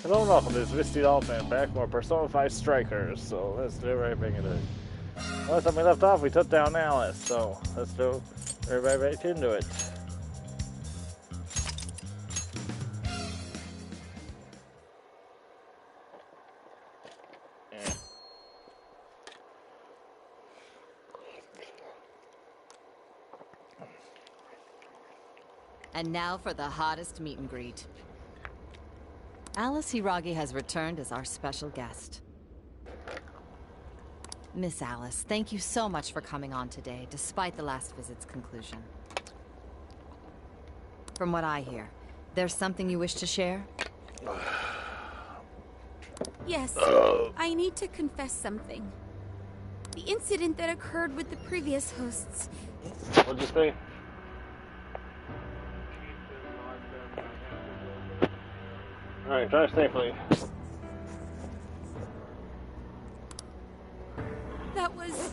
Hello and welcome to this Misty Dolphin back more Persona 5 Strikers. So let's do right back into it. Last time we left off, we took down Alice. So let's do right back into it. And now for the hottest meet and greet. Alice Hiragi has returned as our special guest. Miss Alice, thank you so much for coming on today, despite the last visit's conclusion. From what I hear, there's something you wish to share? Yes, I need to confess something. The incident that occurred with the previous hosts. What'd you say? Alright, drive safely. That was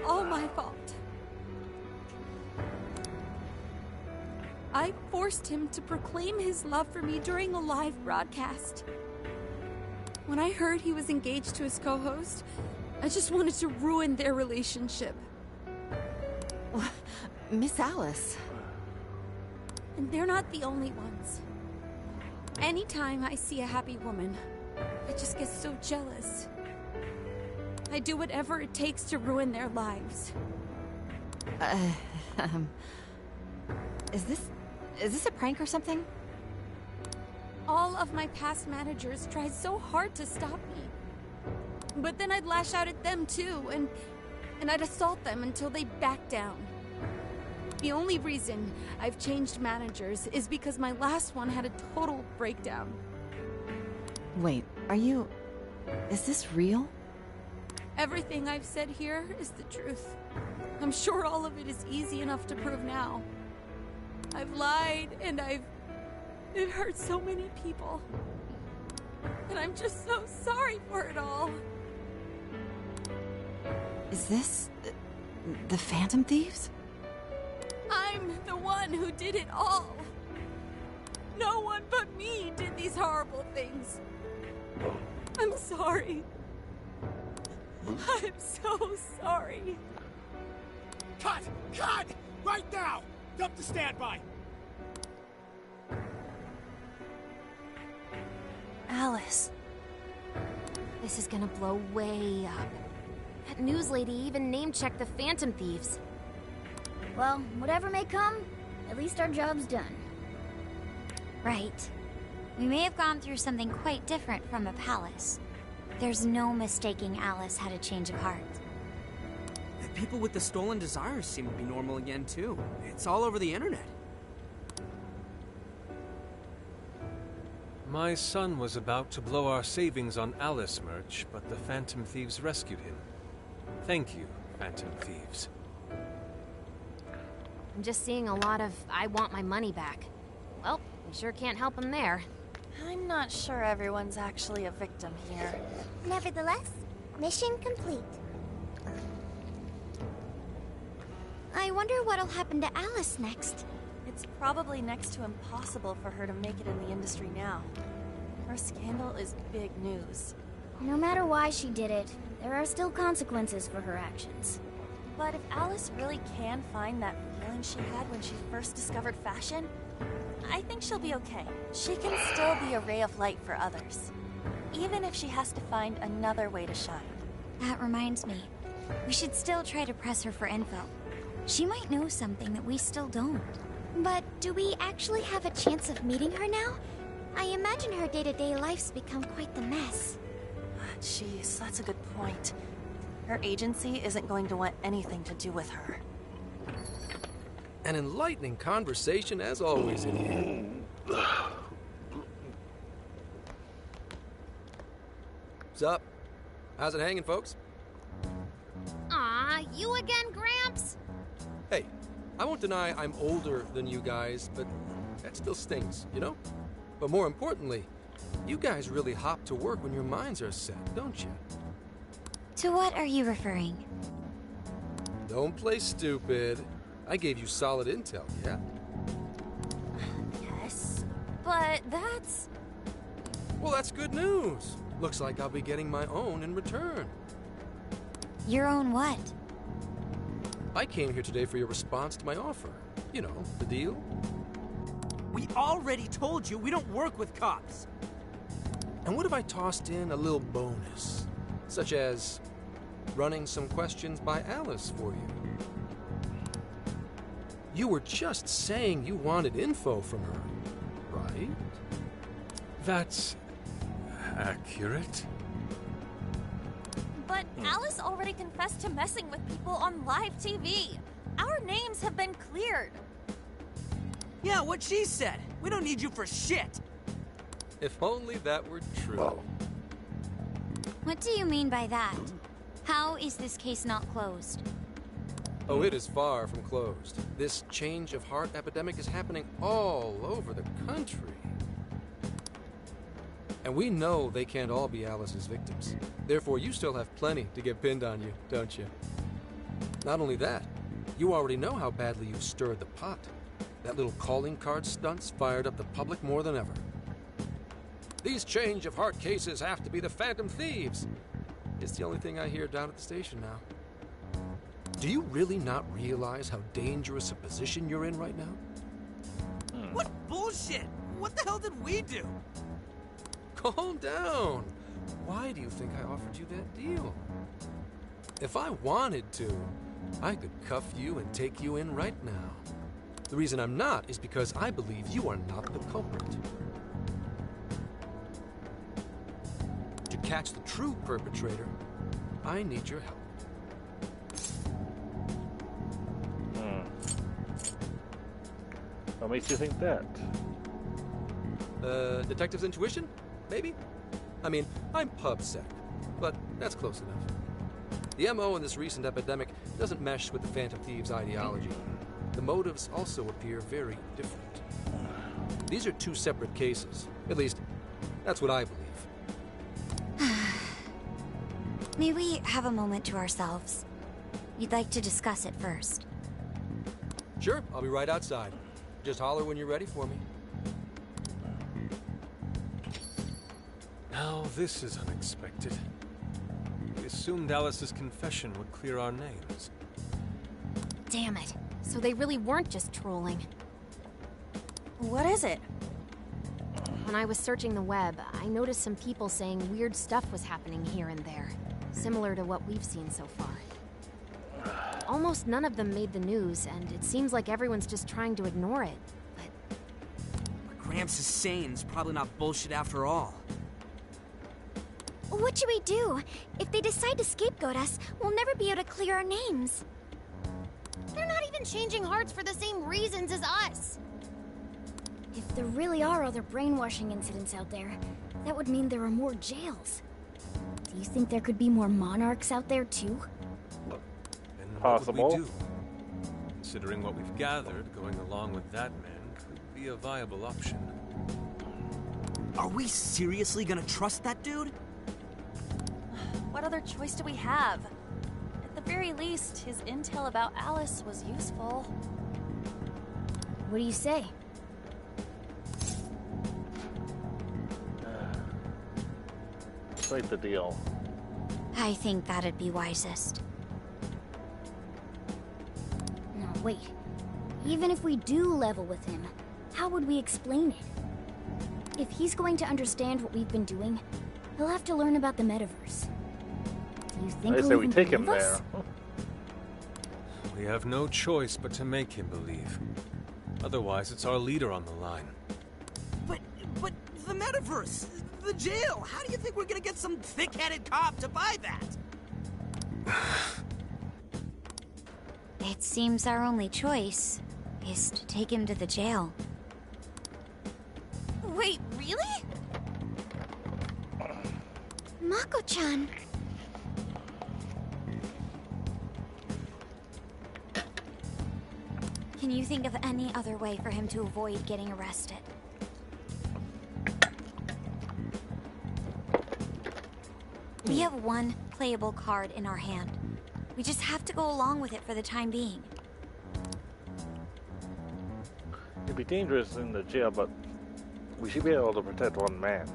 all my fault. I forced him to proclaim his love for me during a live broadcast. When I heard he was engaged to his co-host, I just wanted to ruin their relationship. Miss Alice. And they're not the only ones. Anytime I see a happy woman, I just get so jealous. I do whatever it takes to ruin their lives. Is this a prank or something? All of my past managers tried so hard to stop me. But then I'd lash out at them too, and I'd assault them until they backed down. The only reason I've changed managers is because my last one had a total breakdown. Wait, is this real? Everything I've said here is the truth. I'm sure all of it is easy enough to prove now. I've lied, and it hurt so many people. And I'm just so sorry for it all. Is this the Phantom Thieves? I'm the one who did it all. No one but me did these horrible things. I'm sorry. I'm so sorry. Cut! Cut! Right now! Dump the standby! Alice. This is gonna blow way up. That news lady even name-checked the Phantom Thieves. Well, whatever may come, at least our job's done. Right. We may have gone through something quite different from a palace. There's no mistaking Alice had a change of heart. The people with the stolen desires seem to be normal again, too. It's all over the internet. My son was about to blow our savings on Alice merch, but the Phantom Thieves rescued him. Thank you, Phantom Thieves. I'm just seeing a lot of I want my money back. Well, we sure can't help him there. I'm not sure everyone's actually a victim here. Nevertheless, mission complete. I wonder what'll happen to Alice next. It's probably next to impossible for her to make it in the industry now. Her scandal is big news. No matter why she did it, there are still consequences for her actions. But if Alice really can find that feeling she had when she first discovered fashion, I think she'll be okay. She can still be a ray of light for others, even if she has to find another way to shine. That reminds me, we should still try to press her for info. She might know something that we still don't. But do we actually have a chance of meeting her now? I imagine her day-to-day life's become quite the mess. Jeez, that's a good point. Her agency isn't going to want anything to do with her. An enlightening conversation as always in here. What's up? How's it hanging, folks? Aw, you again, Gramps? Hey, I won't deny I'm older than you guys, but that still stings, you know? But more importantly, you guys really hop to work when your minds are set, don't you? To what are you referring? Don't play stupid. I gave you solid intel, yeah? Yes, but that's... Well, that's good news. Looks like I'll be getting my own in return. Your own what? I came here today for your response to my offer. You know, the deal. We already told you we don't work with cops. And what if I tossed in a little bonus? Such as running some questions by Alice for you. You were just saying you wanted info from her, right? That's accurate. But Alice already confessed to messing with people on live TV. Our names have been cleared. Yeah, what she said. We don't need you for shit. If only that were true. What do you mean by that? How is this case not closed? Oh, it is far from closed. This change of heart epidemic is happening all over the country. And we know they can't all be Alice's victims. Therefore, you still have plenty to get pinned on you, don't you? Not only that, you already know how badly you stirred the pot. That little calling card stunts fired up the public more than ever. These change of heart cases have to be the Phantom Thieves. It's the only thing I hear down at the station now. Do you really not realize how dangerous a position you're in right now? What bullshit? What the hell did we do? Calm down. Why do you think I offered you that deal? If I wanted to, I could cuff you and take you in right now. The reason I'm not is because I believe you are not the culprit. To catch the true perpetrator, I need your help. What makes you think that? Detective's intuition? Maybe? I mean, I'm PubSec, but that's close enough. The MO in this recent epidemic doesn't mesh with the Phantom Thieves' ideology. The motives also appear very different. These are two separate cases. At least, that's what I believe. May we have a moment to ourselves? We'd like to discuss it first. Sure, I'll be right outside. Just holler when you're ready for me. Now this is unexpected. We assumed Alice's confession would clear our names. Damn it. So they really weren't just trolling. What is it? When I was searching the web, I noticed some people saying weird stuff was happening here and there, similar to what we've seen so far. Almost none of them made the news, and it seems like everyone's just trying to ignore it. What Gramps is saying is probably not bullshit after all. What should we do? If they decide to scapegoat us, we'll never be able to clear our names. They're not even changing hearts for the same reasons as us. If there really are other brainwashing incidents out there, that would mean there are more jails. Do you think there could be more monarchs out there too? And Possible. what would we do? Considering what we've gathered, going along with that man could be a viable option. Are we seriously gonna trust that dude? What other choice do we have? At the very least, his intel about Alice was useful. What do you say? Like the deal. I think that'd be wisest. No, wait. Even if we do level with him, how would we explain it? If he's going to understand what we've been doing, he'll have to learn about the metaverse. Do you think I he'll say we even take him believe us? there. We have no choice but to make him believe. Otherwise, it's our leader on the line. But the metaverse, the jail, how do you think we're gonna get some thick-headed cop to buy that? It seems our only choice is to take him to the jail. Wait, really? Mako-chan! Can you think of any other way for him to avoid getting arrested? We have one playable card in our hand. We just have to go along with it for the time being. It'd be dangerous in the jail, but we should be able to protect one man.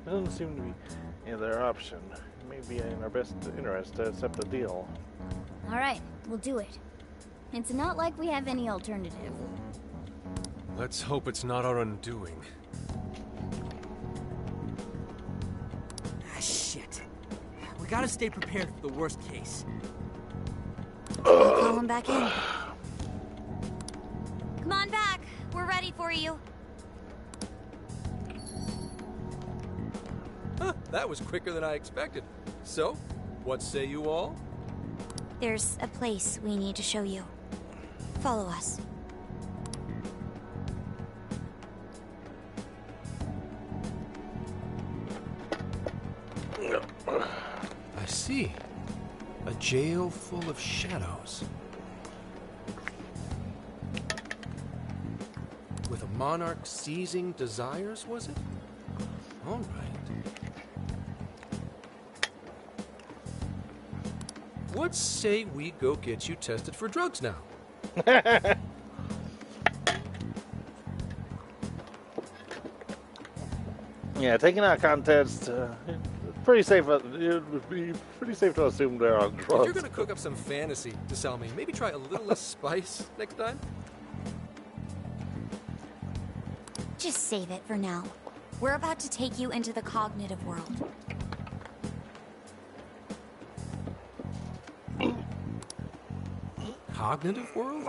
doesn't seem to be any other option. It may be in our best interest to accept the deal. Alright, we'll do it. It's not like we have any alternative. Let's hope it's not our undoing. Ah, shit. We gotta stay prepared for the worst case. I'll call him back in. Come on back. We're ready for you. Huh, that was quicker than I expected. So, what say you all? There's a place we need to show you. Follow us. I see. A jail full of shadows. With a monarch seizing desires, was it? All right. What say we go get you tested for drugs now? Yeah, taking out context, pretty safe. It would be pretty safe to assume they're on If drugs. you're gonna cook up some fantasy to sell me, maybe try a little less spice next time? Just save it for now. We're about to take you into the cognitive world. Cognitive world?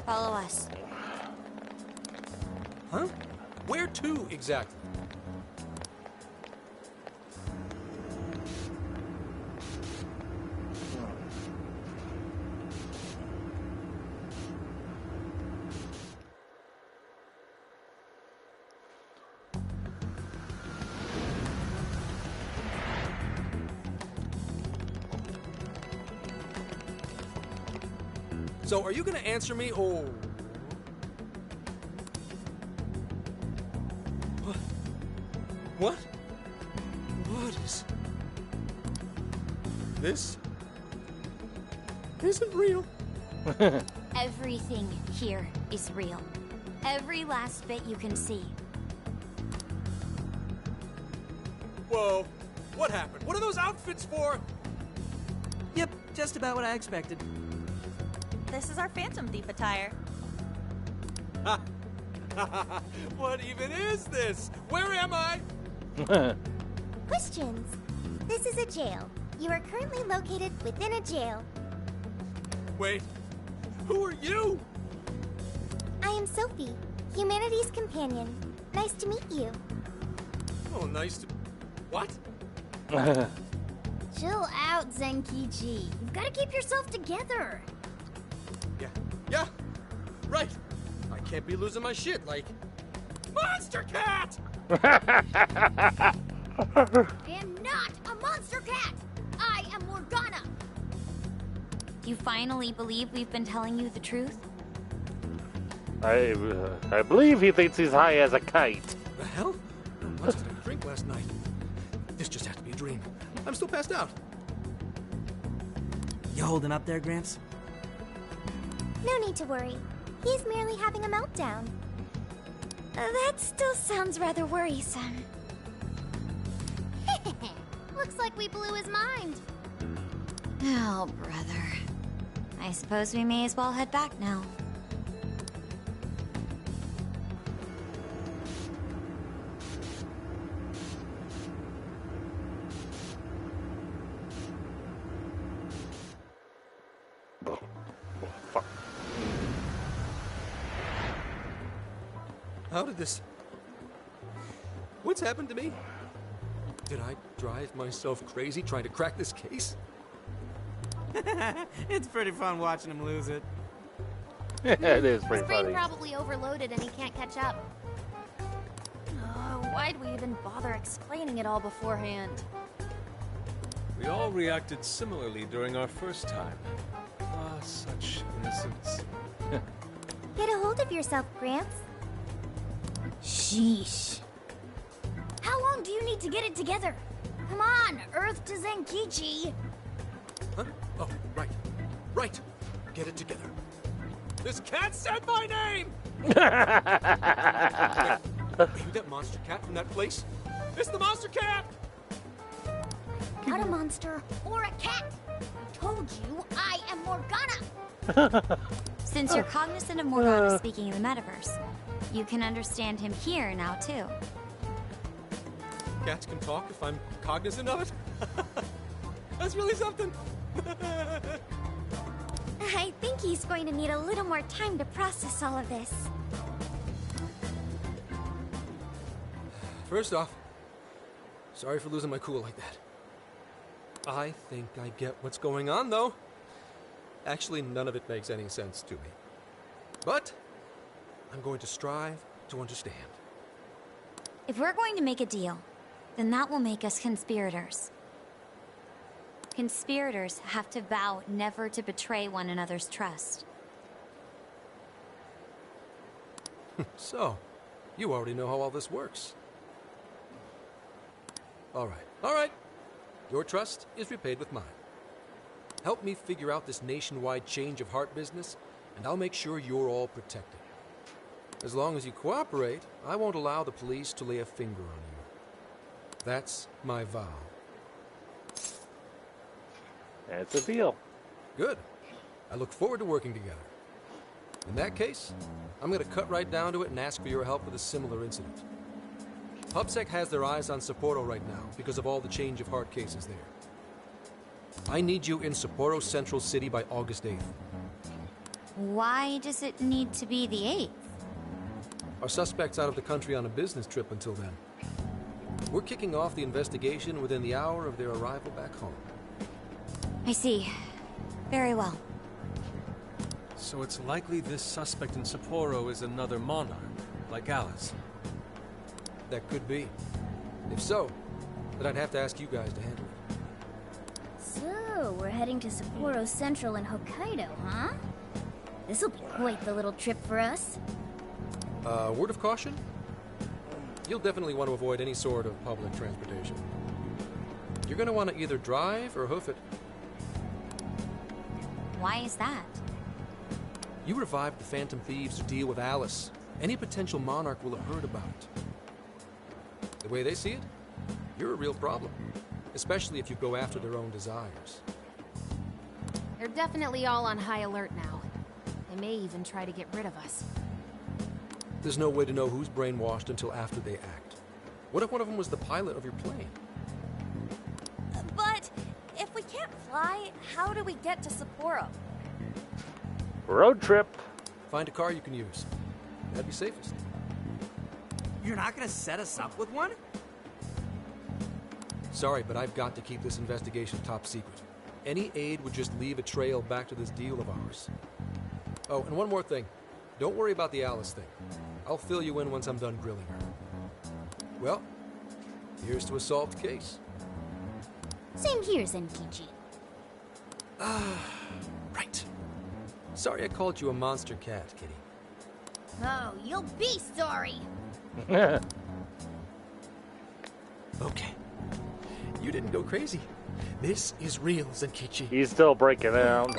Follow us. Huh? Where to, exactly? So, are you gonna answer me, or... What? What is... This... isn't real. Everything here is real. Every last bit you can see. Whoa. What happened? What are those outfits for? Yep, just about what I expected. This is our Phantom Thief attire. What even is this? Where am I? Questions. This is a jail. You are currently located within a jail. Wait, who are you? I am Sophie, humanity's companion. Nice to meet you. Oh, nice to... What? Chill out, Zenkichi. You've got to keep yourself together. Yeah, right. I can't be losing my shit like... Monster Cat! I am not a monster cat! I am Morgana! You finally believe we've been telling you the truth? I believe he thinks he's high as a kite. The hell? No monster didn't drink last night. This just has to be a dream. I'm still passed out. You holding up there, Gramps? No need to worry. He's merely having a meltdown. That still sounds rather worrisome. Looks like we blew his mind. Oh, brother. I suppose we may as well head back now. How did this... What's happened to me? Did I drive myself crazy trying to crack this case? It's pretty fun watching him lose it. It is pretty His brain funny. probably overloaded and he can't catch up. Why'd we even bother explaining it all beforehand? We all reacted similarly during our first time. Ah, such innocence. Get a hold of yourself, Gramps. Sheesh. How long do you need to get it together? Come on, Earth to Zenkichi. Huh? Oh, right. Right. Get it together. This cat said my name! monster cat from that place. It's the monster cat! Not a monster or a cat. I told you I am Morgana. Since you're cognizant of Morgana speaking in the metaverse, you can understand him here now, too. Cats can talk if I'm cognizant of it? That's really something. I think he's going to need a little more time to process all of this. First off, sorry for losing my cool like that. I think I get what's going on, though. Actually, none of it makes any sense to me. But I'm going to strive to understand. If we're going to make a deal, then that will make us conspirators. Conspirators have to vow never to betray one another's trust. So, you already know how all this works. All right. Your trust is repaid with mine. Help me figure out this nationwide change of heart business, and I'll make sure you're all protected. As long as you cooperate, I won't allow the police to lay a finger on you. That's my vow. It's a deal. Good. I look forward to working together. In that case, I'm going to cut right down to it and ask for your help with a similar incident. PubSec has their eyes on Sapporo right now because of all the change of heart cases there. I need you in Sapporo Central City by August 8th. Why does it need to be the 8th? Our suspect's out of the country on a business trip until then. We're kicking off the investigation within the hour of their arrival back home. I see. Very well. So it's likely this suspect in Sapporo is another monarch, like Alice. That could be. If so, then I'd have to ask you guys to handle it. So, we're heading to Sapporo Central in Hokkaido, huh? This'll be quite the little trip for us. Word of caution? You'll definitely want to avoid any sort of public transportation. You're going to want to either drive or hoof it. Why is that? You revived the Phantom Thieves to deal with Alice. Any potential monarch will have heard about it. The way they see it, you're a real problem. Especially if you go after their own desires. They're definitely all on high alert now. They may even try to get rid of us. There's no way to know who's brainwashed until after they act. What if one of them was the pilot of your plane? But if we can't fly, how do we get to Sapporo? Road trip. Find a car you can use. That'd be safest. You're not gonna set us up with one? Sorry, but I've got to keep this investigation top secret. Any aid would just leave a trail back to this deal of ours. Oh, and one more thing. Don't worry about the Alice thing. I'll fill you in once I'm done grilling her. Well, here's to a solved case. Same here, Zenkichi. Right. Sorry I called you a monster cat, kitty. Oh, you'll be sorry. Okay. You didn't go crazy. This is real, Zenkichi. He's still breaking down.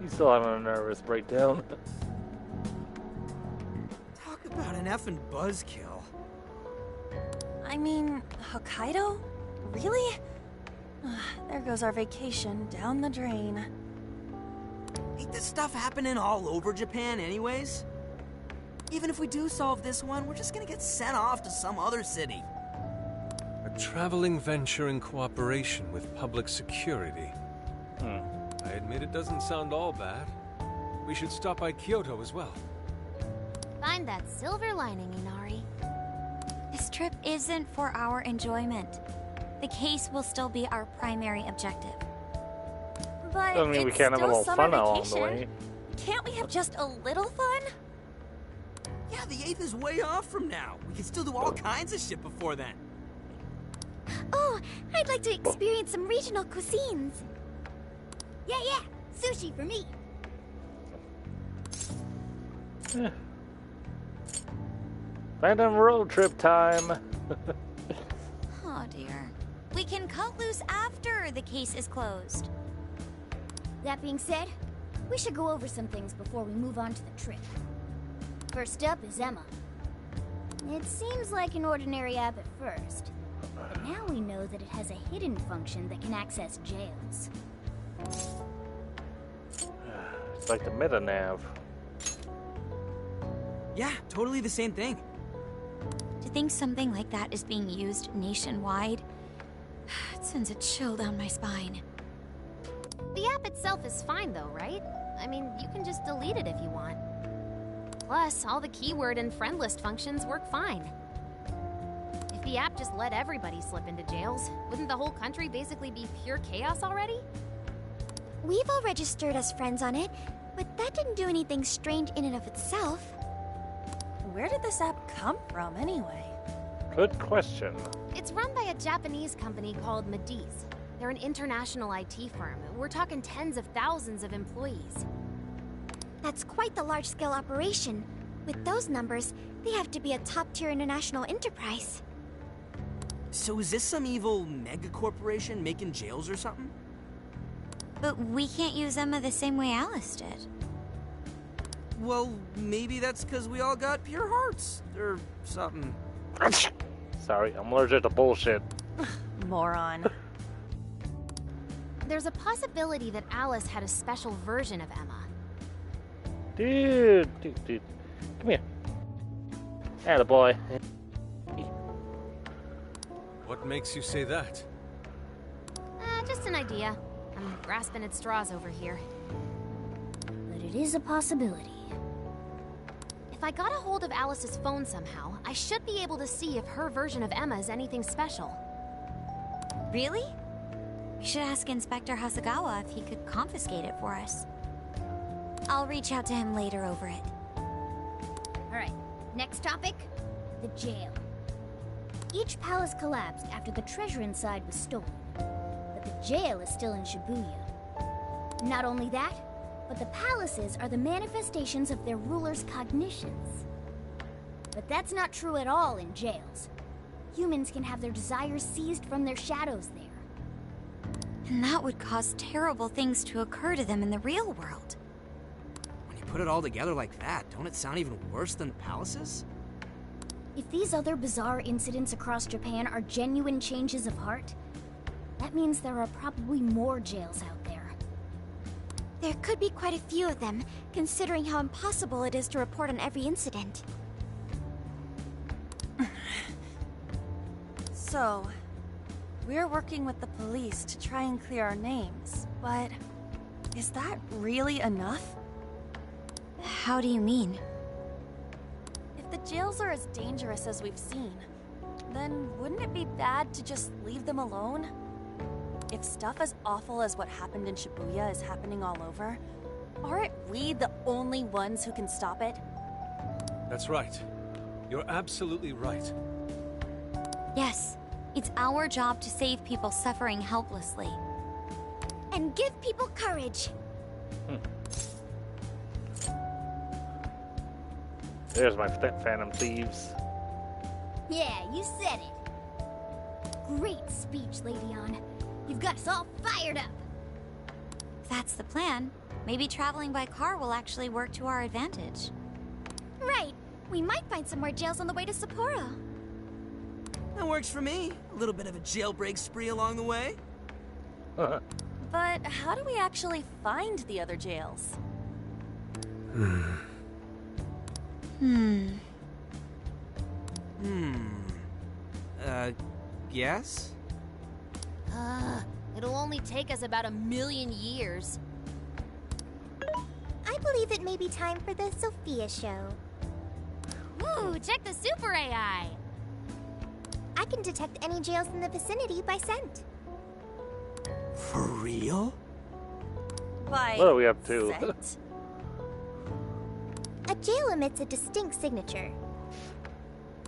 He's still having a nervous breakdown. Talk about an effing buzzkill. I mean, Hokkaido? Really? There goes our vacation down the drain. Ain't this stuff happening all over Japan anyways? Even if we do solve this one, we're just gonna get sent off to some other city. A traveling venture in cooperation with public security. I admit it doesn't sound all bad. We should stop by Kyoto as well. Find that silver lining, Inari. This trip isn't for our enjoyment. The case will still be our primary objective. But Doesn't mean we can't have a little fun along the way. Can't we have just a little fun? Yeah, the 8th is way off from now. We can still do all kinds of shit before then. Oh, I'd like to experience some regional cuisines. Yeah, sushi for me. Random road trip time. Oh dear. We can cut loose after the case is closed. That being said, We should go over some things before we move on to the trip. First up is Emma. It seems like an ordinary app at first, but now we know that it has a hidden function that can access jails. It's like the meta-nav. Yeah, totally the same thing. To think something like that is being used nationwide, it sends a chill down my spine. The app itself is fine though, right? I mean, you can just delete it if you want. Plus, all the keyword and friend list functions work fine. If the app just let everybody slip into jails, wouldn't the whole country basically be pure chaos already? We've all registered as friends on it, but that didn't do anything strange in and of itself. Where did this app come from, anyway? Good question. It's run by a Japanese company called Mediz. They're an international IT firm. We're talking tens of thousands of employees. That's quite the large-scale operation. With those numbers, they have to be a top-tier international enterprise. So is this some evil mega corporation making jails or something? But we can't use Emma the same way Alice did. Well, maybe that's because we all got pure hearts, or something. Sorry, I'm allergic to bullshit. Moron. There's a possibility that Alice had a special version of Emma. Dude. Come here. Attaboy. What makes you say that? Just an idea. I'm grasping at straws over here. But it is a possibility. If I got a hold of Alice's phone somehow, I should be able to see if her version of Emma is anything special. Really? We should ask Inspector Hasagawa if he could confiscate it for us. I'll reach out to him later over it. Alright, next topic, the jail. Each palace collapsed after the treasure inside was stolen, but the jail is still in Shibuya. Not only that, but the palaces are the manifestations of their rulers' cognitions. But that's not true at all in jails. Humans can have their desires seized from their shadows there. And that would cause terrible things to occur to them in the real world. When you put it all together like that, don't it sound even worse than palaces? If these other bizarre incidents across Japan are genuine changes of heart, that means there are probably more jails out there. There could be quite a few of them, considering how impossible it is to report on every incident. So, we're working with the police to try and clear our names, but is that really enough? How do you mean? If the jails are as dangerous as we've seen, then wouldn't it be bad to just leave them alone? If stuff as awful as what happened in Shibuya is happening all over, aren't we the only ones who can stop it? That's right. You're absolutely right. Yes, it's our job to save people suffering helplessly. And give people courage. There's my Phantom Thieves. Yeah, you said it. Great speech, Lady Ann. You've got us all fired up. If that's the plan, maybe traveling by car will actually work to our advantage. Right. We might find some more jails on the way to Sapporo. That works for me. A little bit of a jailbreak spree along the way. But how do we actually find the other jails? Guess? It'll only take us about 1,000,000 years. I believe it may be time for the Sophia show. Ooh, check the super AI! I can detect any jails in the vicinity by scent. For real? By What are we up to? scent? A jail emits a distinct signature.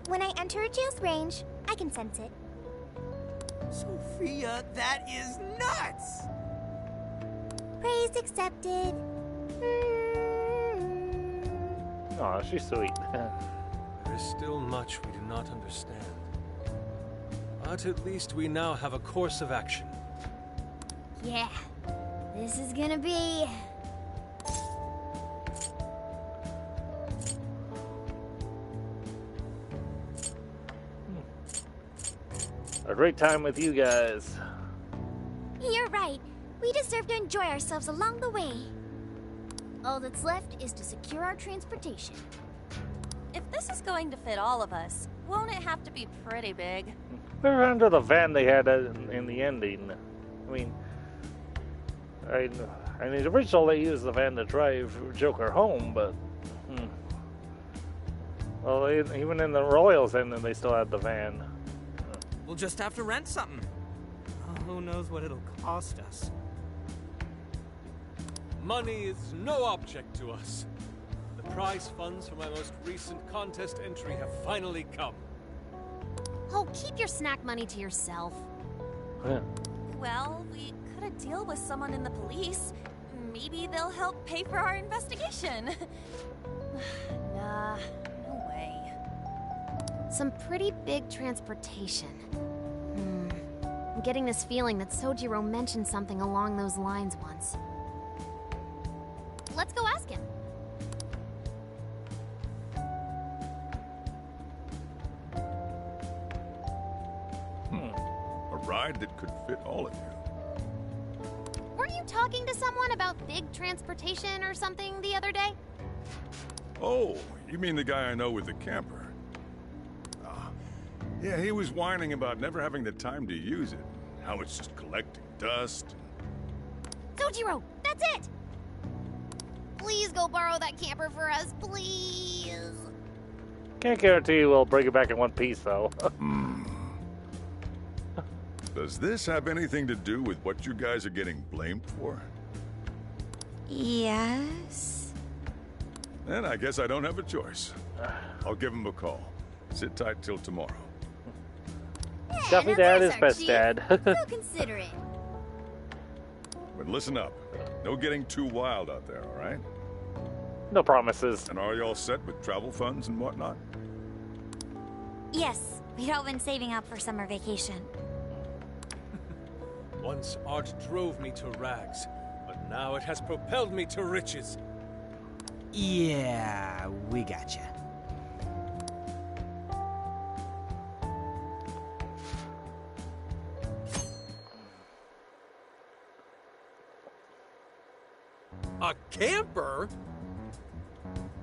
When I enter a jail's range, I can sense it. Sophia, that is nuts! Praise accepted. Aw, she's sweet. There is still much we do not understand. But at least we now have a course of action. Yeah, this is gonna be a great time with you guys. You're right. We deserve to enjoy ourselves along the way. All that's left is to secure our transportation. If this is going to fit all of us, won't it have to be pretty big? We're under the van they had in the ending. I mean, originally they used the van to drive Joker home, but well, even in the Royals ending, they still had the van. We'll just have to rent something. Oh, who knows what it'll cost us? Money is no object to us. The prize funds for my most recent contest entry have finally come. Oh, keep your snack money to yourself. Yeah. Well, we could a deal with someone in the police. Maybe they'll help pay for our investigation. Nah, no way. Some pretty big transportation. I'm getting this feeling that Sojiro mentioned something along those lines once. Let's go ask him. A ride that could fit all of you. Weren't you talking to someone about big transportation or something the other day? Oh, you mean the guy I know with the camper? Yeah, he was whining about never having the time to use it. How it's just collecting dust. Sojiro, that's it! Please go borrow that camper for us, please. Can't guarantee we'll bring it back in one piece, though. Does this have anything to do with what you guys are getting blamed for? Yes. Then I guess I don't have a choice. I'll give him a call. Sit tight till tomorrow. Duffy Dad is best dad. So considerate. But listen up. No getting too wild out there, all right? No promises. And are you all set with travel funds and whatnot? Yes, we'd all been saving up for summer vacation. Once art drove me to rags, but now it has propelled me to riches. Yeah, we gotcha. A camper?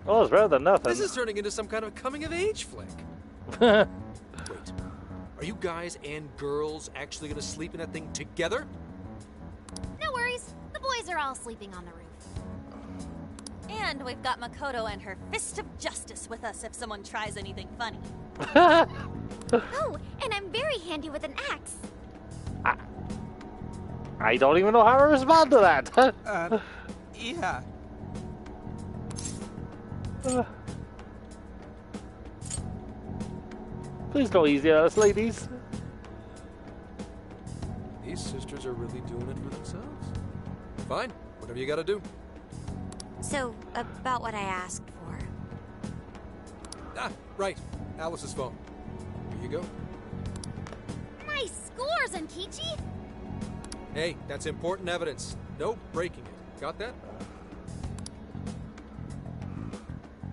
Well, it's better than nothing. This is turning into some kind of coming-of-age flick. Wait, are you guys and girls actually gonna sleep in that thing together? No worries. The boys are all sleeping on the roof. And we've got Makoto and her Fist of Justice with us if someone tries anything funny. Oh, and I'm very handy with an axe. I don't even know how to respond to that. Yeah. Please go easy on us, ladies. These sisters are really doing it for themselves. Fine, whatever you gotta do. So, about what I asked for. Ah, right. Alice's phone. Here you go. Nice scores, Ankichi! Hey, that's important evidence. No breaking it. Got that?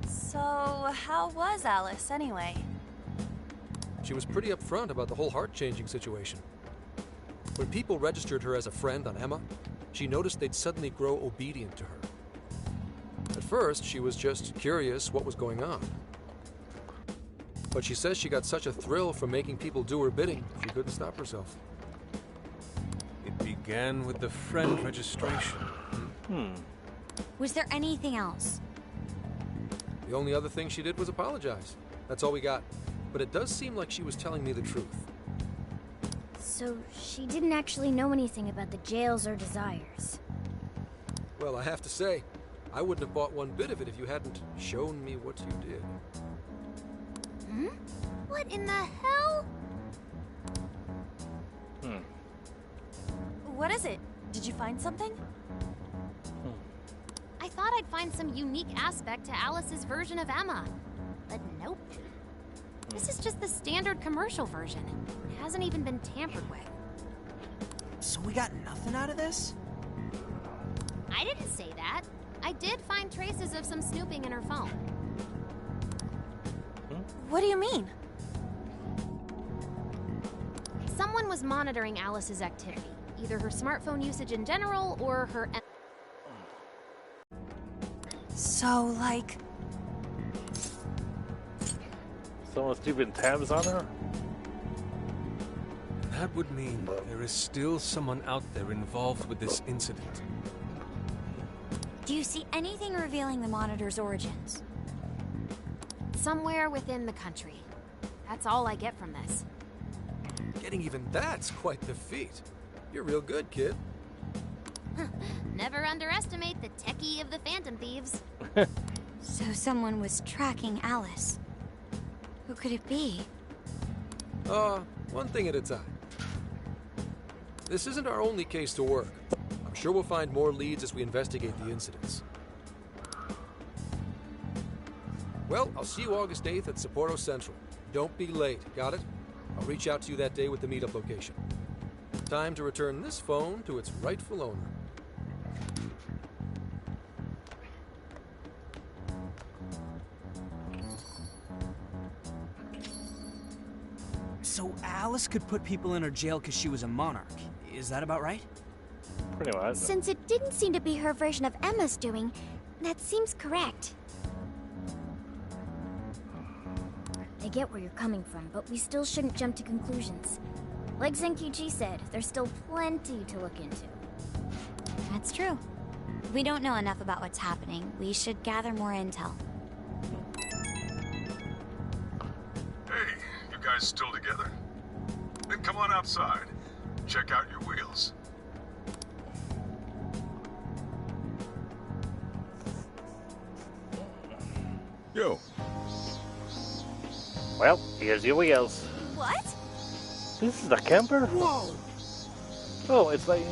So, how was Alice anyway? She was pretty upfront about the whole heart-changing situation. When people registered her as a friend on Emma, she noticed they'd suddenly grow obedient to her. At first, she was just curious what was going on. But she says she got such a thrill from making people do her bidding, she couldn't stop herself. It began with the friend registration. Was there anything else? The only other thing she did was apologize. That's all we got. But it does seem like she was telling me the truth. So she didn't actually know anything about the jails or desires. Well, I have to say, I wouldn't have bought one bit of it if you hadn't shown me what you did. What in the hell? What is it? Did you find something? I thought I'd find some unique aspect to Alice's version of Emma. But nope. This is just the standard commercial version. It hasn't even been tampered with. So we got nothing out of this? I didn't say that. I did find traces of some snooping in her phone. What do you mean? Someone was monitoring Alice's activity, either her smartphone usage in general or her... So, like... Someone's keeping tabs on her? That would mean there is still someone out there involved with this incident. Do you see anything revealing the Monitor's origins? Somewhere within the country. That's all I get from this. Getting even that's quite the feat. You're real good, kid. Never underestimate the techie of the Phantom Thieves. So someone was tracking Alice. Who could it be? One thing at a time. This isn't our only case to work. I'm sure we'll find more leads as we investigate the incidents. Well, I'll see you August 8th at Sapporo Central. Don't be late, got it? I'll reach out to you that day with the meetup location. Time to return this phone to its rightful owner. So Alice could put people in her jail because she was a monarch. Is that about right? Pretty much. Since it didn't seem to be her version of Emma's doing, that seems correct. I get where you're coming from, but we still shouldn't jump to conclusions. Like Zenkichi said, there's still plenty to look into. That's true. We don't know enough about what's happening. We should gather more intel. Hey, you guys still together? Then come on outside. Check out your wheels. Yo. Well, here's your wheels. What? This is a camper? Whoa! Oh, it's like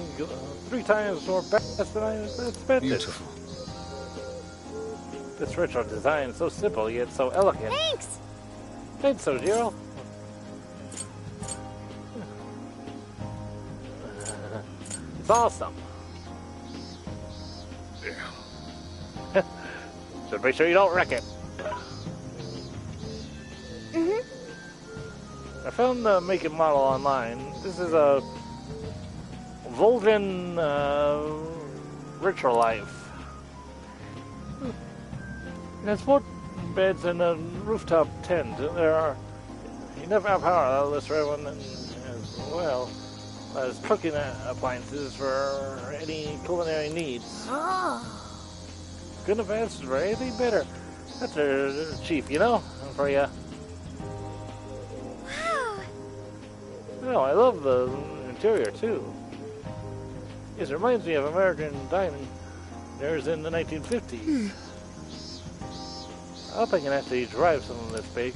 3 times more fast than I expected. Beautiful. This retro design is so simple yet so elegant. Thanks! Thanks, Sojiro. It's awesome. Damn. Just make sure you don't wreck it. I found the make and model online. This is a Volgan Retrolife. It has 4 beds and a rooftop tent. You never have power outlets for everyone as well as cooking appliances for any culinary needs. Couldn't have asked for anything better. That's their chief, you know, for you. Oh, I love the interior too. Yes, it reminds me of American diners in the 1950s. I hope I can actually drive something this big.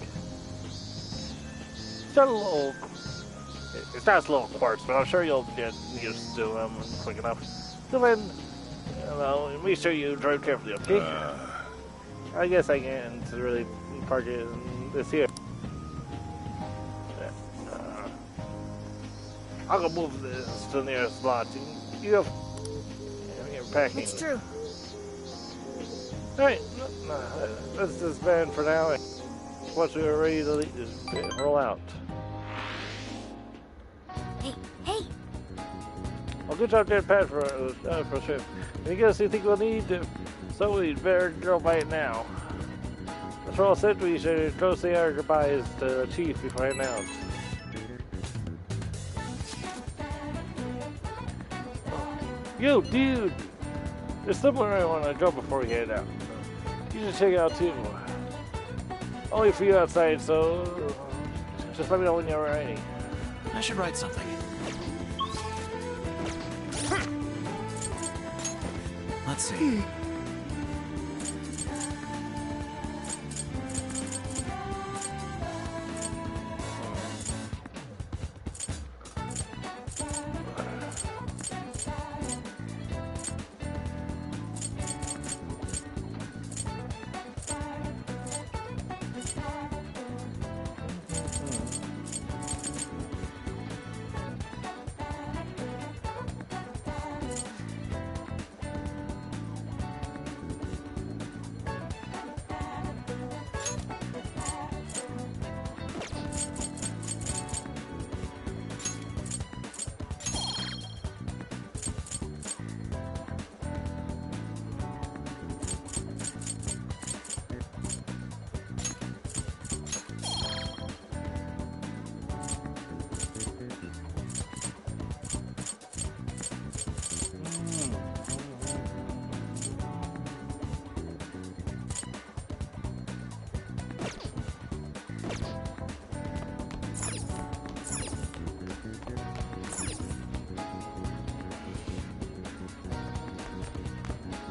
It starts a little quartz, but I'm sure you'll get used to them quick enough. So then, make sure you drive carefully, okay? I guess I can really park it in this here. I'll go move this to the nearest slot. You have your packing. It's true. Alright, let's disband for now. Once we're ready to roll out. Hey! Well, good job there, Pat, for sure. Any guess you think we'll need? So we'd better go by it now. That's all said. We should go say our goodbyes to the chief before I announce. Yo, dude! There's somewhere I want to go before we head out. You should check it out too. Only for you outside, so just let me know when you're ready. I should write something. Let's see.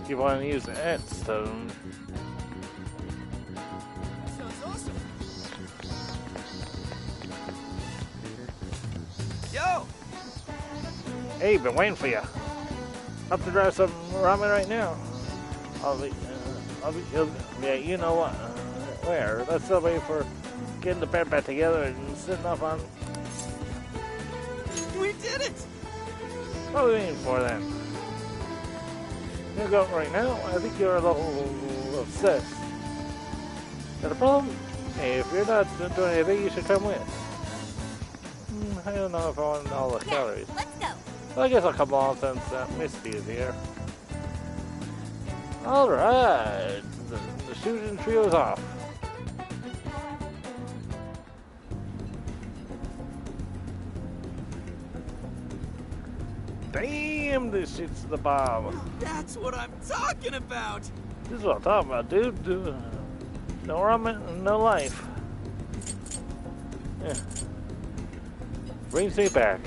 You want to use Edstone. Sounds awesome. Yo! Hey, been waiting for you. Up to grab some ramen right now. Yeah, you know what? Where? Let's still wait for getting the bed back together and sitting up on. We did it! What are we waiting for then? You go right now? I think you're a little obsessed. Got a problem? Hey, if you're not doing anything, you should come with. I don't know if I want all the calories. Let's go. Well, I guess I'll come along since Misty is here. Alright, the shooting trio's off. Damn, this shit's the bomb. That's what I'm talking about! This is what I'm talking about, dude. No ramen, no life. Yeah. Brings me back.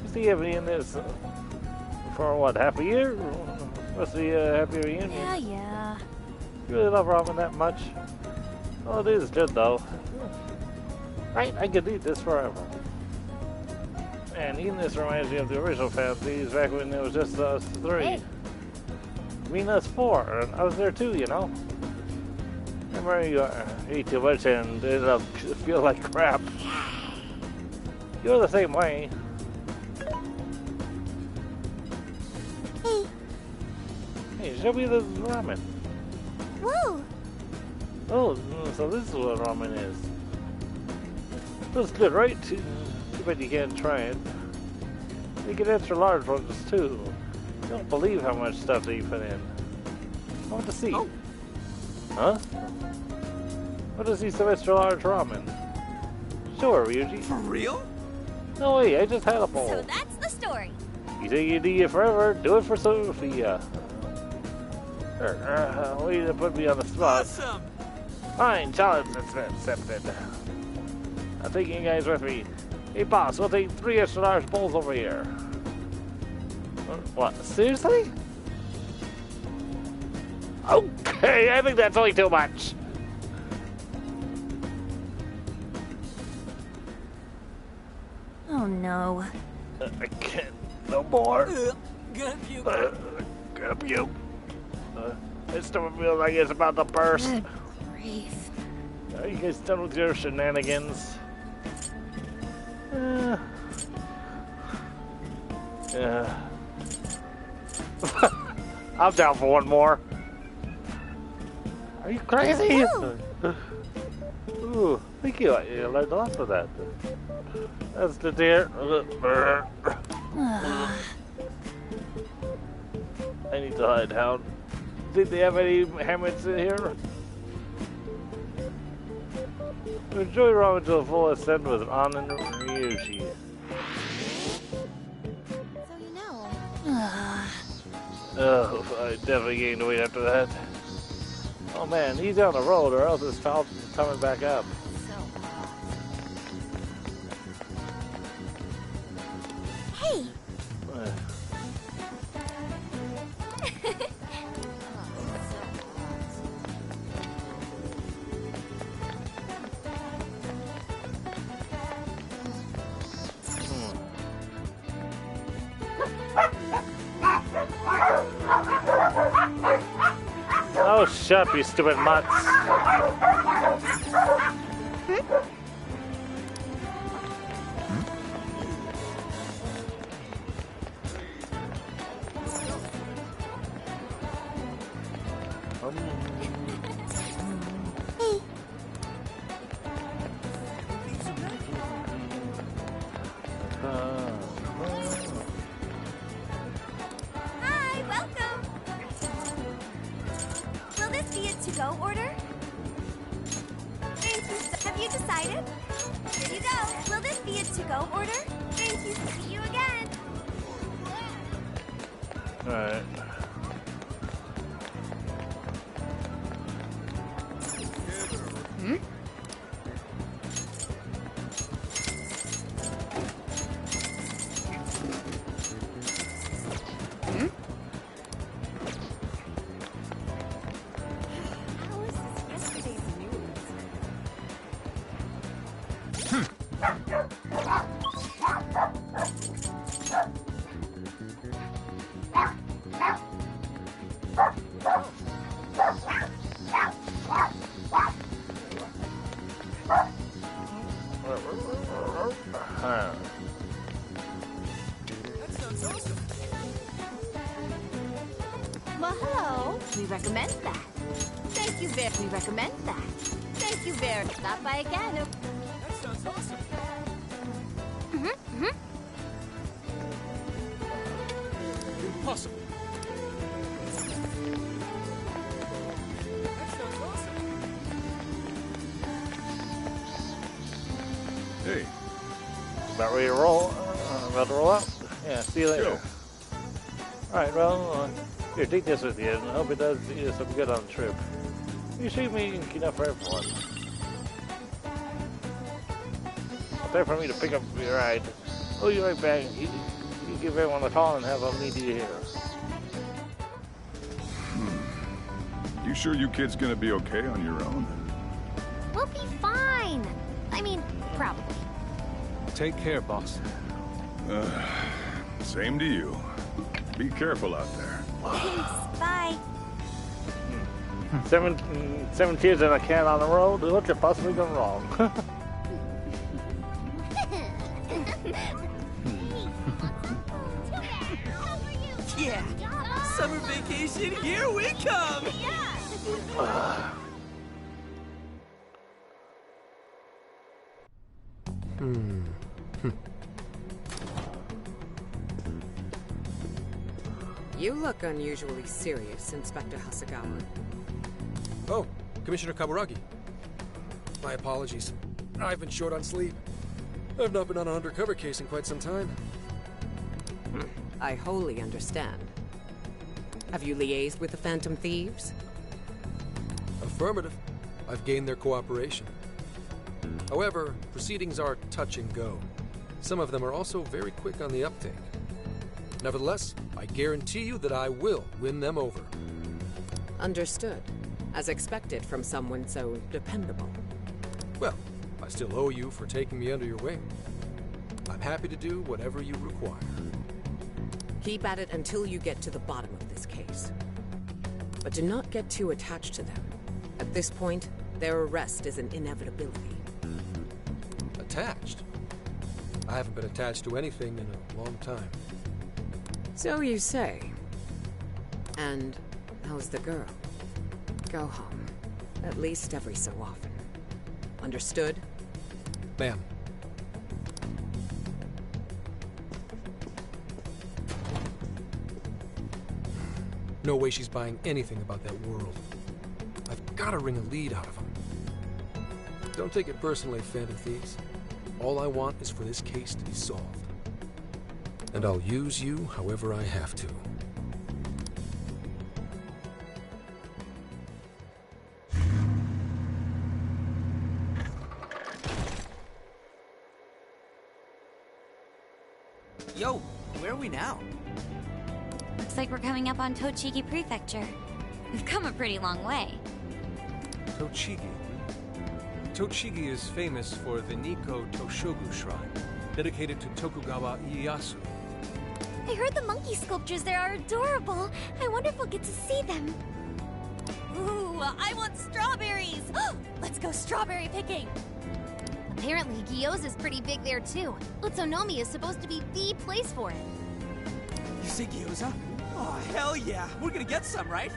Is he ever in this for what, half a year? Must be a happy reunion. Yeah. You really love ramen that much? Oh, it is good though. Right, I could eat this forever. And eating this reminds me of the original Fantasies back when it was just us three. Hey. I mean, us four, and I was there too, you know? Remember you ate too much and ended up feeling like crap. You're the same way. Hey. Hey, show me the ramen. Whoa. Oh, so this is what ramen is. Looks good, right? Too bad you can't try it. You get extra large ones too. You don't believe how much stuff they put in. I want to see. Oh. Huh? What is he some extra large ramen? Sure, Ryuji. For real? No way, I just had a bowl. So that's the story. You think you do it forever? Do it for Sophia. Way to put me on the spot. Awesome! Fine, challenge accepted. I'm taking you guys with me. Hey boss, we'll take 3 extra large bowls over here. What, seriously? Okay, I think that's only too much. Oh no. I can't, no more. Gonna puke. Gonna puke. This stomach feels like it's about to burst. Good grief. Are you guys done with your shenanigans? I'm down for one more. Are you crazy? Ooh, thank you. I learned a lot from that. That's the deer. I need to lie down. Did they have any hammocks in here? Enjoy ramen to the full extent with An and Ryuji. So you know. Oh, I definitely gained weight after that. Oh man, he's on the road or else his child's coming back up. Hey. Oh, shut up, you stupid mutts. Hi, welcome. Will this be a to-go order? Thank you. Have you decided? Here you go. Will this be a to-go order? Thank you. See you again. Alright. Well, hello. We recommend that. Thank you very. We recommend that. Thank you very. Stop by again. That sounds awesome. Impossible. That sounds awesome. Hey, About ready to roll? About to roll out? Yeah, see you later. Joe. Alright, well, here, take this with you, and I hope it does you some good on the trip. You should be enough for everyone. Time for me to pick up your ride. I'll be right back. You give everyone a call and have them meet you here. You sure you kids gonna be okay on your own? We'll be fine. I mean, probably. Take care, boss. Same to you. Be careful out there. Thanks. Bye. 7 kids and a can on the road? What could possibly go wrong? Yeah. Summer vacation, here we come. You look unusually serious, Inspector Hasagawa. Oh, Commissioner Kaburagi. My apologies. I've been short on sleep. I've not been on an undercover case in quite some time. I wholly understand. Have you liaised with the Phantom Thieves? Affirmative. I've gained their cooperation. However, proceedings are touch and go. Some of them are also very quick on the uptake. Nevertheless, I guarantee you that I will win them over. Understood. As expected from someone so dependable. Well, I still owe you for taking me under your wing. I'm happy to do whatever you require. Keep at it until you get to the bottom of this case. But do not get too attached to them. At this point, their arrest is an inevitability. Attached? I haven't been attached to anything in a long time. So you say. And how's the girl? Go home. At least every so often. Understood? Ma'am. No way she's buying anything about that world. I've got to wring a lead out of them. Don't take it personally, Phantom Thieves. All I want is for this case to be solved. And I'll use you however I have to. Yo, where are we now? Looks like we're coming up on Tochigi Prefecture. We've come a pretty long way. Tochigi. Tochigi is famous for the Nikko Toshogu Shrine, dedicated to Tokugawa Ieyasu. I heard the monkey sculptures there are adorable. I wonder if we'll get to see them. Ooh, I want strawberries! Let's go strawberry picking! Apparently, Gyoza's pretty big there too. Utsunomiya is supposed to be the place for it. You say gyoza? Oh, hell yeah. We're gonna get some, right?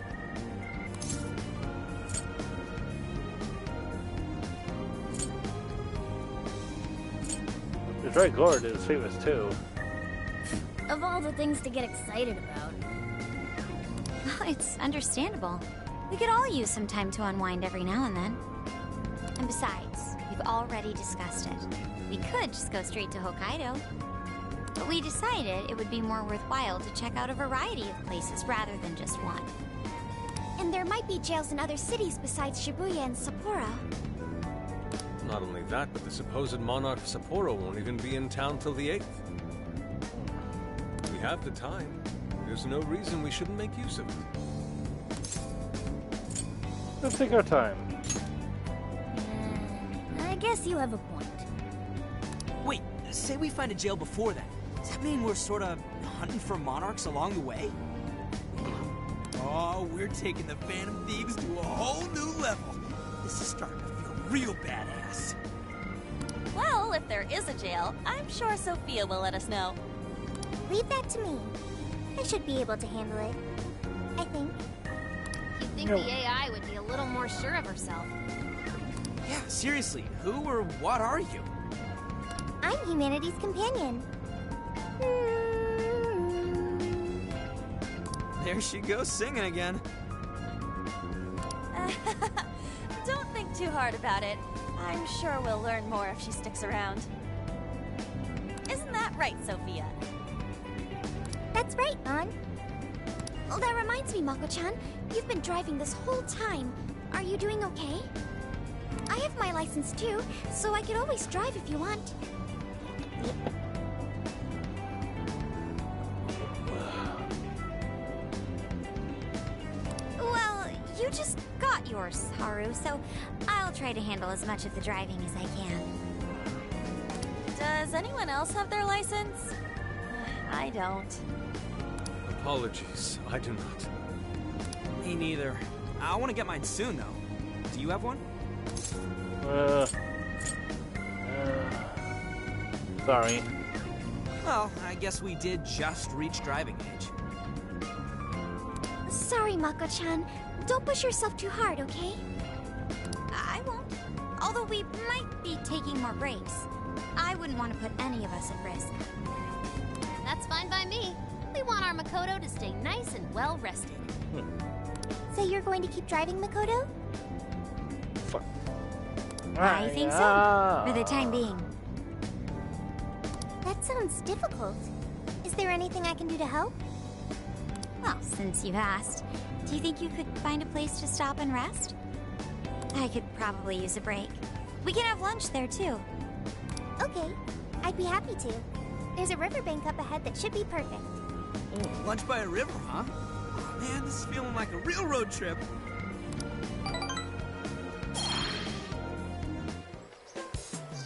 The Dry Gourd is famous too. Of all the things to get excited about. Well, it's understandable. We could all use some time to unwind every now and then. And besides, we've already discussed it. We could just go straight to Hokkaido. But we decided it would be more worthwhile to check out a variety of places rather than just one. And there might be jails in other cities besides Shibuya and Sapporo. Not only that, but the supposed monarch of Sapporo won't even be in town till the 8th. We have the time. There's no reason we shouldn't make use of it. Let's take our time. I guess you have a point. Wait, say we find a jail before that. Does that mean we're sort of hunting for monarchs along the way? Oh, we're taking the Phantom Thieves to a whole new level. This is starting to feel real badass. Well, if there is a jail, I'm sure Sophia will let us know. Leave that to me. I should be able to handle it. I think. You'd think the AI would be a little more sure of herself. Yeah, seriously, who or what are you? I'm humanity's companion. There she goes singing again. Don't think too hard about it. I'm sure we'll learn more if she sticks around. Isn't that right, Sophia? That's right, An. Oh, that reminds me, Mako-chan. You've been driving this whole time. Are you doing okay? I have my license too, so I could always drive if you want. Well, you just got yours, Haru, so I'll try to handle as much of the driving as I can. Does anyone else have their license? I don't. Apologies, I do not. Me neither. I want to get mine soon, though. Do you have one? Sorry. Well, I guess we did just reach driving age. Sorry, Mako-chan. Don't push yourself too hard, okay? I won't. Although we might be taking more breaks. I wouldn't want to put any of us at risk. That's fine by me. We want our Makoto to stay nice and well rested. So you're going to keep driving, Makoto? I think so, for the time being. That sounds difficult. Is there anything I can do to help? Well, since you asked, do you think you could find a place to stop and rest? I could probably use a break. We can have lunch there, too. Okay, I'd be happy to. There's a riverbank up ahead that should be perfect. Lunch by a river, huh? Oh, man, this is feeling like a real road trip.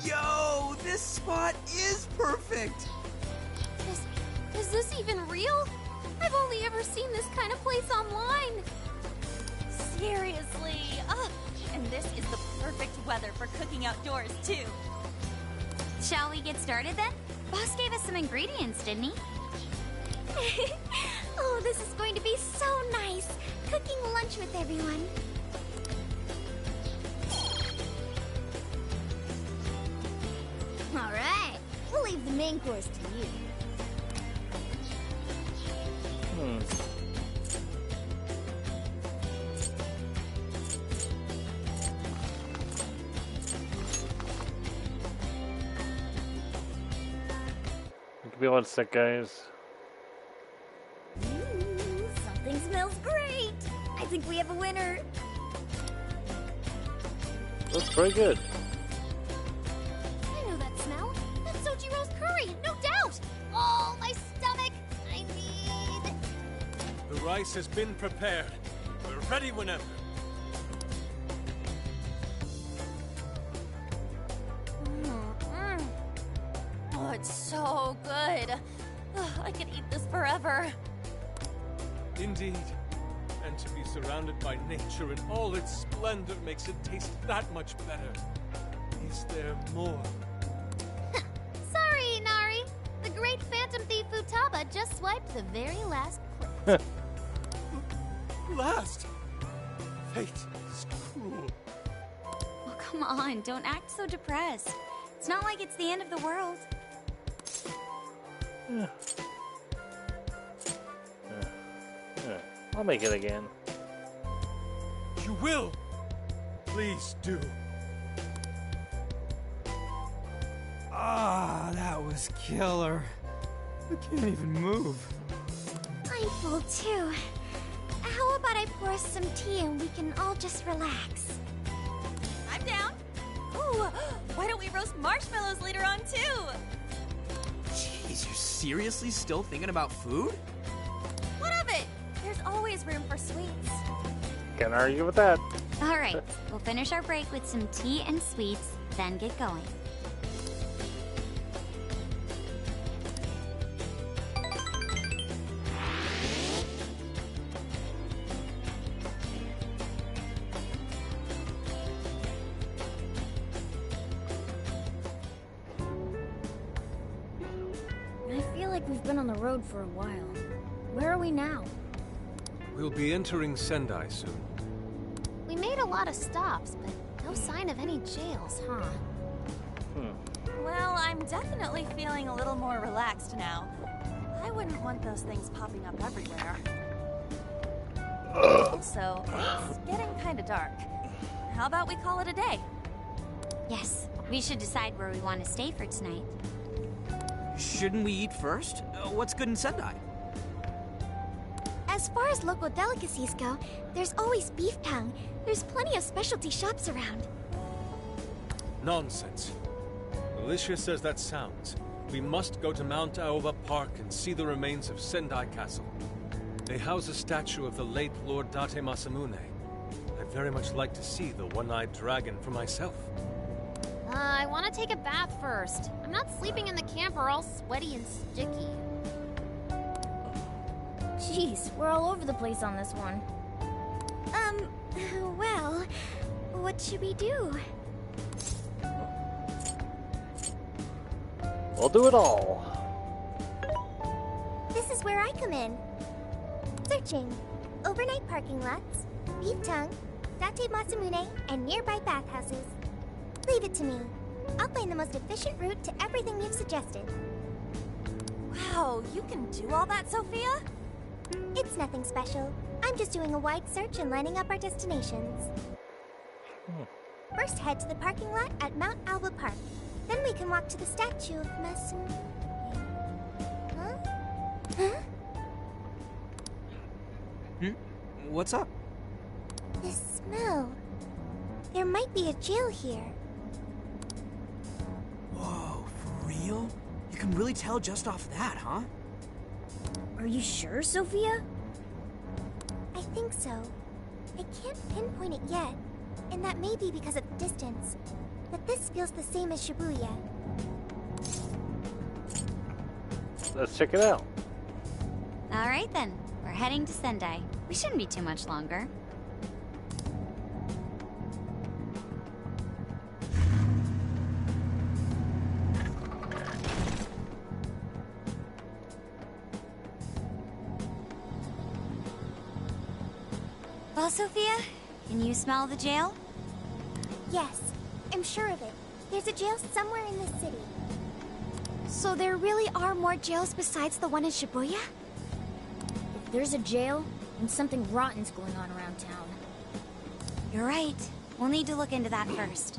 Yo, this spot is perfect! Is this even real? I've only ever seen this kind of place online. Seriously. Ugh. And this is the perfect weather for cooking outdoors, too. Shall we get started then? Boss gave us some ingredients, didn't he? Oh, this is going to be so nice. Cooking lunch with everyone. All right, we'll leave the main course to you. Be one sec, guys. Something smells great. I think we have a winner. Looks pretty good. I know that smell. That's Sojiro's curry, no doubt. Oh, my stomach. I need... The rice has been prepared. We're ready whenever. Oh, it's so good. Ugh, I could eat this forever. Indeed. And to be surrounded by nature in all its splendor makes it taste that much better. Is there more? Sorry, Inari. The great phantom thief Futaba just swiped the very last plate. Last? Fate is cruel. Oh, come on, don't act so depressed. It's not like it's the end of the world. I'll make it again. You will! Please do. Ah, that was killer. I can't even move. I'm full too. How about I pour us some tea and we can all just relax? I'm down. Ooh, why don't we roast marshmallows later on, too? Jeez, you're seriously still thinking about food? What of it? There's always room for sweets. Can't argue with that. All right, we'll finish our break with some tea and sweets, then get going. I feel like we've been on the road for a while. Where are we now? We'll be entering Sendai soon. We made a lot of stops, but no sign of any jails, huh? Well, I'm definitely feeling a little more relaxed now. I wouldn't want those things popping up everywhere. Also, it's getting kind of dark. How about we call it a day? Yes, we should decide where we want to stay for tonight. Shouldn't we eat first? What's good in Sendai? As far as local delicacies go, there's always beef tongue. There's plenty of specialty shops around. Nonsense. Alicia says that sounds. We must go to Mount Aoba Park and see the remains of Sendai Castle. They house a statue of the late Lord Date Masamune. I'd very much like to see the one-eyed dragon for myself. I want to take a bath first. I'm not sleeping in the camper all sweaty and sticky. Jeez, we're all over the place on this one. Well, what should we do? We'll do it all. This is where I come in. Searching. Overnight parking lots, beef tongue, Date Masamune, and nearby bathhouses. Leave it to me. I'll find the most efficient route to everything you've suggested. Wow, you can do all that, Sophia? It's nothing special. I'm just doing a wide search and lining up our destinations. First, head to the parking lot at Mount Alba Park. Then we can walk to the statue of Masamune. Huh? What's up? This smell. There might be a jail here. Whoa, for real? You can really tell just off that, huh? Are you sure, Sophia? I think so. I can't pinpoint it yet, and that may be because of the distance. But this feels the same as Shibuya. Let's check it out. All right then, we're heading to Sendai. We shouldn't be too much longer. Well, Sophia, can you smell the jail? Yes, I'm sure of it. There's a jail somewhere in this city. So there really are more jails besides the one in Shibuya? If there's a jail, then something rotten's going on around town. You're right. We'll need to look into that first.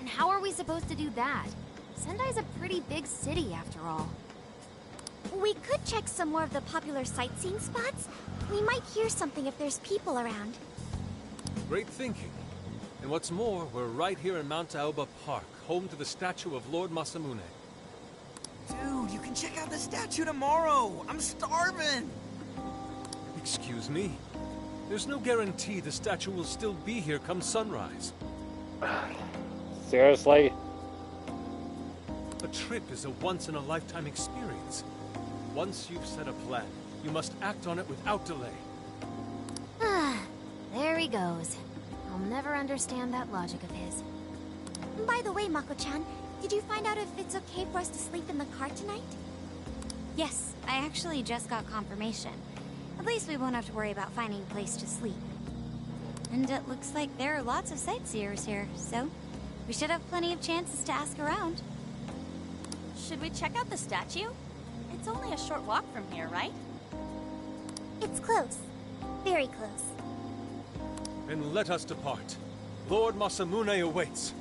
And how are we supposed to do that? Sendai's a pretty big city, after all. We could check some more of the popular sightseeing spots. We might hear something if there's people around. Great thinking. And what's more, we're right here in Mount Aoba Park, home to the statue of Lord Masamune. Dude, you can check out the statue tomorrow! I'm starving! Excuse me? There's no guarantee the statue will still be here come sunrise. Seriously? A trip is a once-in-a-lifetime experience. Once you've set a plan, you must act on it without delay. Ah, there he goes. I'll never understand that logic of his. By the way, Mako-chan, did you find out if it's okay for us to sleep in the car tonight? Yes, I actually just got confirmation. At least we won't have to worry about finding a place to sleep. And it looks like there are lots of sightseers here, so we should have plenty of chances to ask around. Should we check out the statue? It's only a short walk from here, right? It's close. Very close. Then let us depart. Lord Masamune awaits.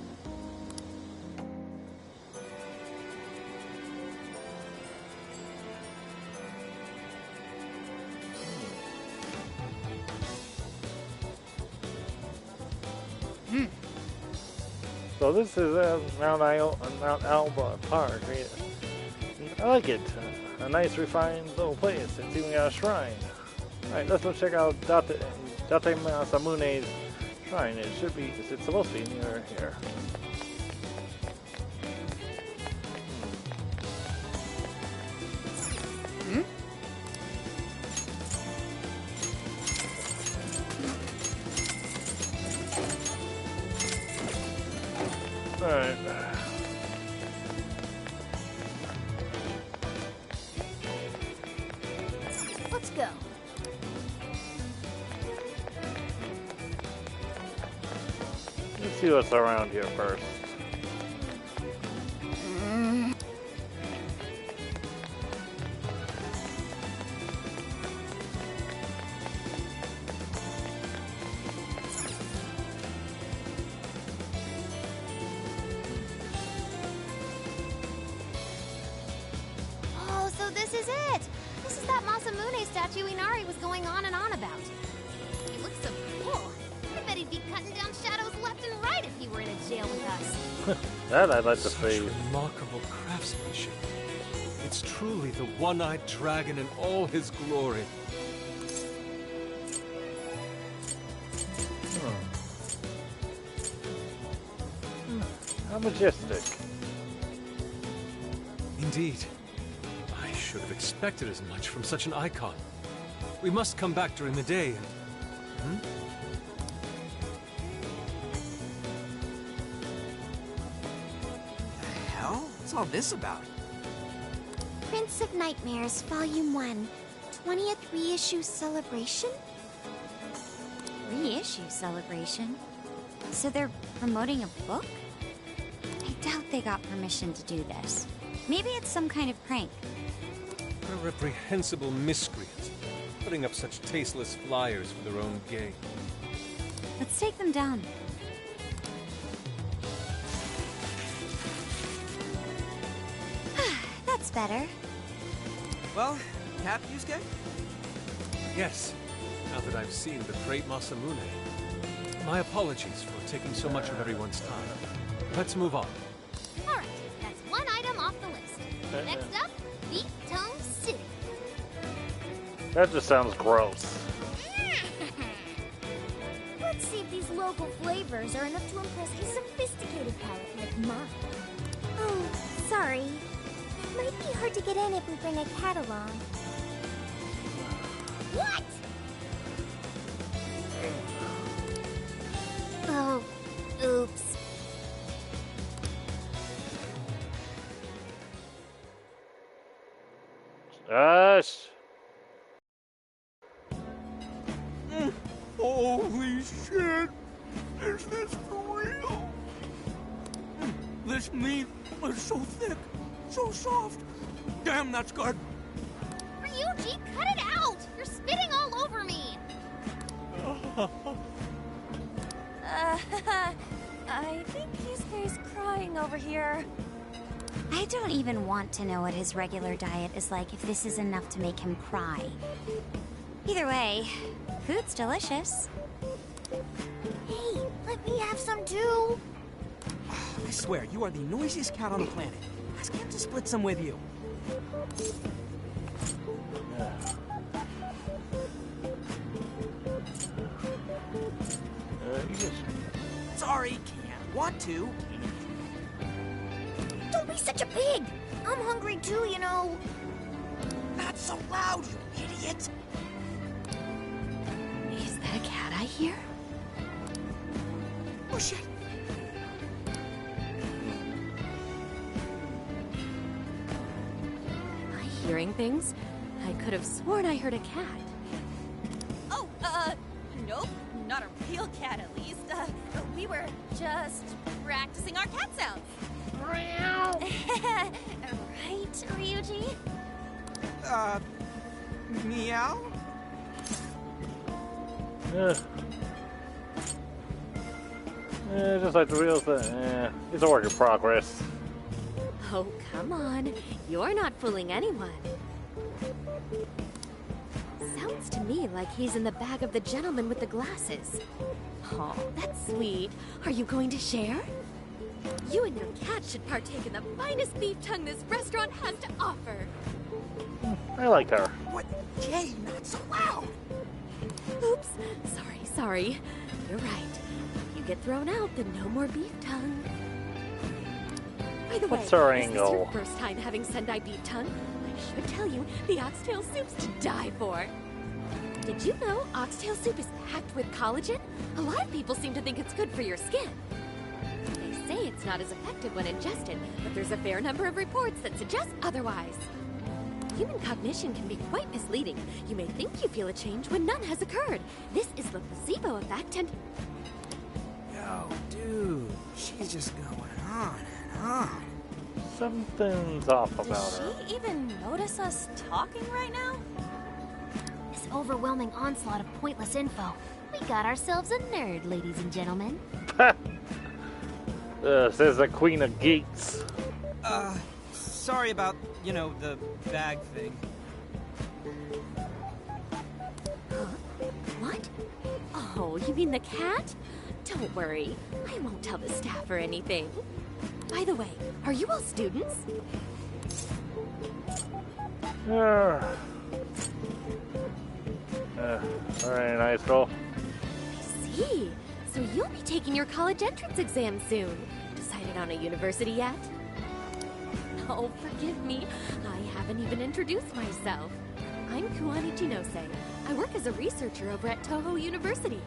So this is Mount Alba Park. I like it. A nice refined little place. It's even got a shrine. Alright, let's go check out Date Masamune's shrine. It should be, it's supposed to be near here. Alright. Let's go. see what's around here first. Oh, so this is it! This is that Masamune statue Inari was going on and on about. He looks so cool. I bet he'd be cutting down shadows left and right if he were in a jail with us. That I'd like to Such see. remarkable craftsmanship. It's truly the one-eyed dragon in all his glory. How majestic. Indeed. I should have expected as much from such an icon. We must come back during the day and... The hell? What's all this about? Prince of Nightmares, Volume 1. 20th reissue celebration? Reissue celebration? So they're promoting a book? I doubt they got permission to do this. Maybe it's some kind of prank. A reprehensible miscreant, putting up such tasteless flyers for their own gain. Let's take them down. That's better. Well, Cap, Yusuke? Yes, now that I've seen the great Masamune. My apologies for taking so much of everyone's time. Let's move on. Alright, that's one item off the list. Next up, Beef Tongue City. That just sounds gross. Let's see if these local flavors are enough to impress a sophisticated palate like mine. Oh, sorry. Might be hard to get in if we bring a cat along. What? Oh, oops. Gosh. Holy shit! Is this for real? This meat is so thick, so soft. Damn, that's good. Ryuji, cut it out! You're spitting all over me! I think Yusuke's crying over here. I don't even want to know what his regular diet is like if this is enough to make him cry. Either way, food's delicious. Hey, let me have some too. I swear, you are the noisiest cat on the planet. Ask him to split some with you. Sorry, can't. Want to. Don't be such a pig. I'm hungry too, you know. Not so loud, you idiot. Is that a cat I hear? Oh, shit. Am I hearing things? I could have sworn I heard a cat. Oh, nope. Not a real cat, at least. We were just practicing our cat sounds. Right, Ryuji? Meow? Just like the real thing. It's a work in progress. Oh, come on. You're not fooling anyone. Sounds to me like he's in the bag of the gentleman with the glasses. Oh, that's sweet. Are you going to share? You and your cat should partake in the finest beef tongue this restaurant has to offer. I like her. What? Jay, not so loud. Oops. Sorry. You're right. If you get thrown out, then no more beef tongue. By the What's way, our is this angle? your first time having Sendai beef tongue? I should tell you, the oxtail soup's to die for. Did you know oxtail soup is packed with collagen? A lot of people seem to think it's good for your skin. They say it's not as effective when ingested, but there's a fair number of reports that suggest otherwise. Human cognition can be quite misleading. You may think you feel a change when none has occurred. This is the placebo effect, and... Yo, dude, she's just going on and on. Something's off about Does her. she even notice us talking right now? This overwhelming onslaught of pointless info. We got ourselves a nerd, ladies and gentlemen. Says the Queen of Geeks. Sorry about, you know, the bag thing. What? Oh, you mean the cat? Don't worry. I won't tell the staff or anything. By the way, are you all students? Very nice, girl. I see. So you'll be taking your college entrance exam soon. Decided on a university yet? Oh, forgive me. I haven't even introduced myself. I'm Kuani Chinose. I work as a researcher over at Toho University.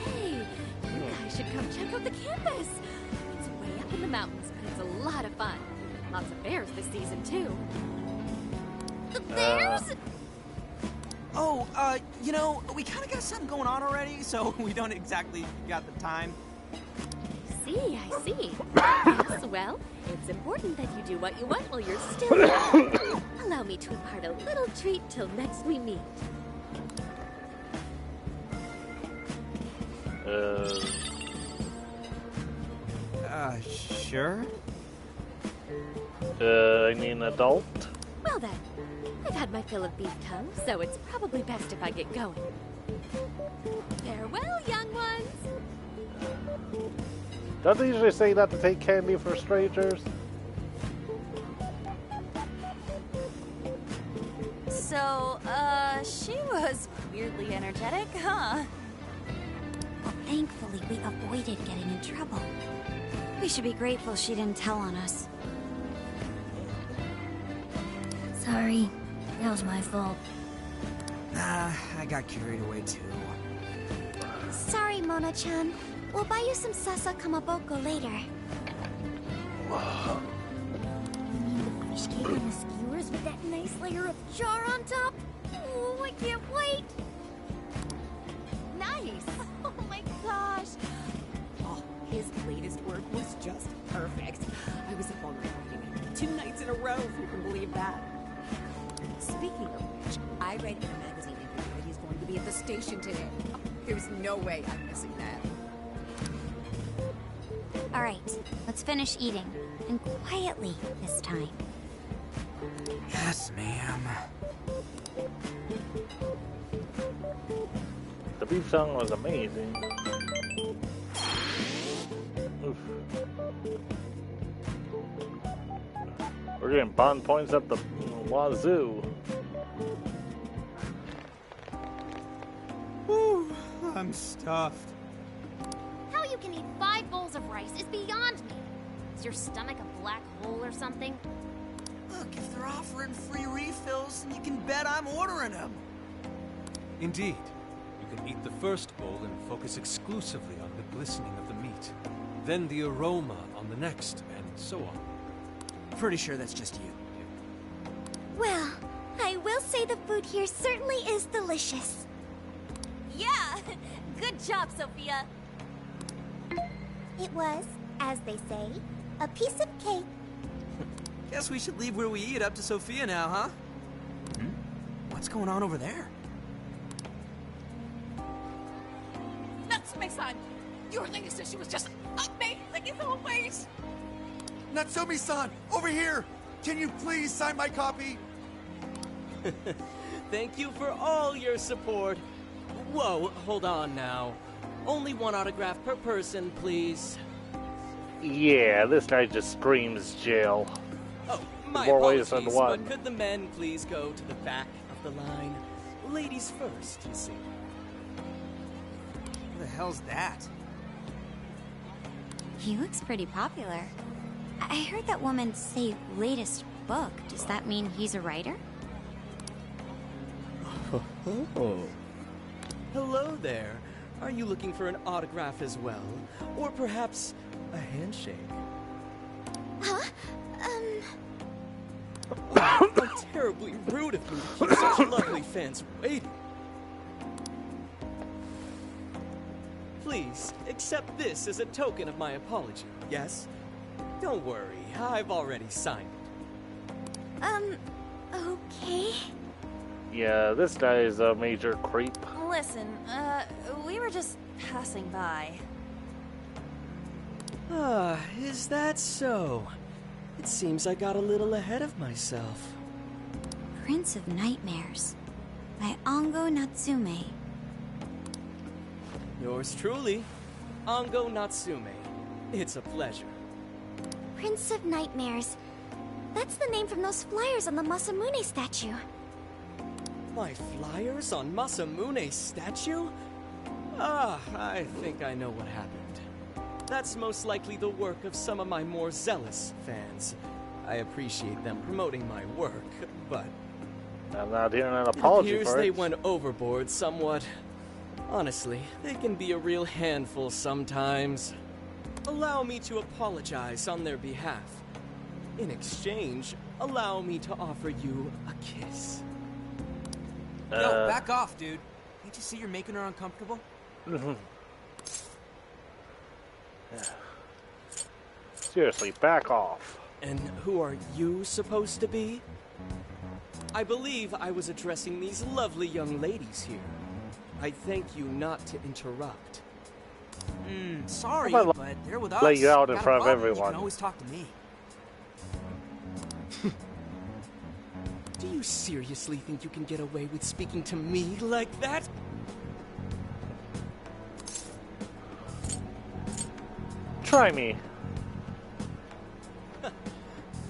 Hey, you guys should come check out the campus. It's way up in the mountains, but it's a lot of fun. Lots of bears this season, too. The bears? Oh, you know, we kind of got something going on already, so we don't exactly got the time. I see. Yes, well, it's important that you do what you want while you're still young. Allow me to impart a little treat till next we meet. Sure? I mean adult? Well then, I've had my fill of beef tongue, so it's probably best if I get going. Farewell, young ones! Don't they usually say that to take candy for strangers? So, she was weirdly energetic, huh? Well, thankfully, we avoided getting in trouble. We should be grateful she didn't tell on us. Sorry, that was my fault. Nah, I got carried away too. Sorry, Mona-chan. We'll buy you some Sasa Kamaboko later. You mean the fish cake on the skewers with that nice layer of char on top? Oh, I can't wait! Nice! Oh my gosh! Oh, his latest work was just perfect. I was up all night writing it. 2 nights in a row, if you can believe that. Speaking of which, I read in a magazine interview that he's going to be at the station today. Oh, there's no way I'm missing that. All right, let's finish eating. And quietly this time. Yes, ma'am. The beef tongue was amazing. Oof. We're getting bond points up the wazoo. Whew, I'm stuffed. How you can eat 5 bowls of rice is beyond me. Is your stomach a black hole or something? Look, if they're offering free refills, you can bet I'm ordering them. Indeed. You can eat the first bowl and focus exclusively on the glistening of the meat. Then the aroma on the next, and so on. Pretty sure that's just you. Well, I will say the food here certainly is delicious. Yeah! Good job, Sophia! It was, as they say, a piece of cake. Guess we should leave where we eat up to Sophia now, huh? What's going on over there? Natsume-san! Your latest issue was just amazing as always! Natsumi-san, over here! Can you please sign my copy? Thank you for all your support. Whoa, hold on now. Only 1 autograph per person, please. Yeah, this guy just screams jail. Oh, my More ways apologies, than one. but could the men please go to the back of the line? Ladies first, you see. Who the hell's that? He looks pretty popular. I heard that woman say latest book. Does that mean he's a writer? Oh. Hello there. Are you looking for an autograph as well? Or perhaps a handshake? Huh? How terribly rude of me to keep such lovely fans waiting. Please, accept this as a token of my apology, yes? Don't worry, I've already signed it. Okay. Yeah, this guy is a major creep. Listen, we were just passing by. Ah, is that so? It seems I got a little ahead of myself. Prince of Nightmares by Ango Natsume. Yours truly, Ango Natsume. It's a pleasure. Prince of Nightmares. That's the name from those flyers on the Masamune statue. My flyers on Masamune's statue? Ah, I think I know what happened. That's most likely the work of some of my more zealous fans. I appreciate them promoting my work, but I'm not hearing an apology it appears for it. they went overboard somewhat. Honestly, they can be a real handful sometimes. Allow me to apologize on their behalf. In exchange, allow me to offer you a kiss. Yo, back off, dude. Can't you see you're making her uncomfortable? Seriously, back off. And who are you supposed to be? I believe I was addressing these lovely young ladies here. I thank you not to interrupt. Sorry, How about but they're with us. lay you out in Got a front of problem, everyone? You can always talk to me. Do you seriously think you can get away with speaking to me like that? Try me.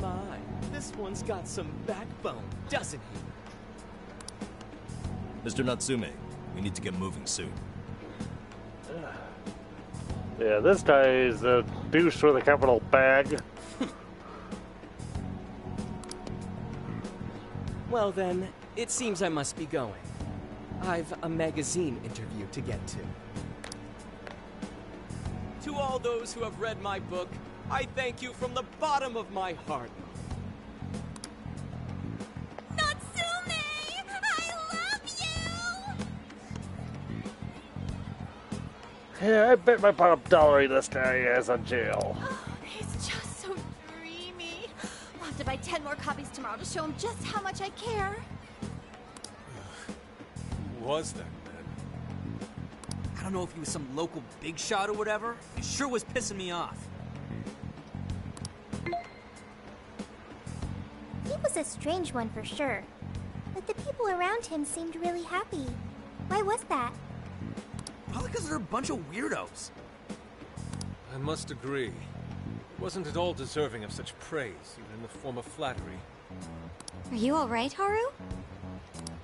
My, this one's got some backbone, doesn't he? Mr. Natsume, we need to get moving soon. Yeah, this guy is a douche with a capital bag. Well then, it seems I must be going. I've a magazine interview to get to. To all those who have read my book, I thank you from the bottom of my heart. Natsume! I love you! Yeah, I bet my bottom dollar this guy is in jail. He's just so dreamy. I'll have to buy 10 more copies tomorrow to show him just how much I care. Who was that man? I don't know if he was some local big shot or whatever. He sure was pissing me off. He was a strange one for sure. But the people around him seemed really happy. Why was that? Probably because they're a bunch of weirdos. I must agree. He wasn't at all deserving of such praise, even in the form of flattery. Are you alright, Haru?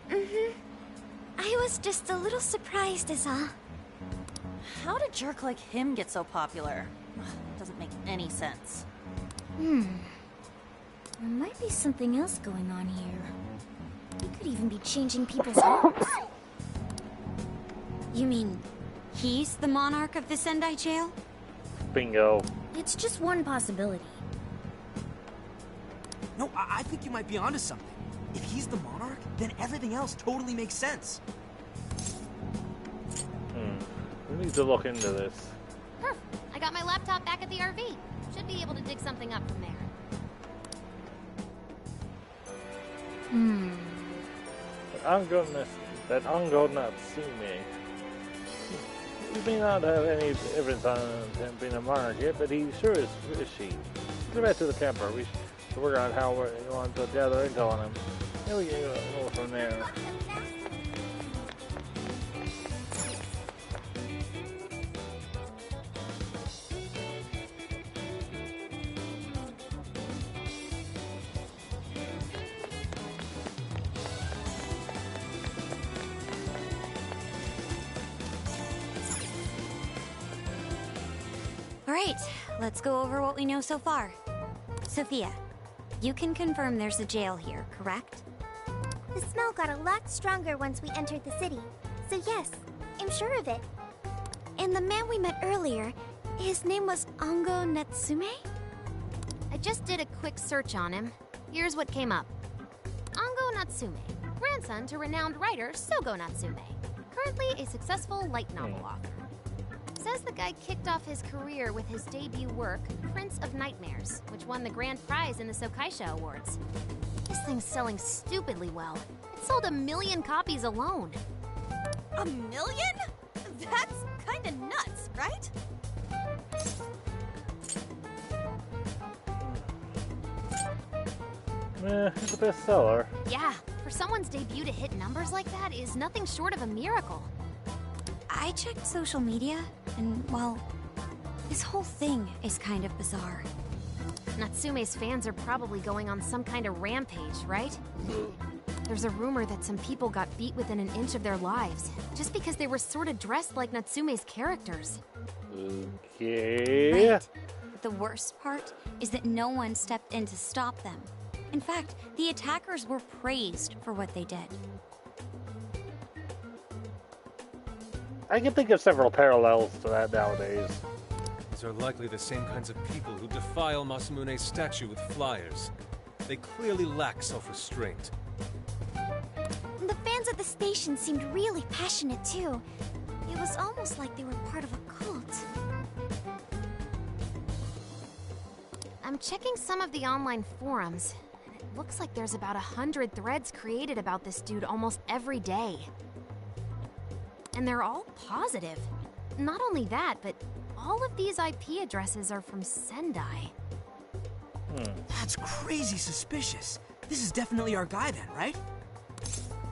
Mm-hmm. I was just a little surprised is all. How did a jerk like him get so popular? Doesn't make any sense. There might be something else going on here. He could even be changing people's hopes. You mean he's the monarch of the Sendai jail? Bingo. It's just one possibility. No, I think you might be onto something. If he's the monarch, then everything else totally makes sense. We need to look into this. Perf! I got my laptop back at the RV. Should be able to dig something up from there. That Ango Natsume. He may not have any evidence on him being a monarch yet, but he sure is fishy. Go back to the camper. We should work out how we want to gather intel on him. Then we can go from there. Alright, let's go over what we know so far. Sophia, you can confirm there's a jail here, correct? The smell got a lot stronger once we entered the city. So yes, I'm sure of it. And the man we met earlier, his name was Ango Natsume? I just did a quick search on him. Here's what came up. Ango Natsume, grandson to renowned writer Sogo Natsume. Currently a successful light novel author. Says the guy kicked off his career with his debut work, Prince of Nightmares, which won the grand prize in the Sokaisha Awards. This thing's selling stupidly well. It sold 1 million copies alone. 1 million? That's kinda nuts, right? It's a bestseller. Yeah, for someone's debut to hit numbers like that is nothing short of a miracle. I checked social media, and, well, this whole thing is kind of bizarre. Natsume's fans are probably going on some kind of rampage, right? There's a rumor that some people got beat within an inch of their lives, just because they were sort of dressed like Natsume's characters. Okay. Right. The worst part is that no one stepped in to stop them. In fact, the attackers were praised for what they did. I can think of several parallels to that nowadays. These are likely the same kinds of people who defile Masamune's statue with flyers. They clearly lack self-restraint. The fans at the station seemed really passionate too. It was almost like they were part of a cult. I'm checking some of the online forums, and it looks like there's about 100 threads created about this dude almost every day. And they're all positive. Not only that, but all of these IP addresses are from Sendai. That's crazy suspicious. This is definitely our guy then, right?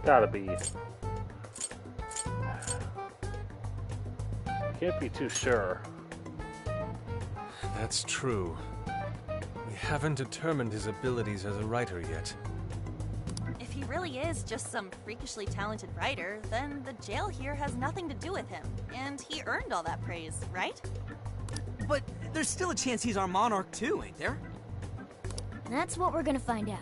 Gotta be. Can't be too sure. That's true. We haven't determined his abilities as a writer yet. If he really is just some freakishly talented writer, then the jail here has nothing to do with him. And he earned all that praise, right? But there's still a chance he's our monarch too, ain't there? That's what we're gonna find out.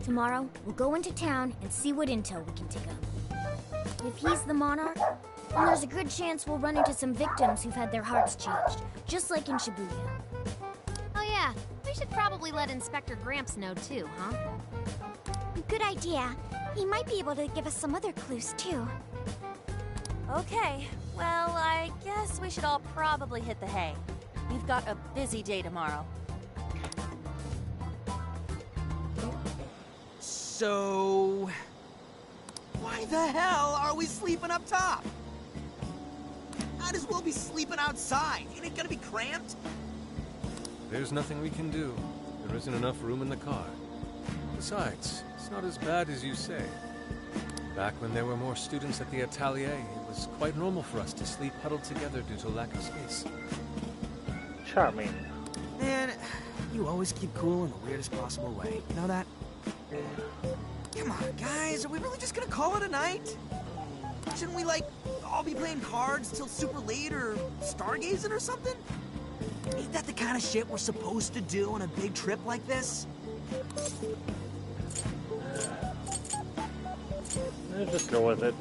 Tomorrow, we'll go into town and see what intel we can dig up. If he's the monarch, then there's a good chance we'll run into some victims who've had their hearts changed, just like in Shibuya. Oh yeah, we should probably let Inspector Gramps know too, huh? Good idea. He might be able to give us some other clues too. Okay, well, I guess we should all probably hit the hay. We've got a busy day tomorrow. So... why the hell are we sleeping up top? Might as well be sleeping outside. Ain't it gonna be cramped? There's nothing we can do. There isn't enough room in the car. Besides, it's not as bad as you say. Back when there were more students at the atelier, it was quite normal for us to sleep huddled together due to lack of space. Charming. Man, you always keep cool in the weirdest possible way. You know that? Come on, guys. Are we really just gonna call it a night? Shouldn't we, like, all be playing cards till super late or stargazing or something? Ain't that the kind of shit we're supposed to do on a big trip like this? Just go with it.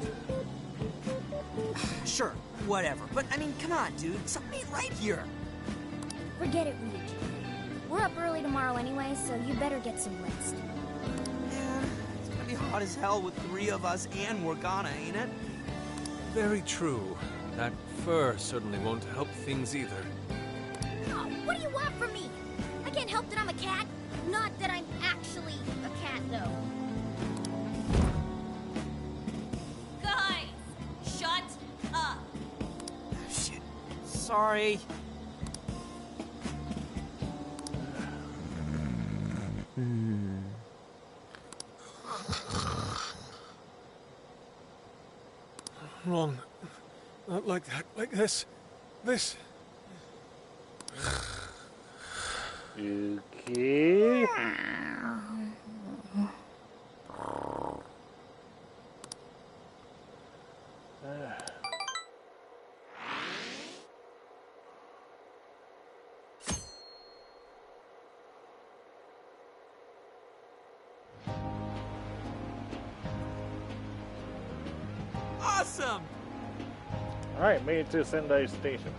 Sure, whatever. But, I mean, come on, dude. Something ain't right here. Forget it, Ryuji. We're up early tomorrow anyway, so you better get some rest. Yeah, it's gonna be hot as hell with 3 of us and Morgana, ain't it? Very true. That fur certainly won't help things either. Oh, what do you want from me? I can't help that I'm a cat. Not that I'm actually a cat, though. Guys, shut up. Shit. Sorry. Wrong. Not like that. Like this. This. Okay. Awesome! Alright, made it to Sendai Station.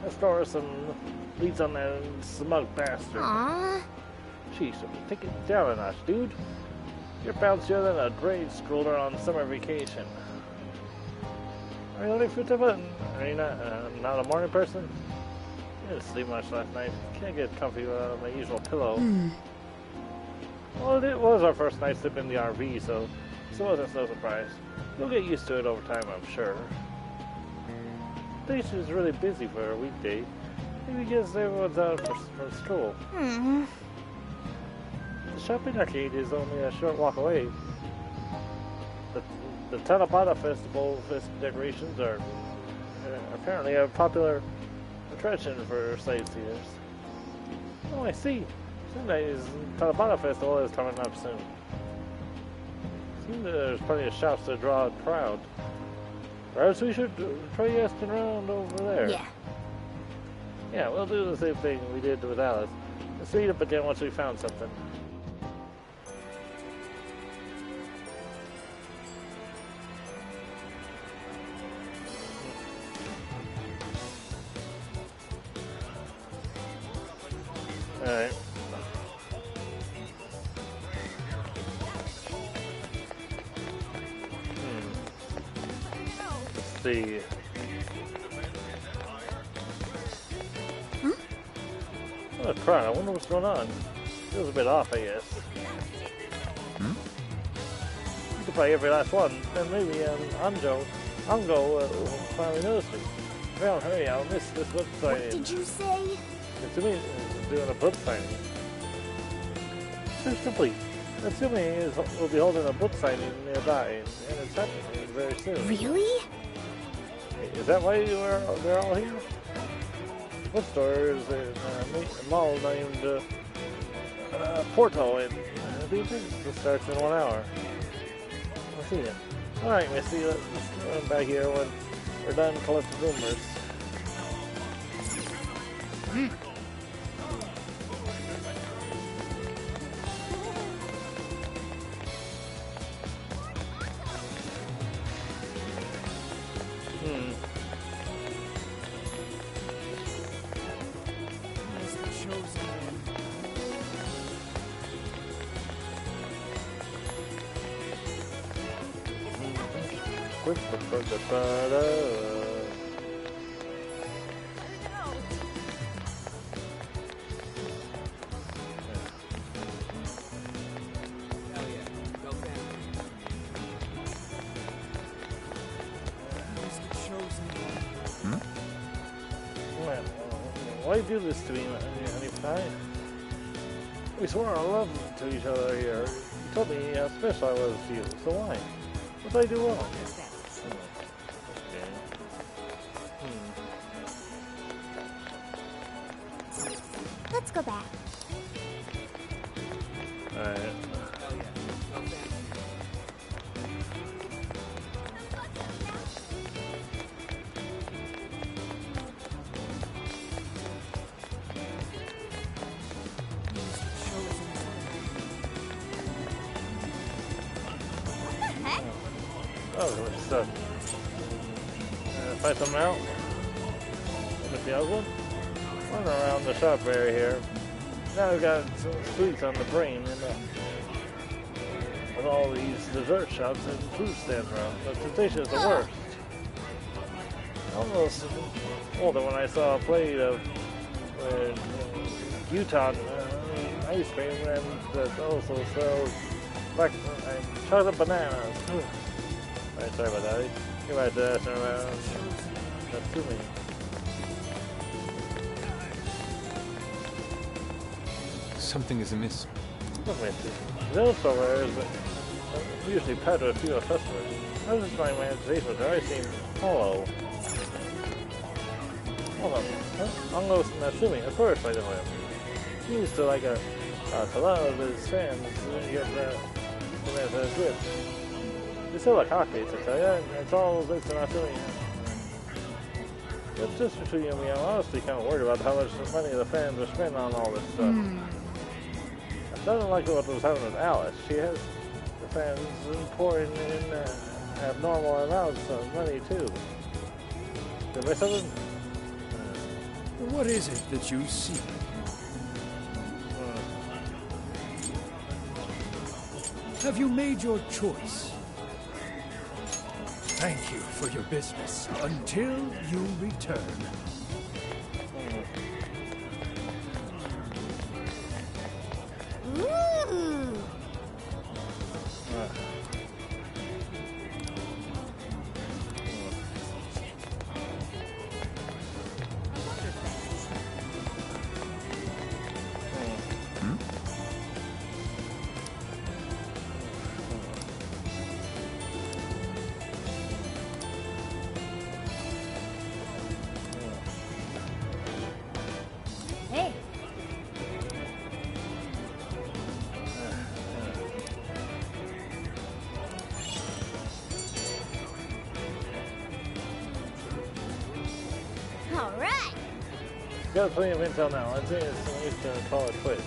Let's store some leads on that smug bastard. Aww. Jeez, take it down a notch, dude. You're bouncier than a grade schooler on summer vacation. Really, Futaba? Are you not a morning person? I didn't sleep much last night. Can't get comfy without my usual pillow. Well, it was our first night sleeping in the RV, so it wasn't so surprised. You'll get used to it over time, I'm sure. The station is really busy for a weekday. Maybe because everyone's out from school. The shopping arcade is only a short walk away. The Tanabata Festival decorations are apparently a popular attraction for sightseers. Oh, I see. Sunday's Tanabata Festival is coming up soon. Seems there's plenty of shops to draw a crowd. Perhaps we should try asking around over there. Yeah. Yeah, we'll do the same thing we did with Alice. Let's meet up again once we found something. Alright. Let's see. Oh, crap, I wonder what's going on. Feels a bit off, I guess. You could play every last one, then maybe Ango will finally notice me. Well, hurry, I'll miss this book signing. What did you say? Natsumi is doing a book signing. Very simply, Natsumi will be holding a book signing nearby, and it's happening very soon. Really? Is that why they're all here? Bookstore is in a mall named Porto, and the event starts in 1 hour. I'll see you. Alright, Misty, let's run back here when we're done collecting rumors. Why do this to me, honey? We swore our love to each other here. You told me how special I was to you, so why? What did I do wrong? Let's go back. Alright. Oh, what's stuff? Find something out? With the other one? Running around the shop area here. Now we've got some sweets on the brain, and with all these dessert shops and food stands around. The temptation is the worst. I almost older when I saw a plate of Utah ice cream and that also sells black chocolate bananas. Right, sorry about that. You might ask around. That's too many. Something is amiss. Look, Misty. Those stores usually packed with fewer customers. I was just my imagination, but they always seem hollow. Hold on. Huh? Ango Natsumi, of course I know him. He used to like a lot of his fans get the grip. They still like hotcakes, I tell you, and it's all thanks to Natsumi. But just between you and me, I'm honestly kind of worried about how much money the fans are spending on all this stuff. I don't like what was happening with Alice. She has the fans pouring in abnormal amounts of money, too. Did I miss something? What is it that you see? Have you made your choice? thank you for your business until you return. Ooh. Hey. All right. Got plenty of intel now. I think it's safe to call it quits.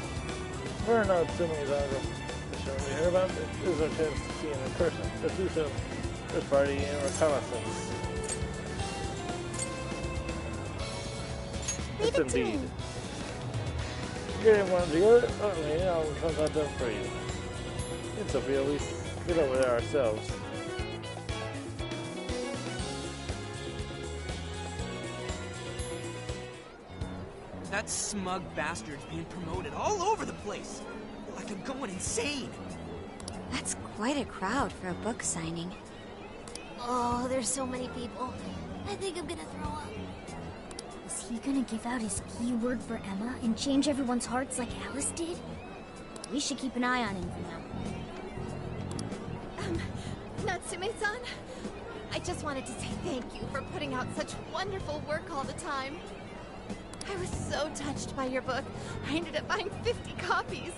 We're not assuming he's on the show we hear about it. This is our chance to see him in person. Let's do some first party reconnaissance. Yes, indeed. Get everyone together. Oh, yeah, I'll come out done for you. It's okay, at least get over there ourselves. That smug bastard's being promoted all over the place. Like I'm going insane. That's quite a crowd for a book signing. Oh, there's so many people. I think I'm gonna throw up. Is he gonna give out his keyword for Emma and change everyone's hearts like Alice did? We should keep an eye on him for now. Natsume-san, I just wanted to say thank you for putting out such wonderful work all the time. I was so touched by your book, I ended up buying 50 copies.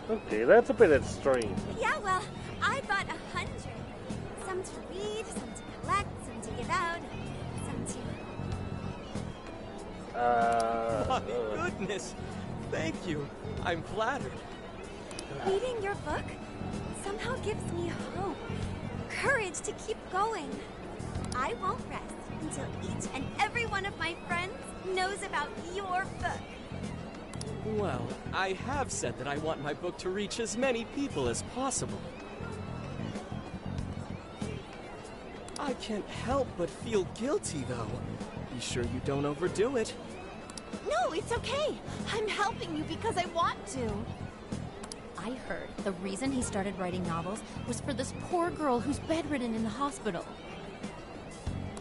Okay, that's a bit extreme. Yeah, well, I bought 100. Some to read, some to collect, some to give out, some to... My goodness! Thank you. I'm flattered. Reading your book somehow gives me hope, courage to keep going. I won't rest until each and every one of my friends knows about your book. Well, I have said that I want my book to reach as many people as possible. I can't help but feel guilty, though. Be sure you don't overdo it. No, it's okay. I'm helping you because I want to. I heard the reason he started writing novels was for this poor girl who's bedridden in the hospital.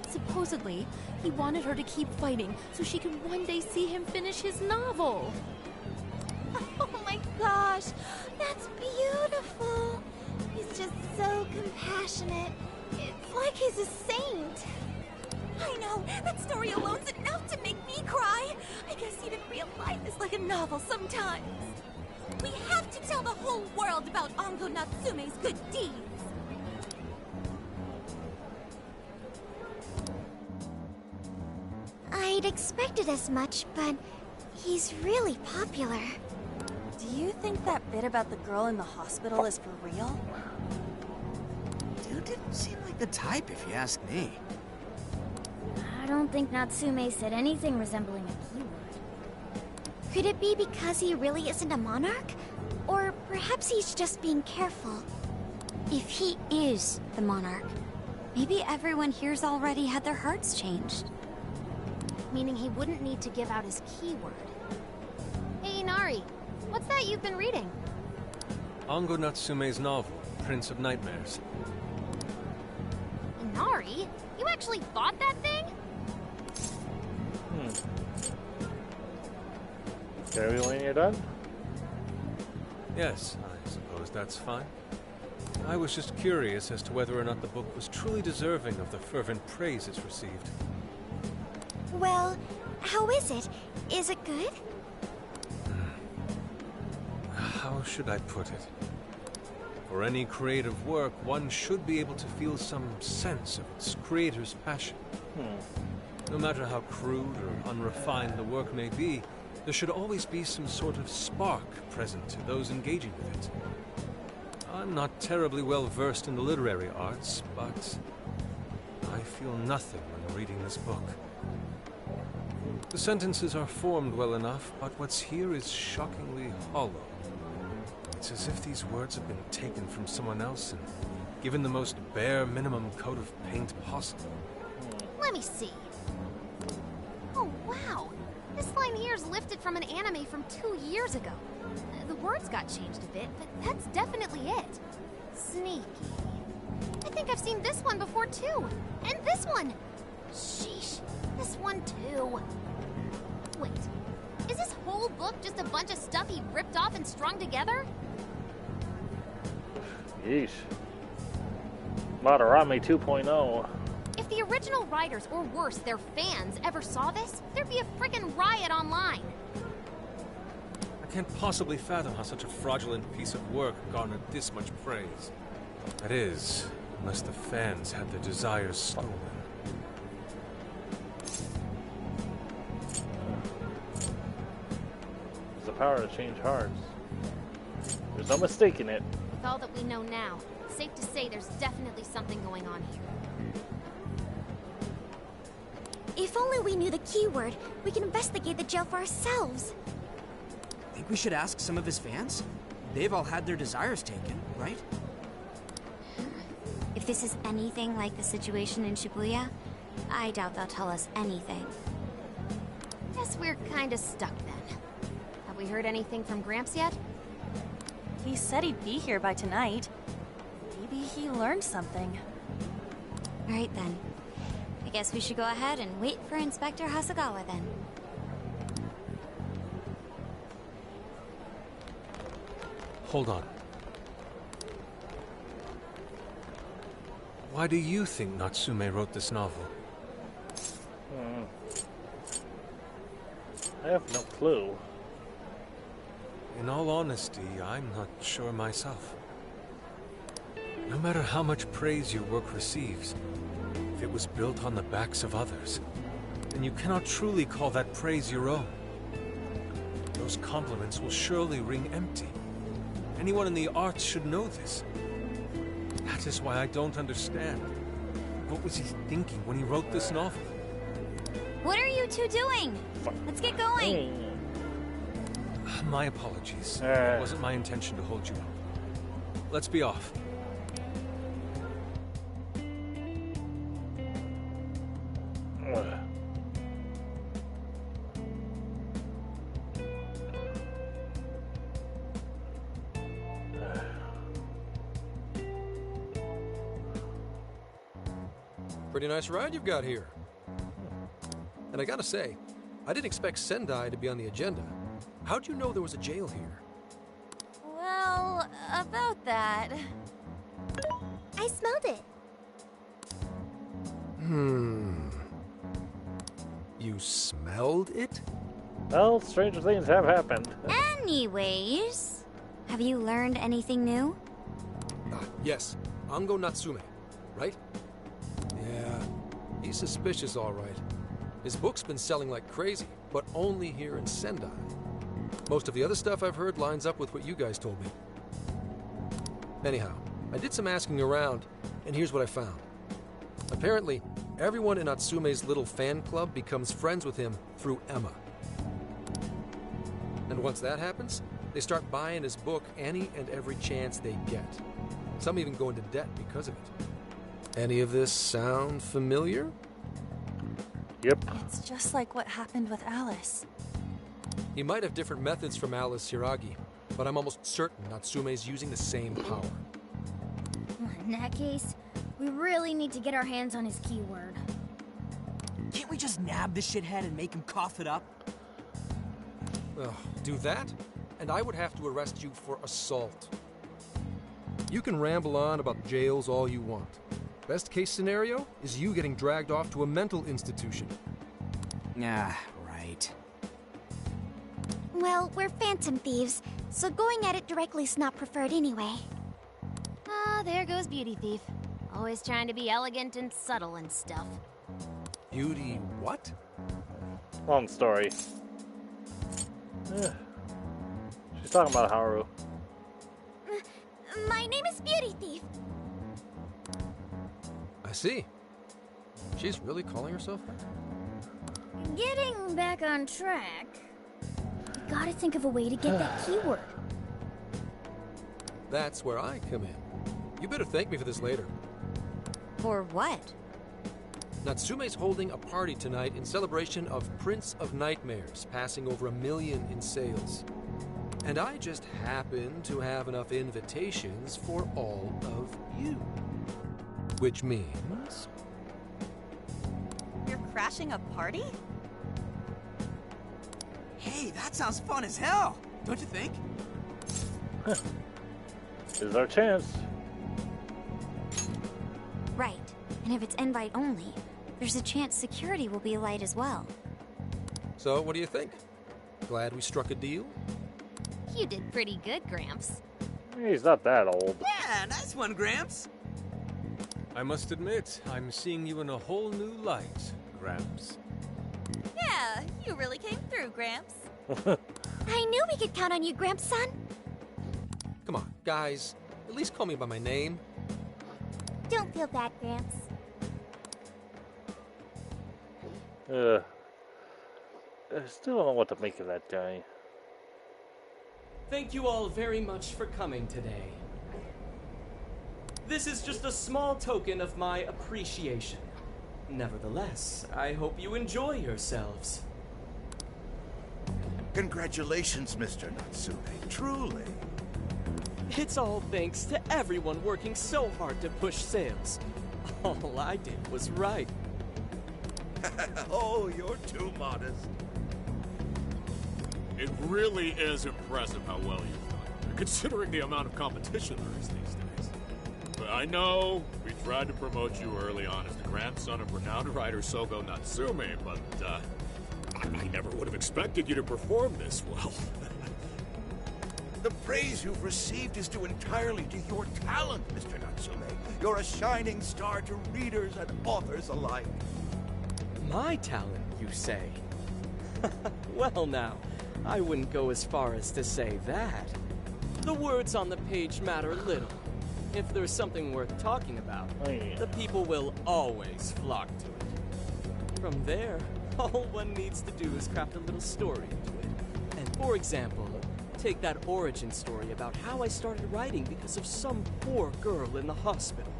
Supposedly, he wanted her to keep fighting so she could one day see him finish his novel. Oh my gosh, that's beautiful. He's just so compassionate. It's like he's a saint. I know, that story alone's enough to make me cry. I guess even real life is like a novel sometimes. We have to tell the whole world about Ango Natsume's good deeds. I'd expected as much, but he's really popular. Do you think that bit about the girl in the hospital is for real? Dude didn't seem like the type, if you ask me. I don't think Natsume said anything resembling a keyword. Could it be because he really isn't a monarch? Or perhaps he's just being careful. If he is the monarch, maybe everyone here's already had their hearts changed. Meaning he wouldn't need to give out his keyword. Hey, Inari, what's that you've been reading? Ango Natsume's novel, Prince of Nightmares. Inari? You actually bought that thing? Carry when you're done? Yes, I suppose that's fine. I was just curious as to whether or not the book was truly deserving of the fervent praise it's received. Well, how is it? Is it good? How should I put it? For any creative work, one should be able to feel some sense of its creator's passion. No matter how crude or unrefined the work may be, there should always be some sort of spark present to those engaging with it. I'm not terribly well versed in the literary arts, but I feel nothing when reading this book. The sentences are formed well enough, but what's here is shockingly hollow. It's as if these words have been taken from someone else and given the most bare minimum coat of paint possible. Let me see. Oh, wow. This line here is lifted from an anime from 2 years ago. The words got changed a bit, but that's definitely it. Sneaky. I think I've seen this one before, too. And this one. Sheesh. This one, too. Wait. Is this whole book just a bunch of stuff he ripped off and strung together? Yeesh. Madarame 2.0. If the original writers, or worse, their fans, ever saw this, there'd be a frickin' riot online. I can't possibly fathom how such a fraudulent piece of work garnered this much praise. That is, unless the fans had their desires stolen. The power to change hearts. There's no mistaking it. With all that we know now, it's safe to say there's definitely something going on here. If only we knew the keyword, we can investigate the jail for ourselves. Think we should ask some of his fans? They've all had their desires taken, right? If this is anything like the situation in Shibuya, I doubt they'll tell us anything. Guess we're kinda stuck then. Have we heard anything from Gramps yet? He said he'd be here by tonight. Maybe he learned something. Alright then. I guess we should go ahead and wait for Inspector Hasagawa then. Hold on. Why do you think Natsume wrote this novel? I have no clue. In all honesty, I'm not sure myself. No matter how much praise your work receives, if it was built on the backs of others, then you cannot truly call that praise your own. Those compliments will surely ring empty. Anyone in the arts should know this. That is why I don't understand. What was he thinking when he wrote this novel? What are you two doing? Let's get going. My apologies. It wasn't my intention to hold you up. Let's be off. Pretty nice ride you've got here. And I gotta say, I didn't expect Sendai to be on the agenda. How'd you know there was a jail here? Well, about that... I smelled it. You smelled it? Well, stranger things have happened. Anyways, have you learned anything new? Yes. Ango Natsume, right? Yeah, he's suspicious all right. His book's been selling like crazy, but only here in Sendai. Most of the other stuff I've heard lines up with what you guys told me. Anyhow, I did some asking around, and here's what I found. Apparently, everyone in Natsume's little fan club becomes friends with him through Emma. And once that happens, they start buying his book any and every chance they get. Some even go into debt because of it. Any of this sound familiar? Yep. It's just like what happened with Alice. He might have different methods from Alice Hiragi, but I'm almost certain Natsume's using the same power. In that case, we really need to get our hands on his keyword. Can't we just nab the shithead and make him cough it up? Do that, and I would have to arrest you for assault. You can ramble on about jails all you want. Best case scenario is you getting dragged off to a mental institution. Ah, right. Well, we're phantom thieves, so going at it directly is not preferred anyway. Ah, there goes Beauty Thief. Always trying to be elegant and subtle and stuff. Beauty what? Long story. She's talking about Haru. My name is Beauty Thief. I see. She's really calling herself that? Getting back on track. We gotta think of a way to get that keyword. That's where I come in. You better thank me for this later. For what? Natsume's holding a party tonight in celebration of Prince of Nightmares, passing over 1 million in sales. And I just happen to have enough invitations for all of you. Which means... You're crashing a party? Hey, that sounds fun as hell, don't you think? This is our chance. Right. And if it's invite only, there's a chance security will be light as well. So, what do you think? Glad we struck a deal? You did pretty good, Gramps. He's not that old. Yeah, nice one, Gramps. I must admit, I'm seeing you in a whole new light, Gramps. Yeah, you really came through, Gramps. I knew we could count on you, Gramps-son. Come on, guys. At least call me by my name. Don't feel bad, Gramps. I still don't know what to make of that guy. Thank you all very much for coming today. This is just a small token of my appreciation. Nevertheless, I hope you enjoy yourselves. Congratulations, Mr. Natsume. Truly. It's all thanks to everyone working so hard to push sales. All I did was write. Oh, you're too modest. It really is impressive how well you've done, considering the amount of competition there is these days. But I know we tried to promote you early on as the grandson of renowned writer Sogo Natsume, but I never would have expected you to perform this well. The praise you've received is due entirely to your talent, Mr. Natsume. You're a shining star to readers and authors alike. My talent, you say? Well now, I wouldn't go as far as to say that. The words on the page matter little. If there's something worth talking about, the people will always flock to it. From there, all one needs to do is craft a little story into it. And for example, take that origin story about how I started writing because of some poor girl in the hospital.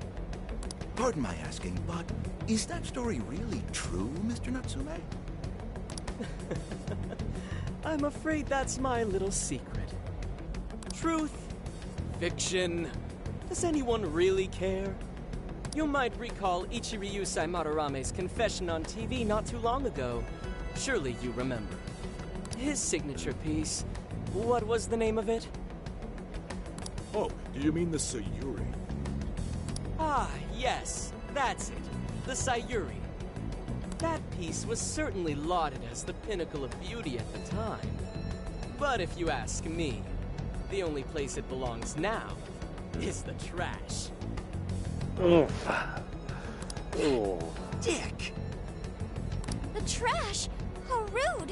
Pardon my asking, but is that story really true, Mr. Natsume? I'm afraid that's my little secret. Truth, fiction, does anyone really care? You might recall Ichiryusai Madarame's confession on TV not too long ago. Surely you remember. His signature piece, what was the name of it? Oh, do you mean the Sayuri? Ah, yes, that's it. The Sayuri. That piece was certainly lauded as the pinnacle of beauty at the time. But if you ask me, the only place it belongs now is the trash. Oof. Ooh. Dick! The trash? How rude!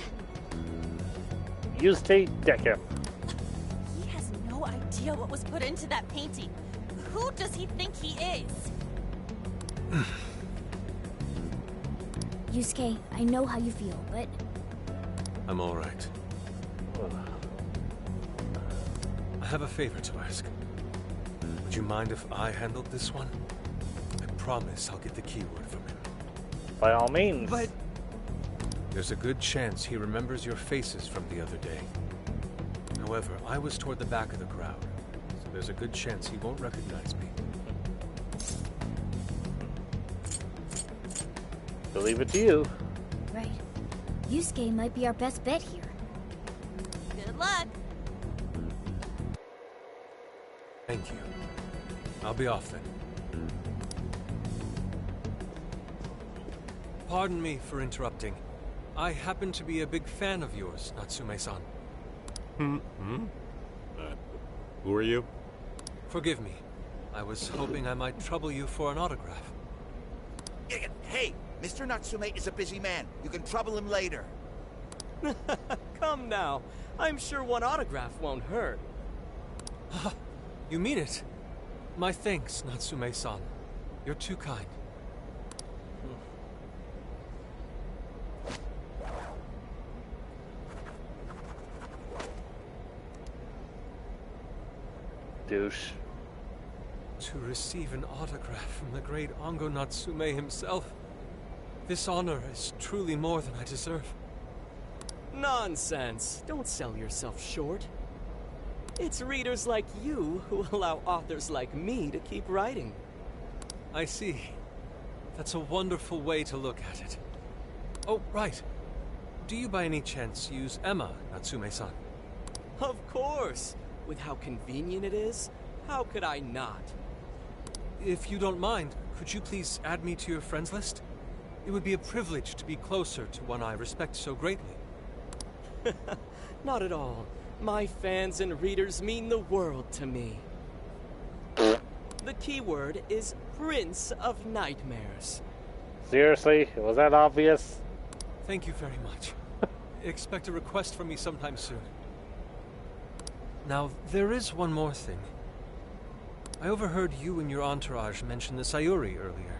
You stay deck him. He has no idea what was put into that painting. Who does he think he is? Yusuke, I know how you feel, but... I'm all right. I have a favor to ask. Would you mind if I handled this one? I promise I'll get the keyword from him. By all means. But... There's a good chance he remembers your faces from the other day. However, I was toward the back of the crowd, so there's a good chance he won't recognize me. I'll leave it to you. Right. Yusuke might be our best bet here. Good luck. Thank you. I'll be off then. Pardon me for interrupting. I happen to be a big fan of yours, Natsume-san. Who are you? Forgive me. I was hoping I might trouble you for an autograph. Hey, Mr. Natsume is a busy man. You can trouble him later. Come now. I'm sure one autograph won't hurt. You mean it? My thanks, Natsume-san. You're too kind. Douche. To receive an autograph from the great Ango Natsume himself. This honor is truly more than I deserve. Nonsense. Don't sell yourself short. It's readers like you who allow authors like me to keep writing. I see. That's a wonderful way to look at it. Oh, right. Do you by any chance use Emma, Natsume-san? Of course. With how convenient it is, how could I not? If you don't mind, could you please add me to your friends list? It would be a privilege to be closer to one I respect so greatly. Not at all. My fans and readers mean the world to me. The keyword is Prince of Nightmares. Seriously? Was that obvious? Thank you very much. Expect a request from me sometime soon. Now, there is one more thing. I overheard you and your entourage mention the Sayuri earlier.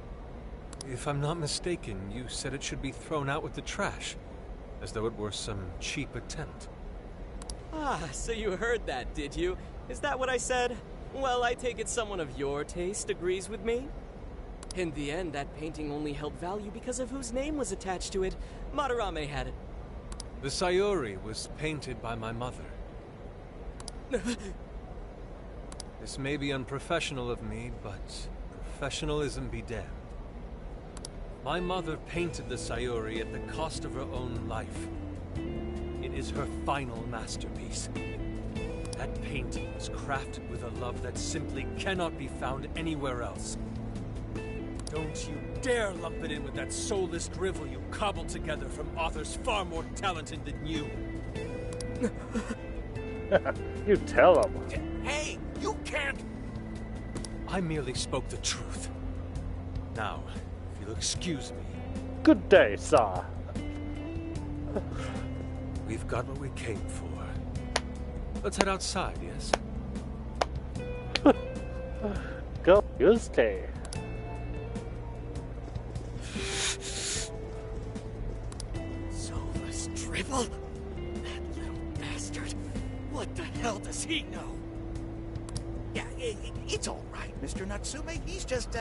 If I'm not mistaken, you said it should be thrown out with the trash, as though it were some cheap attempt. Ah, so you heard that, did you? Is that what I said? Well, I take it someone of your taste agrees with me. In the end, that painting only held value because of whose name was attached to it. Madarame had it. The Sayuri was painted by my mother. This may be unprofessional of me, but professionalism be damned. My mother painted the Sayuri at the cost of her own life. It is her final masterpiece. That painting was crafted with a love that simply cannot be found anywhere else. Don't you dare lump it in with that soulless drivel you cobbled together from authors far more talented than you. You tell him. Hey, you can't! I merely spoke the truth. Now, if you'll excuse me. Good day, sir. We've got what we came for. Let's head outside, yes? Go, Yusuke. Soulless drivel? That little bastard. What the hell does he know? Yeah, it's all right, Mr. Natsume. He's just,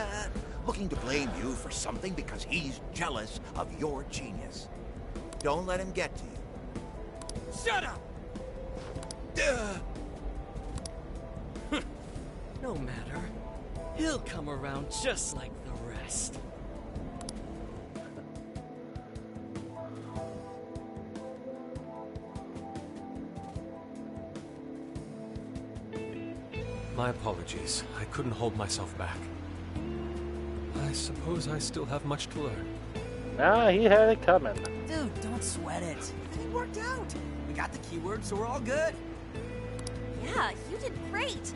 looking to blame you for something because he's jealous of your genius. Don't let him get to you. Shut up! No matter. He'll come around just like the rest. My apologies. I couldn't hold myself back. I suppose I still have much to learn. Nah, he had it coming. Dude, don't sweat it. Everything worked out. We got the keyword, so we're all good. Yeah, you did great.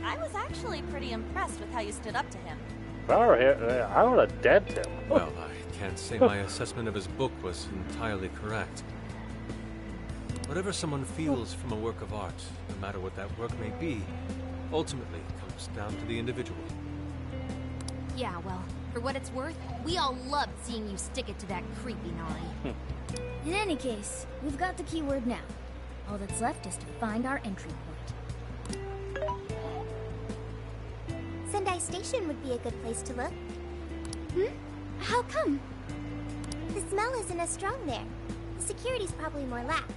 I was actually pretty impressed with how you stood up to him. If I were here, I would have dead him. Well, I can't say my assessment of his book was entirely correct. Whatever someone feels from a work of art, no matter what that work may be, ultimately comes down to the individual. Yeah, well, for what it's worth, we all loved seeing you stick it to that creepy Nari. In any case, we've got the keyword now. All that's left is to find our entry point. Sendai Station would be a good place to look. How come? The smell isn't as strong there. The security's probably more lax.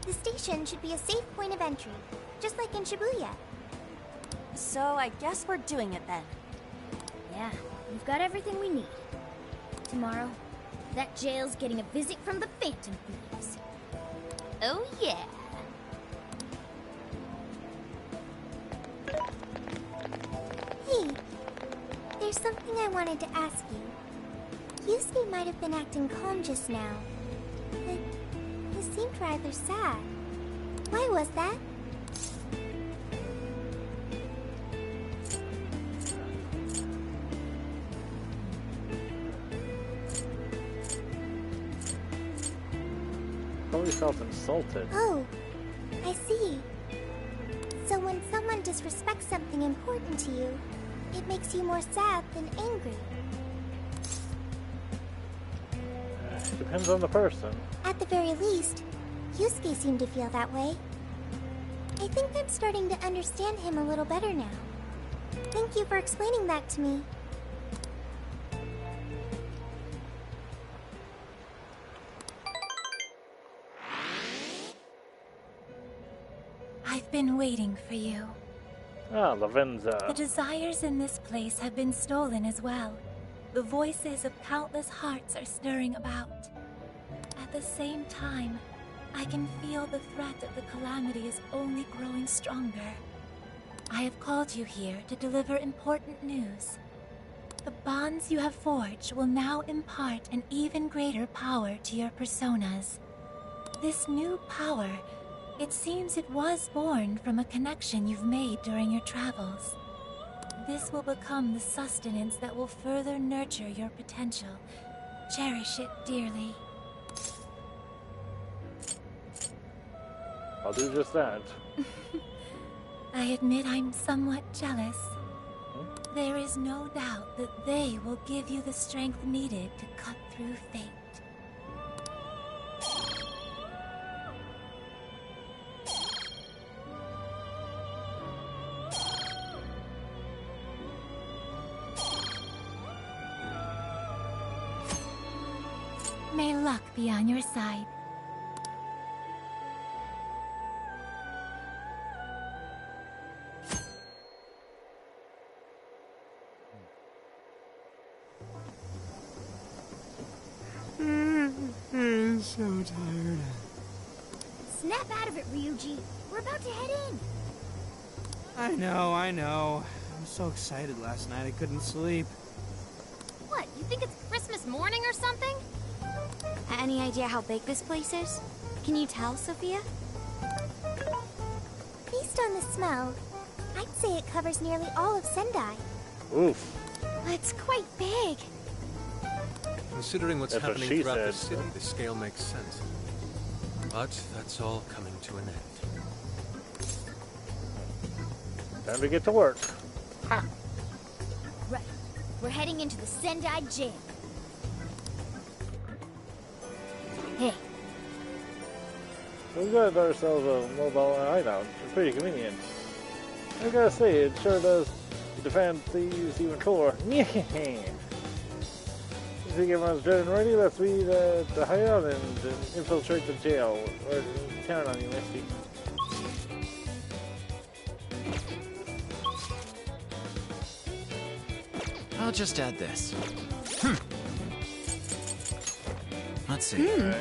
The station should be a safe point of entry, just like in Shibuya. So I guess we're doing it then. Yeah, we've got everything we need. Tomorrow, that jail's getting a visit from the Phantom Thieves. Oh yeah. Hey, there's something I wanted to ask you. Yusuke might have been acting calm just now, but he seemed rather sad. Why was that? Probably felt insulted. Oh, I see. So when someone disrespects something important to you, it makes you more sad than angry. Depends on the person. At the very least, Yusuke seemed to feel that way. I think I'm starting to understand him a little better now. Thank you for explaining that to me. I've been waiting for you. Ah, Lavenza. The desires in this place have been stolen as well. The voices of countless hearts are stirring about. At the same time, I can feel the threat of the calamity is only growing stronger. I have called you here to deliver important news. The bonds you have forged will now impart an even greater power to your personas. This new power, it seems it was born from a connection you've made during your travels. This will become the sustenance that will further nurture your potential. Cherish it dearly. I'll do just that. I admit I'm somewhat jealous. There is no doubt that they will give you the strength needed to cut through fate. May luck be on your side. I'm so tired. Snap out of it, Ryuji. We're about to head in. I know. I was so excited last night I couldn't sleep. What, you think it's Christmas morning or something? Any idea how big this place is? Can you tell, Sophia? Based on the smell, I'd say it covers nearly all of Sendai. Oof. It's quite big. Considering what's That's what happening she throughout the said. city, the scale makes sense. But that's all coming to an end. Time to get to work. Right. We're heading into the Sendai Gym. Hey, We got ourselves a mobile hideout. It's pretty convenient. I gotta say, it sure does defend thieves even cooler. You think everyone's good and ready? Let's leave the hideout and infiltrate the jail. We're counting on you, Misty. I'll just add this. Let's see. Alright.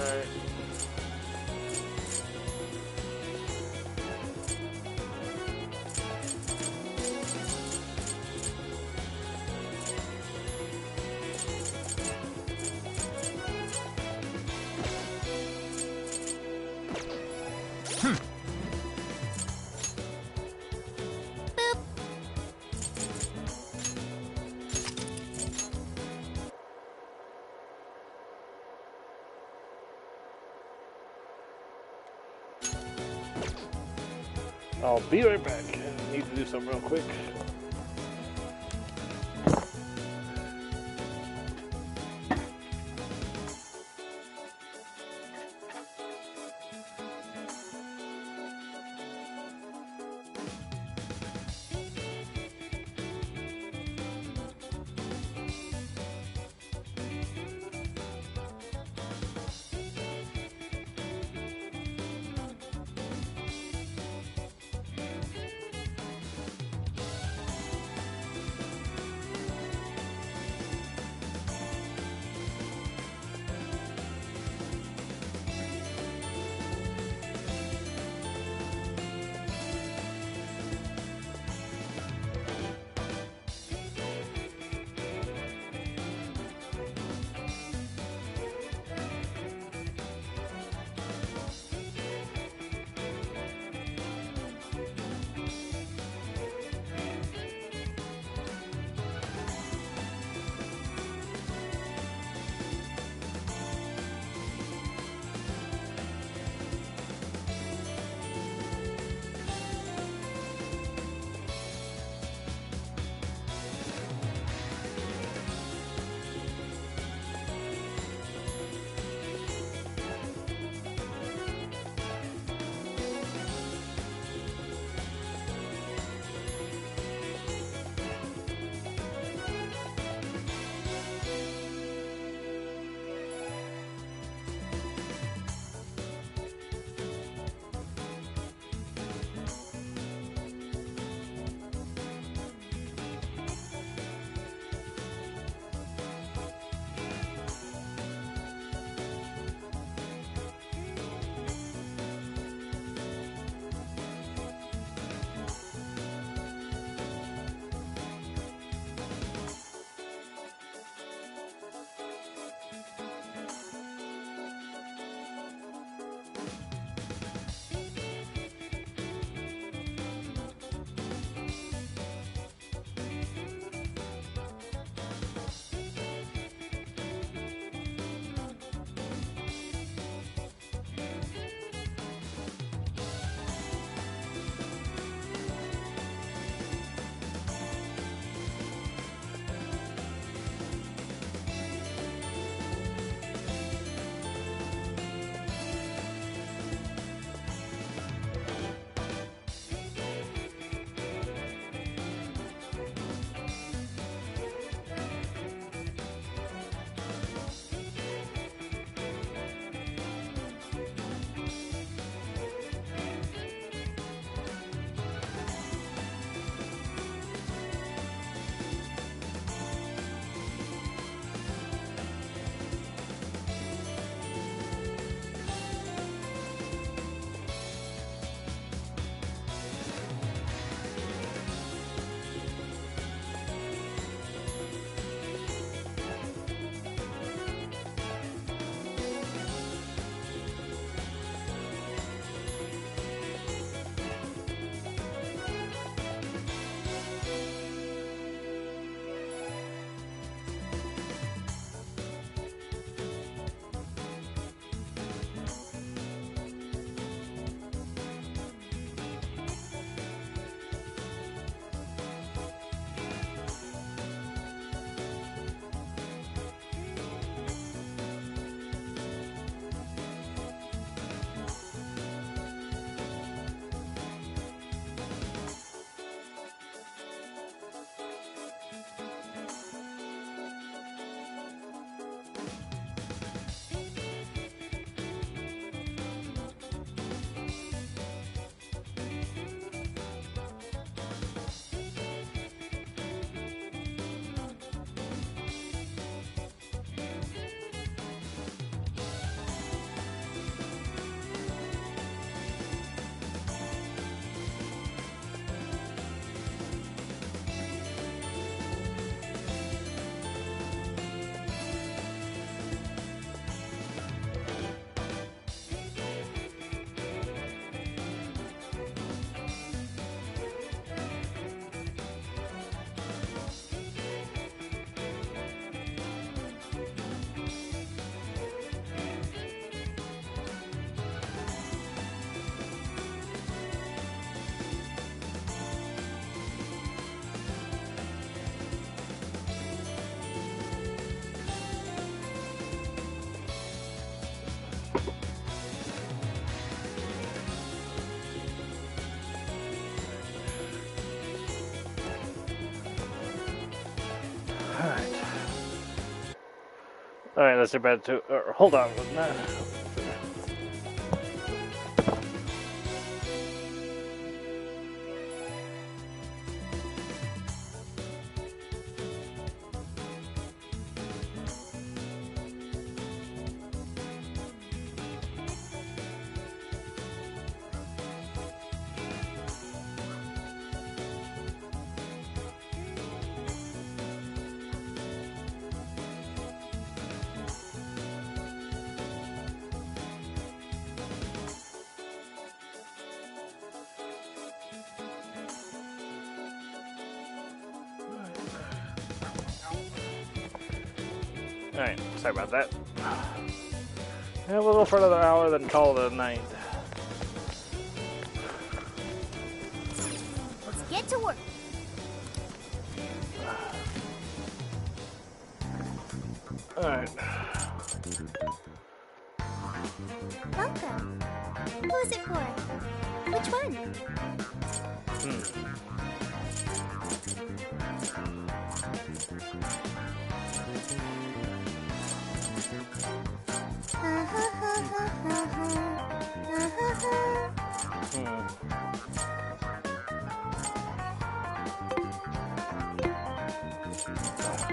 Alright. I'll be right back. I need to do something real quick. Alright, let's get back to... hold on. Alright, sorry about that. Yeah, we'll go for another hour, then call it a night. Let's get to work. Alright. Welcome. Who's it for? Which one?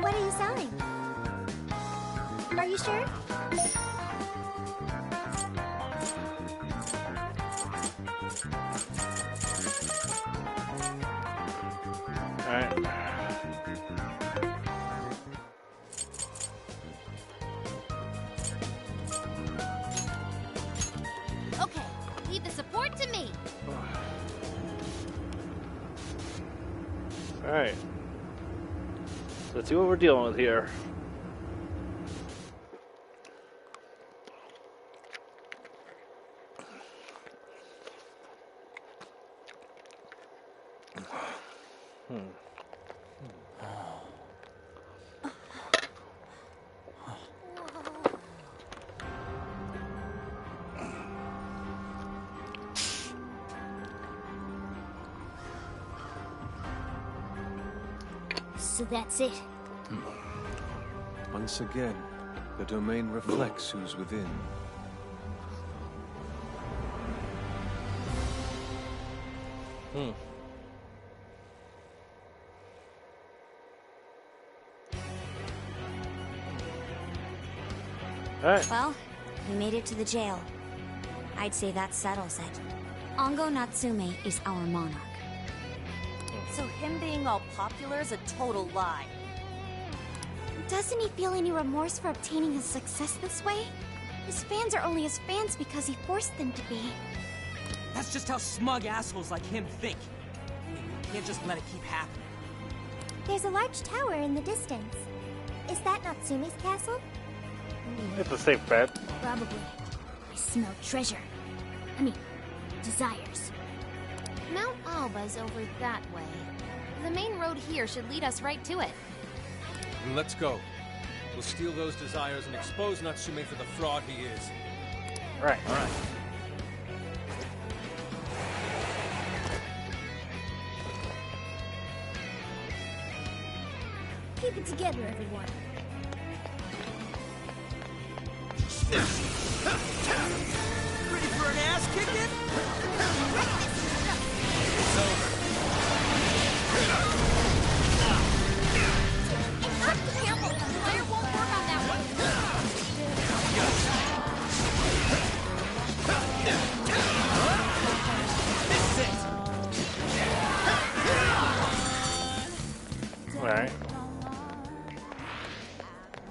What are you selling? Are you sure? Alright. Okay, leave the support to me. Alright. Let's see what we're dealing with here. So that's it. Once again, the domain reflects who's within. Alright. Well, we made it to the jail. I'd say that settles it. Ongo Natsume is our monarch. So him being all popular is a total lie. Doesn't he feel any remorse for obtaining his success this way? His fans are only his fans because he forced them to be. That's just how smug assholes like him think. Can't just let it keep happening. There's a large tower in the distance. Is that Natsume's castle? It's a safe bet. Probably. I smell treasure. I mean, desires. Mount Alba's over that way. The main road here should lead us right to it. And let's go. We'll steal those desires and expose Natsume for the fraud he is. Right. Alright. Keep it together, everyone. Ready for an ass kicking? It's not careful. The fire won't work on that one. Alright.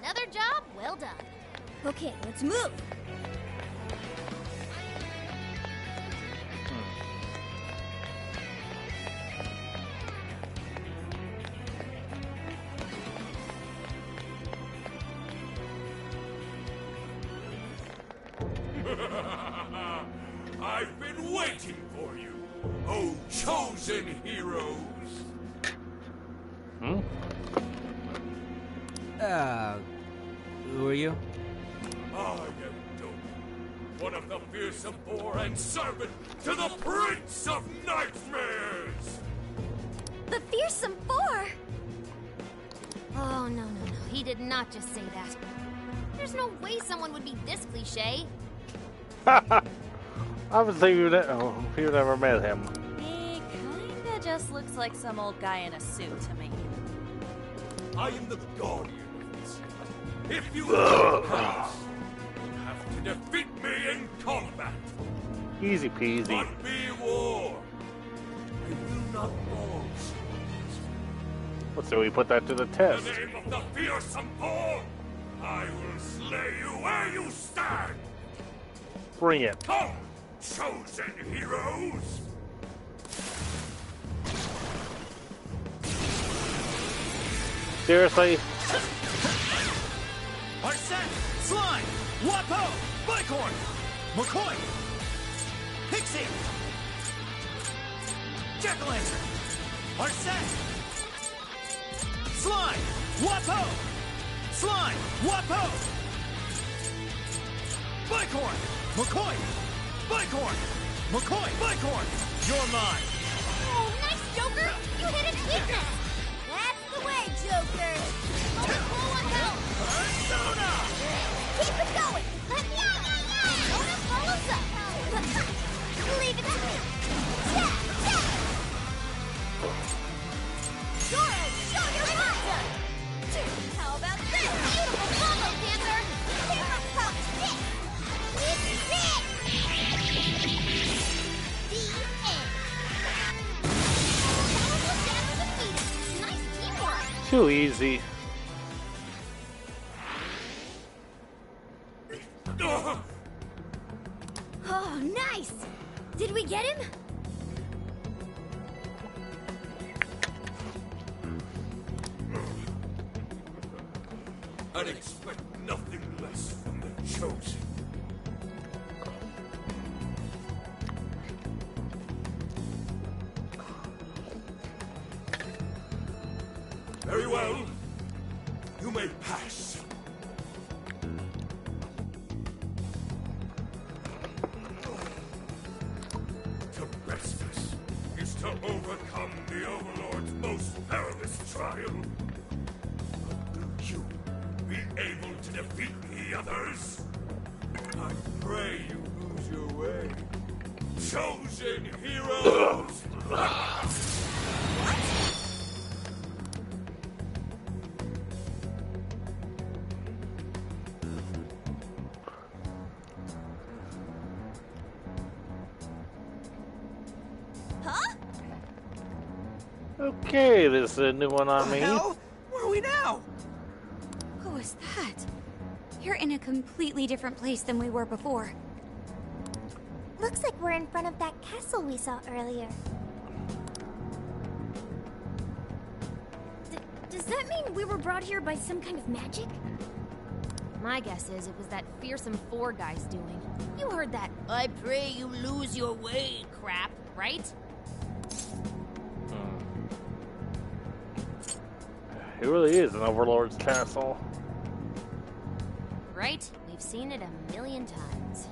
Another job well done. Okay, let's move. I've been waiting for you, oh chosen heroes. Who are you? I am Doom, one of the fearsome four and servant to the Prince of Nightmares! The Fearsome Four! Oh Oh, no. He did not just say that. There's no way someone would be this cliche. Obviously, you never met him. He kinda just looks like some old guy in a suit to me. I am the guardian of this. If you pass, you have to defeat me in combat. Easy peasy. But be warned, I will not pause. Let's see, we put that to the In test. the name of the fearsome four, I will slay you where you stand. Bring it. Come, chosen heroes. Seriously? Arsene, Slime, Wapo, Bicorn, McCoy, Pixie, Jack-o'-lantern, Arsene, Slime, Wapo, Slime, Wapo, Bicorn, McCoy, Bicorn, McCoy, Bicorn, you're mine. Oh, nice, Joker! You hit its weakness! That's the way, Joker! Oh, what help! Persona! Keep it going! Persona follows up! Leave it to me! Tap! Zoro, show your monster! How about this? Beautiful combo, Panther! Camera pop stick! It's it! The end! Powerful Shadow defeated! Nice teamwork! Too easy. Oh, nice! Did we get him? And expect nothing less from the chosen. Very well. You may pass. To best us is to overcome the Overlord's most perilous trial. Will you be able to defeat the others? I pray you lose your way. Chosen heroes! Huh? Okay, this is a new one on me. Hell? Where are we now? Who is that? You're in a completely different place than we were before. Looks like we're in front of that castle we saw earlier. Does that mean we were brought here by some kind of magic? My guess is it was that fearsome four guy's doing. You heard that "I pray you lose your way" crap, right? It really is an Overlord's castle. Right? We've seen it a million times.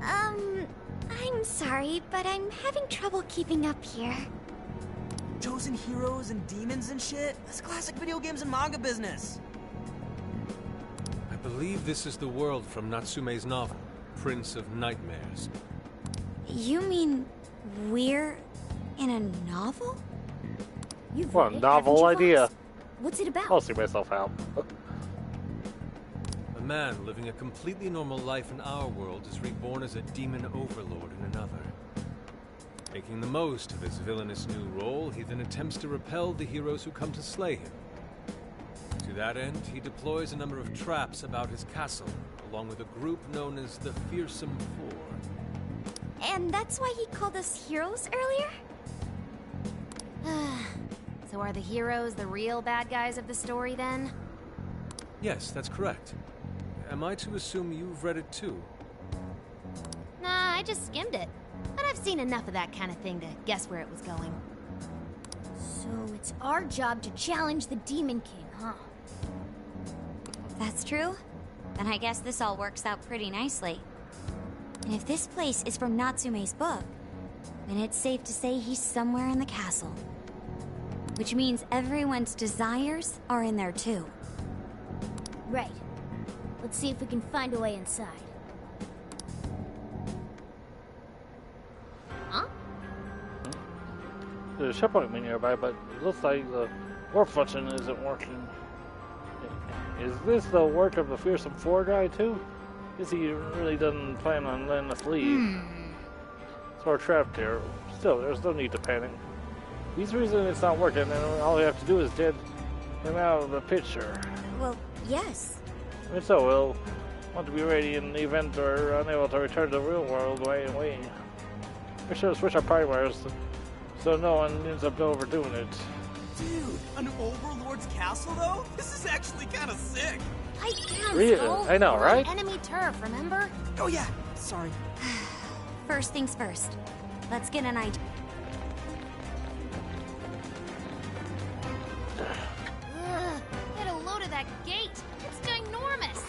I'm sorry, but I'm having trouble keeping up here. Chosen heroes and demons and shit? That's classic video games and manga business. I believe this is the world from Natsume's novel, Prince of Nightmares. You mean we're in a novel? What a novel idea. What's it about? I'll see myself out. A man living a completely normal life in our world is reborn as a demon overlord in another. Making the most of his villainous new role, he then attempts to repel the heroes who come to slay him. To that end, he deploys a number of traps about his castle, along with a group known as the Fearsome Four. And that's why he called us heroes earlier? So are the heroes the real bad guys of the story then? Yes, that's correct. Am I to assume you've read it too? Nah, I just skimmed it. But I've seen enough of that kind of thing to guess where it was going. So it's our job to challenge the Demon King, huh? If that's true, then I guess this all works out pretty nicely. And if this place is from Natsume's book, then it's safe to say he's somewhere in the castle. which means everyone's desires are in there too. Right. Let's see if we can find a way inside. Huh? There's a shipwreck nearby, but it looks like the warp function isn't working. Is this the work of the fearsome Four guy too? Guess he really doesn't plan on letting us leave. So we're trapped here. Still, there's no need to panic. He's the reason it's not working, and all we have to do is get him out of the picture. Well, yes. And so we'll want to be ready in the event we're unable to return to the real world right away. We should switch our primers so no one ends up overdoing it. Dude, an overlord's castle though? This is actually kind of sick. I can't Really? Skull. I know, We're right? on enemy turf, remember? Oh yeah, sorry. First things first. Let's get an idea. Ugh, get a load of that gate. It's ginormous.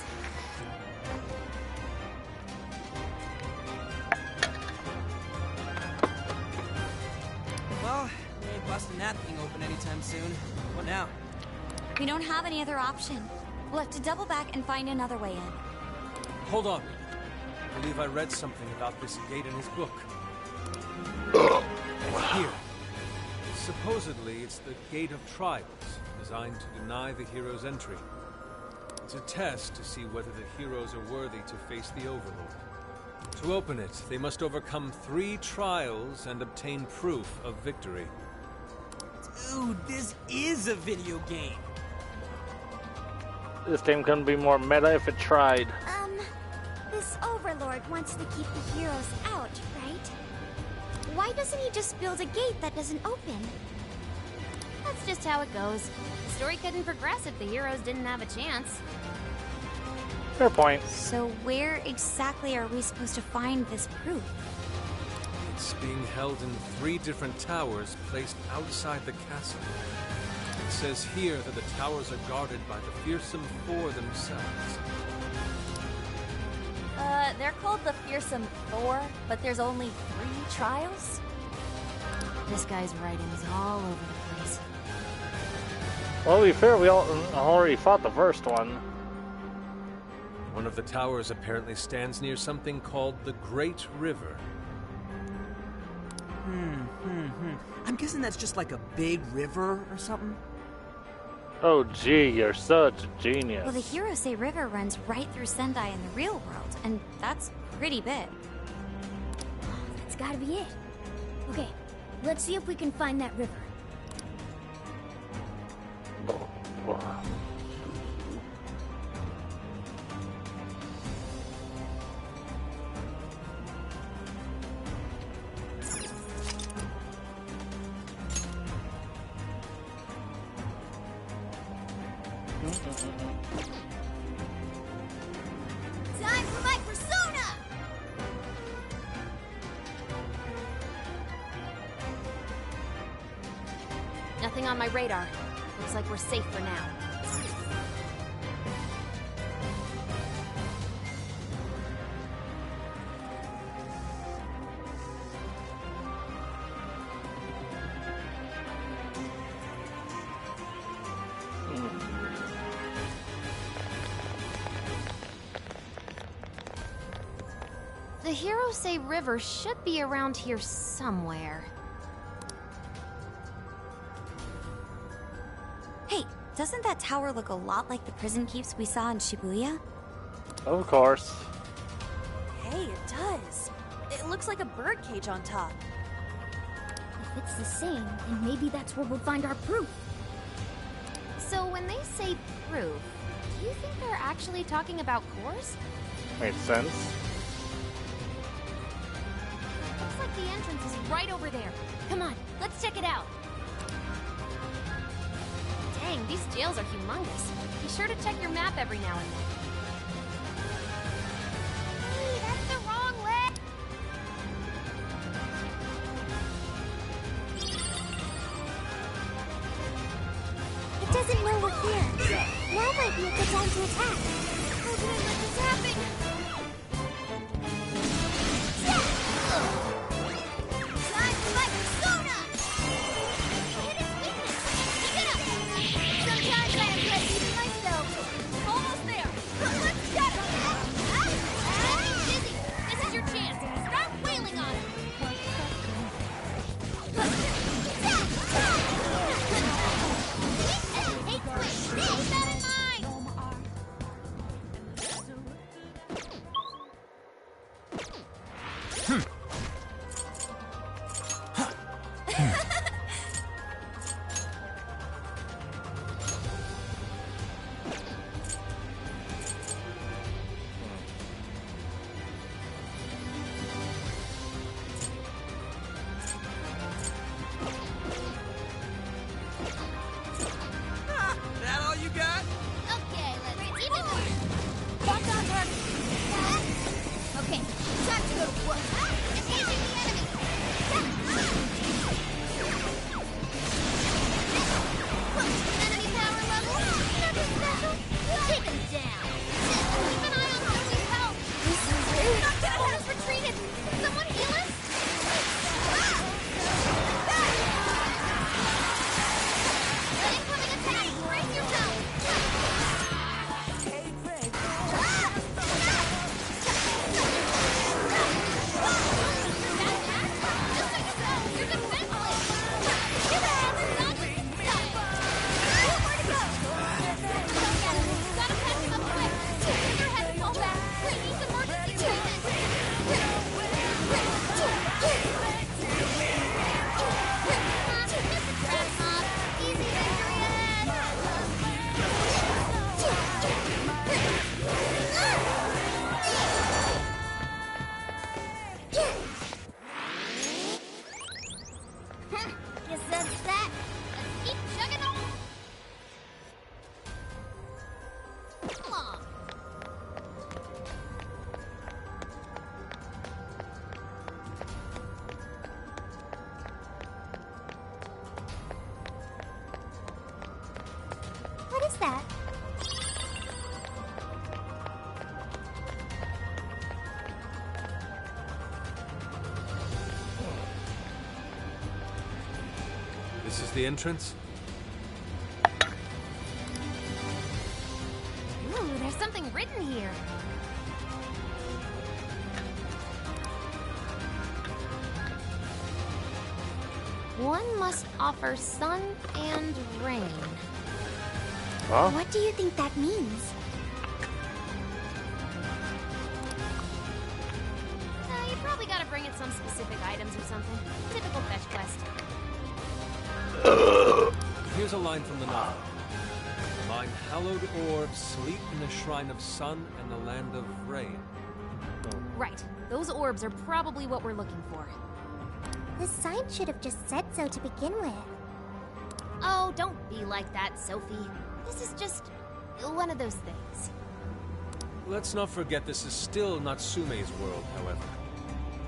Well, we ain't busting that thing open anytime soon. What now? We don't have any other option. We'll have to double back and find another way in. Hold on. I believe I read something about this gate in his book. Here. Supposedly, it's the Gate of Trials, designed to deny the heroes entry. It's a test to see whether the heroes are worthy to face the Overlord. To open it, they must overcome 3 trials and obtain proof of victory. Dude, this is a video game. This game couldn't be more meta if it tried. This Overlord wants to keep the heroes out, right? Why doesn't he just build a gate that doesn't open? That's just how it goes. The story couldn't progress if the heroes didn't have a chance. Fair point. So where exactly are we supposed to find this proof? It's being held in 3 different towers placed outside the castle. It says here that the towers are guarded by the fearsome Four themselves. They're called the Fearsome Four, but there's only 3 trials? This guy's writing's all over the place. Well, to be fair, we all already fought the first one. One of the towers apparently stands near something called the Great River. I'm guessing that's just like a big river or something. Oh gee, you're such a genius. Well, the heroes say river runs right through Sendai in the real world, and that's pretty big. That's gotta be it. Okay, let's see if we can find that river. Time for my persona! Nothing on my radar. Looks like we're safe for now. The heroes say river should be around here somewhere. Hey, doesn't that tower look a lot like the prison keeps we saw in Shibuya? Of course. Hey, it does. It looks like a birdcage on top. If it's the same, then maybe that's where we'll find our proof. So when they say proof, do you think they're actually talking about cores? Makes sense. Looks like the entrance is right over there. Come on, let's check it out. Dang, these jails are humongous. Be sure to check your map every now and then. Hey, that's the wrong way! It doesn't know we're here. Now might be a good time to attack. How did I let this happen? Time for my persona! Hit its weakness! the entrance? Ooh, there's something written here. One must offer sun and rain. Huh? What do you think that means? You probably gotta bring in some specific items or something. Typical fetch quest. Here's a line from the novel. Mine hallowed orbs sleep in the shrine of sun and the land of rain. Right. Those orbs are probably what we're looking for. The sign should have just said so to begin with. Oh, don't be like that, Sophie. This is just one of those things. Let's not forget this is still Natsume's world, however.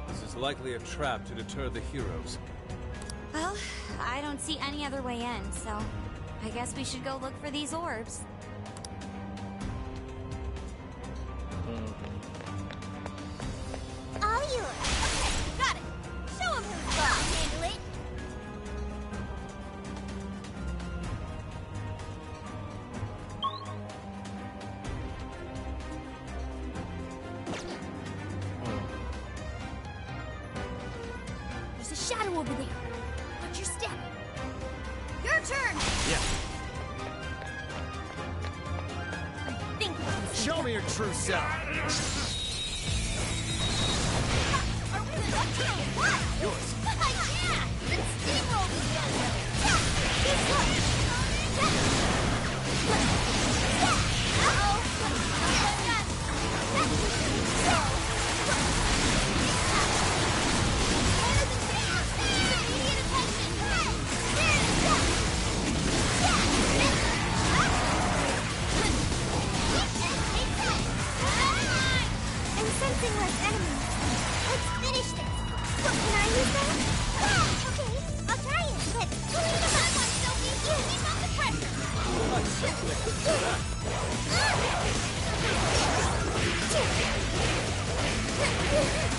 This is likely a trap to deter the heroes. Well, I don't see any other way in, so I guess we should go look for these orbs. All yours. Okay, got it. Show him who's boss. Handle it. There's a shadow over there. Watch your step. Your turn. Yeah. I think we can see Show that. me your true self. Are we stuck here or what? Yours. Yeah! Let's steamroll these guys. Yeah! This way. I'm sensing less enemies. Let's finish this. What, can I use that? Yeah, okay, I'll try it, but who needs the hot one, Sophie? You keep up the pressure.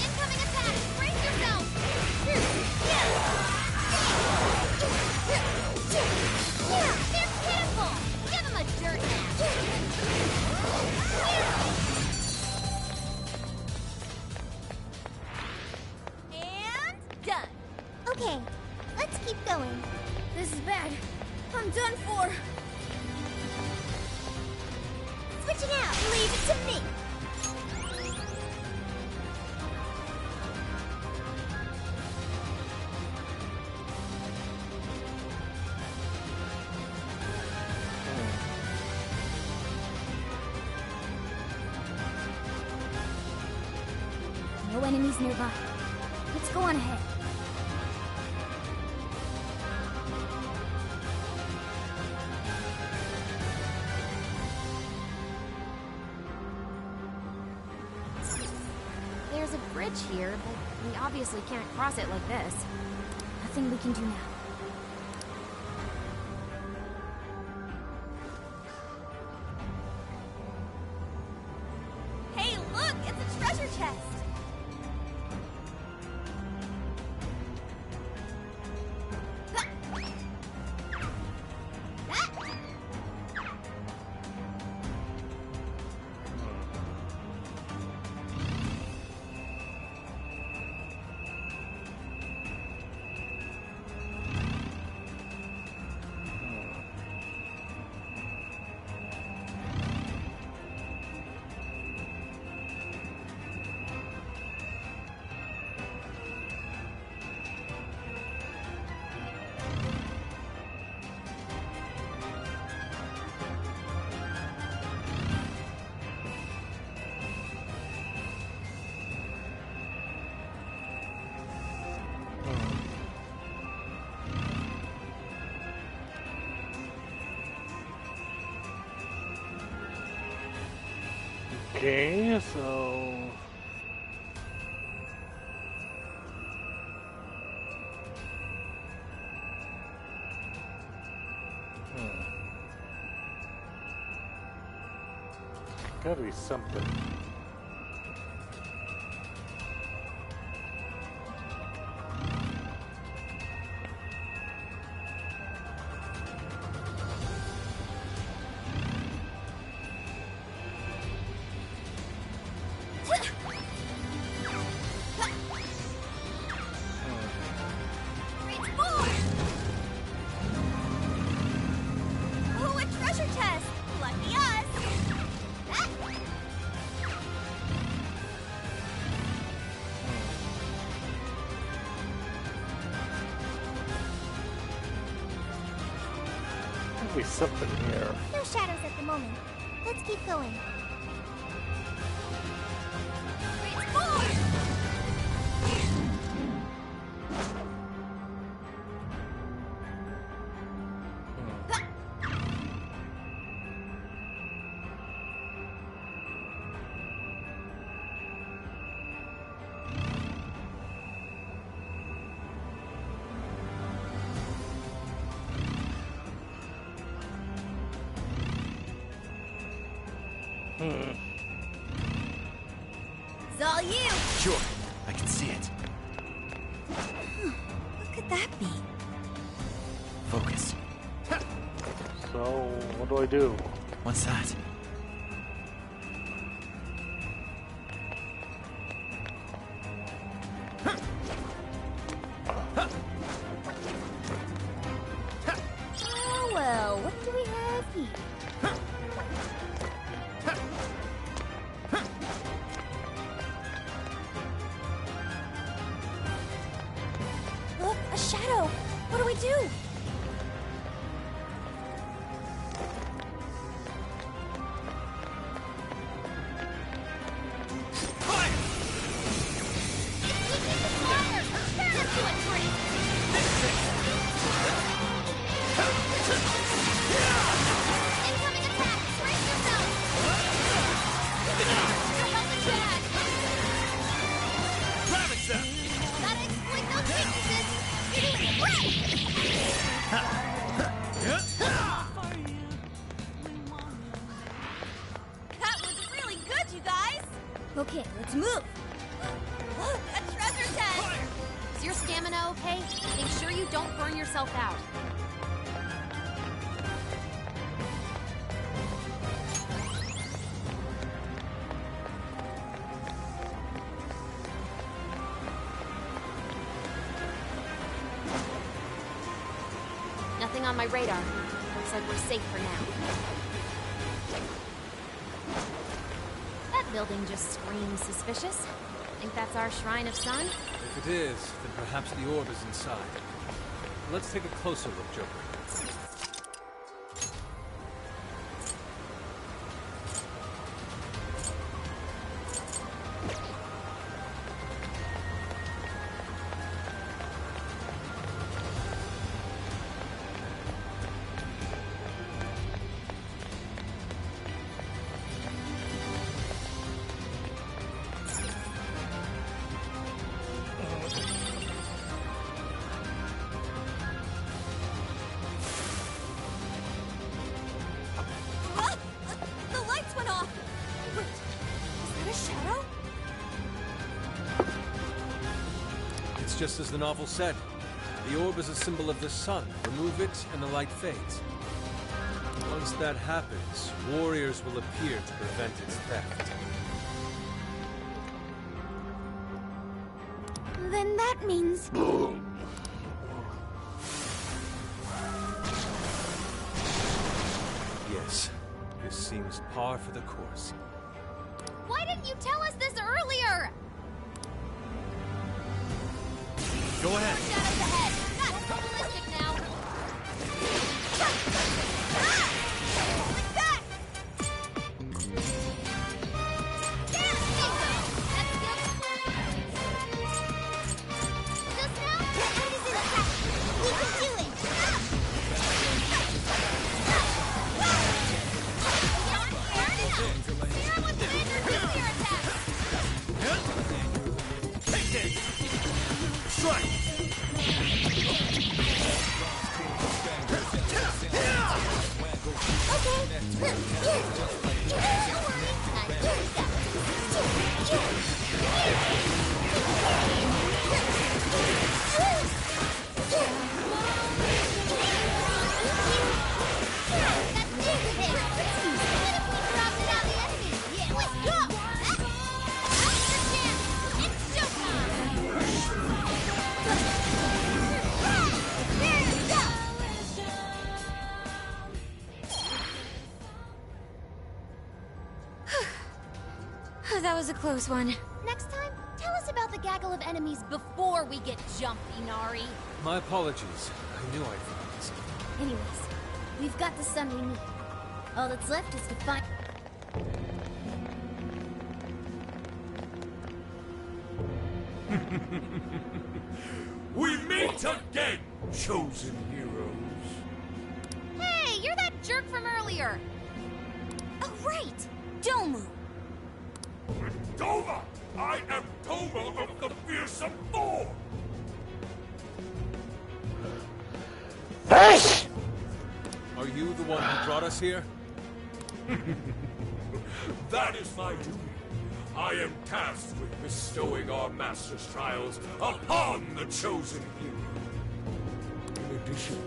Incoming attack! Brace yourself! Yeah, they're pitiful! Give them a dirt nap! And done. Okay, let's keep going. This is bad. I'm done for. Switching out. Leave it to me. No enemies nearby. Let's go on ahead. There's a bridge here, but we obviously can't cross it like this. Nothing we can do now. Hey, look! It's a treasure chest! Okay, so... Gotta be something. something here. No shadows at the moment. Let's keep going. It's forward! It's all you! Sure, I can see it. What could that be? Focus. So, what do I do? What's that? Oh well, what do we have here? Look, a shadow! What do we do? That was really good, you guys! Okay, let's move. Look, a treasure chest! Is your stamina okay? Make sure you don't burn yourself out. Nothing on my radar. Looks like we're safe for now. That building just screams suspicious. Think that's our Shrine of Sun? If it is, then perhaps the orb is inside. Let's take a closer look, Joker. Ah! The lights went off! Wait, is that a shadow? It's just as the novel said. The orb is a symbol of the sun. Remove it, and the light fades. Once that happens, warriors will appear to prevent its theft. Then that means... Yes, this seems par for the course. Why didn't you tell us this earlier? Go ahead. Shadows ahead. That's realistic now. Like that! Just now, the end is in sight. We can do it. Sarah wants to end her nuclear attack! Take this. Strike. That was a close one. Next time, tell us about the gaggle of enemies Before we get jumpy, Nari. My apologies. I knew I'd forgotten something. Anyways, We've got the sun we need. All that's left is to find... We meet again, chosen heroes. Hey, you're that jerk from earlier! Oh, right! Domu! Doma! I am Doma of the Fearsome Four! Are you the one who brought us here? That is my duty. I am tasked with bestowing our master's trials upon the chosen hero. In addition,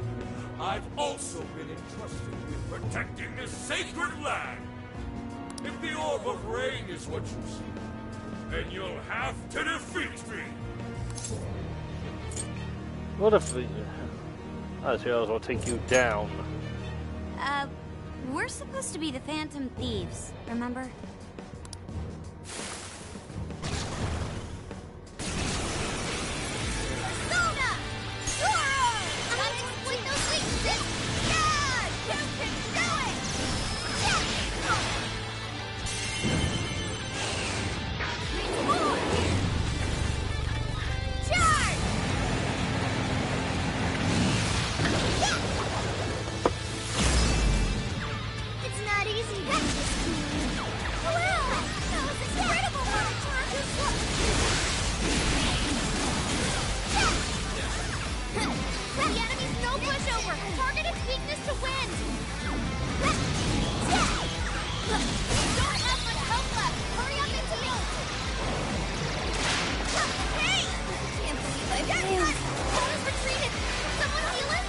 I've also been entrusted with protecting this sacred land. If the Orb of Rain is what you seek, then you'll have to defeat me. What if the heroes will take you down? We're supposed to be the Phantom Thieves, remember? It's not easy, Wow! That was incredible, The enemy's no pushover! Target its weakness to win! Don't have much health left! Hurry up into me! Hey! Can't believe I failed! Paul retreated! Someone heal him?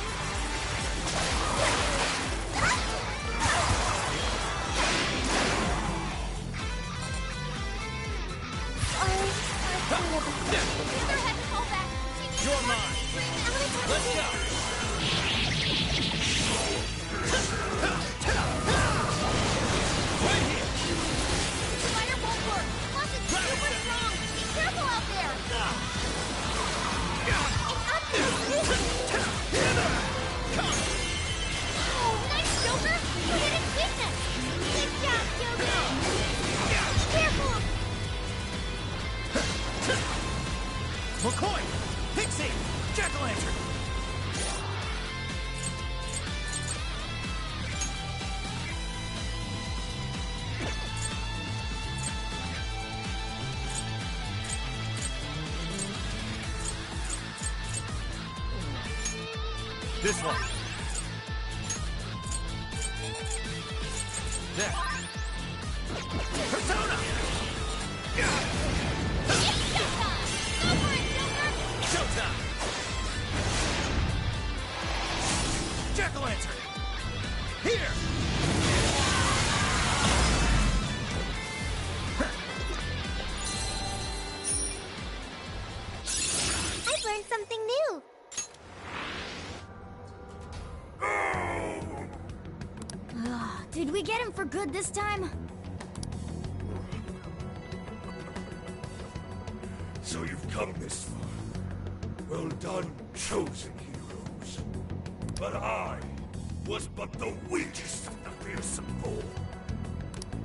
You're mine. Let's go. Right here. Spider won't work. Plus, it's super strong. Be careful out there. Oh, nice, Joker. You hit its weakness. Good job, Joker. Be careful. McCoy! Pixie! Jack-o'-lantern! This one. There. Persona! Showtime! Jack-o'-lantern! Here! I've learned something new. Did we get him for good this time? So you've come this far. Well done, chosen heroes. But I was but the weakest of the Fearsome Four.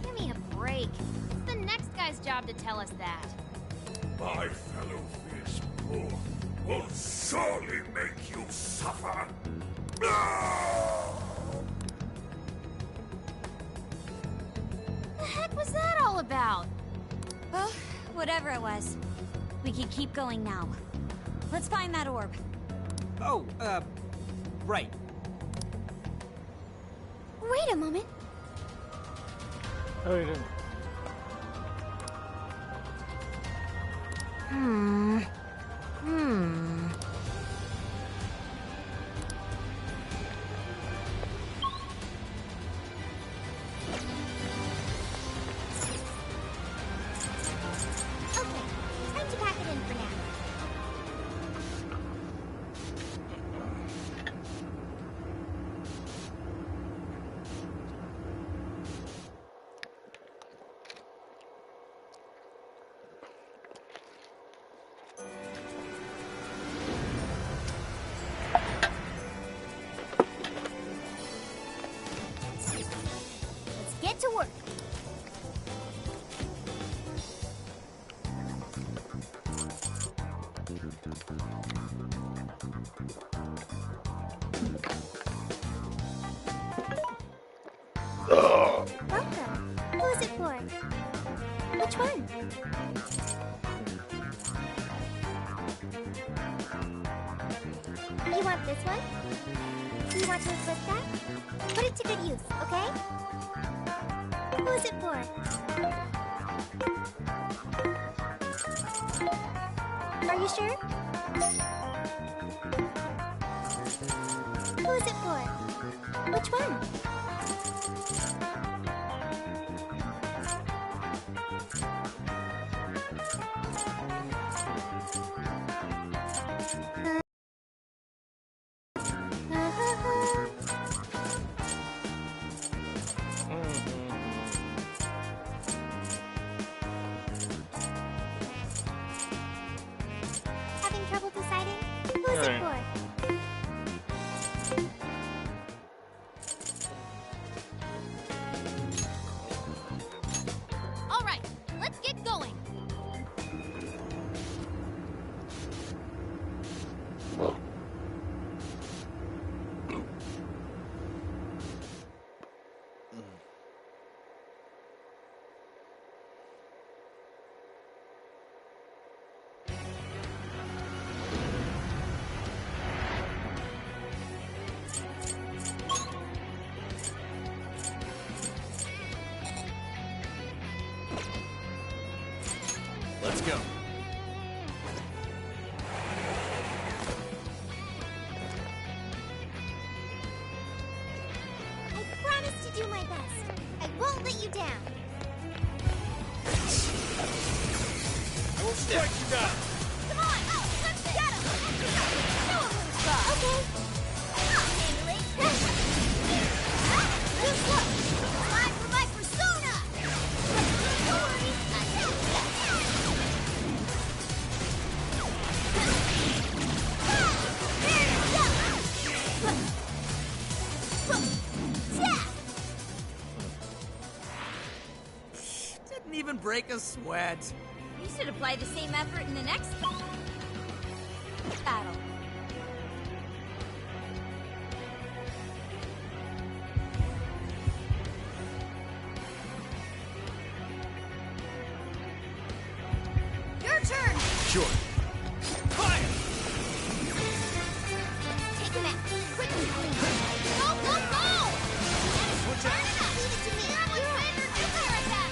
Give me a break. It's the next guy's job to tell us that. My fellow Fearsome Four will surely make you suffer. The heck was that all about? Well, whatever it was. We can keep going now. Let's find that orb. Oh, right. Wait a moment. Oh, you didn't. Okay, time to pack it in for now. to work. Welcome. Who is it for? Which one? You want this one? You want to equip that? Put it to good use, okay? Who is it for? Are you sure? Who is it for? Which one? Having trouble deciding? Who is it for? All right, let's get going. Let's go. I promise to do my best. I won't let you down. I will strike you down. Come on! Oh, let's get him! No one will stop. Okay. I'll handle it. Just look! Time for my persona! Don't worry, I got Didn't even break a sweat. You should apply the same effort in the next battle. Your turn! Sure. Fire! Take him out. Quickly, please. Go, go, go! Switch out. Leave it to me. You're a winner. Nuclear attack!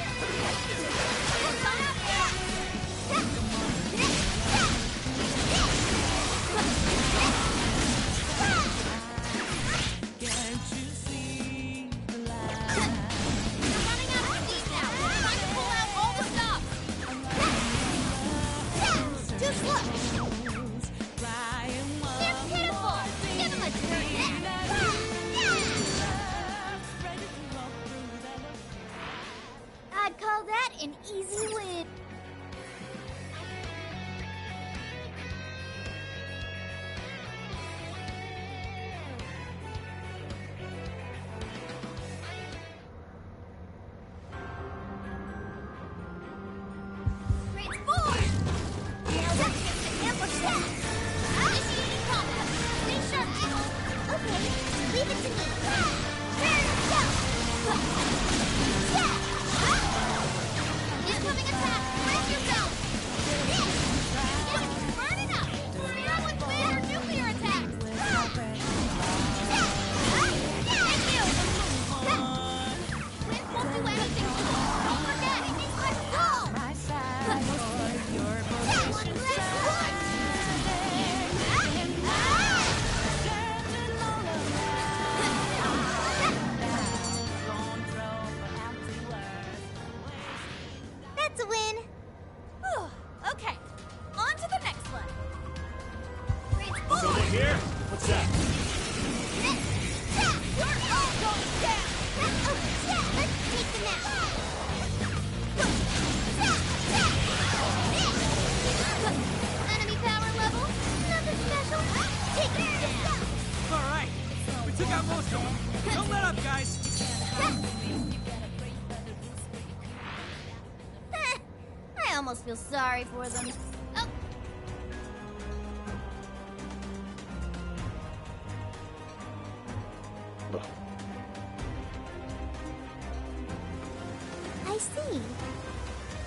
Too almost feel sorry for them. Oh. I see.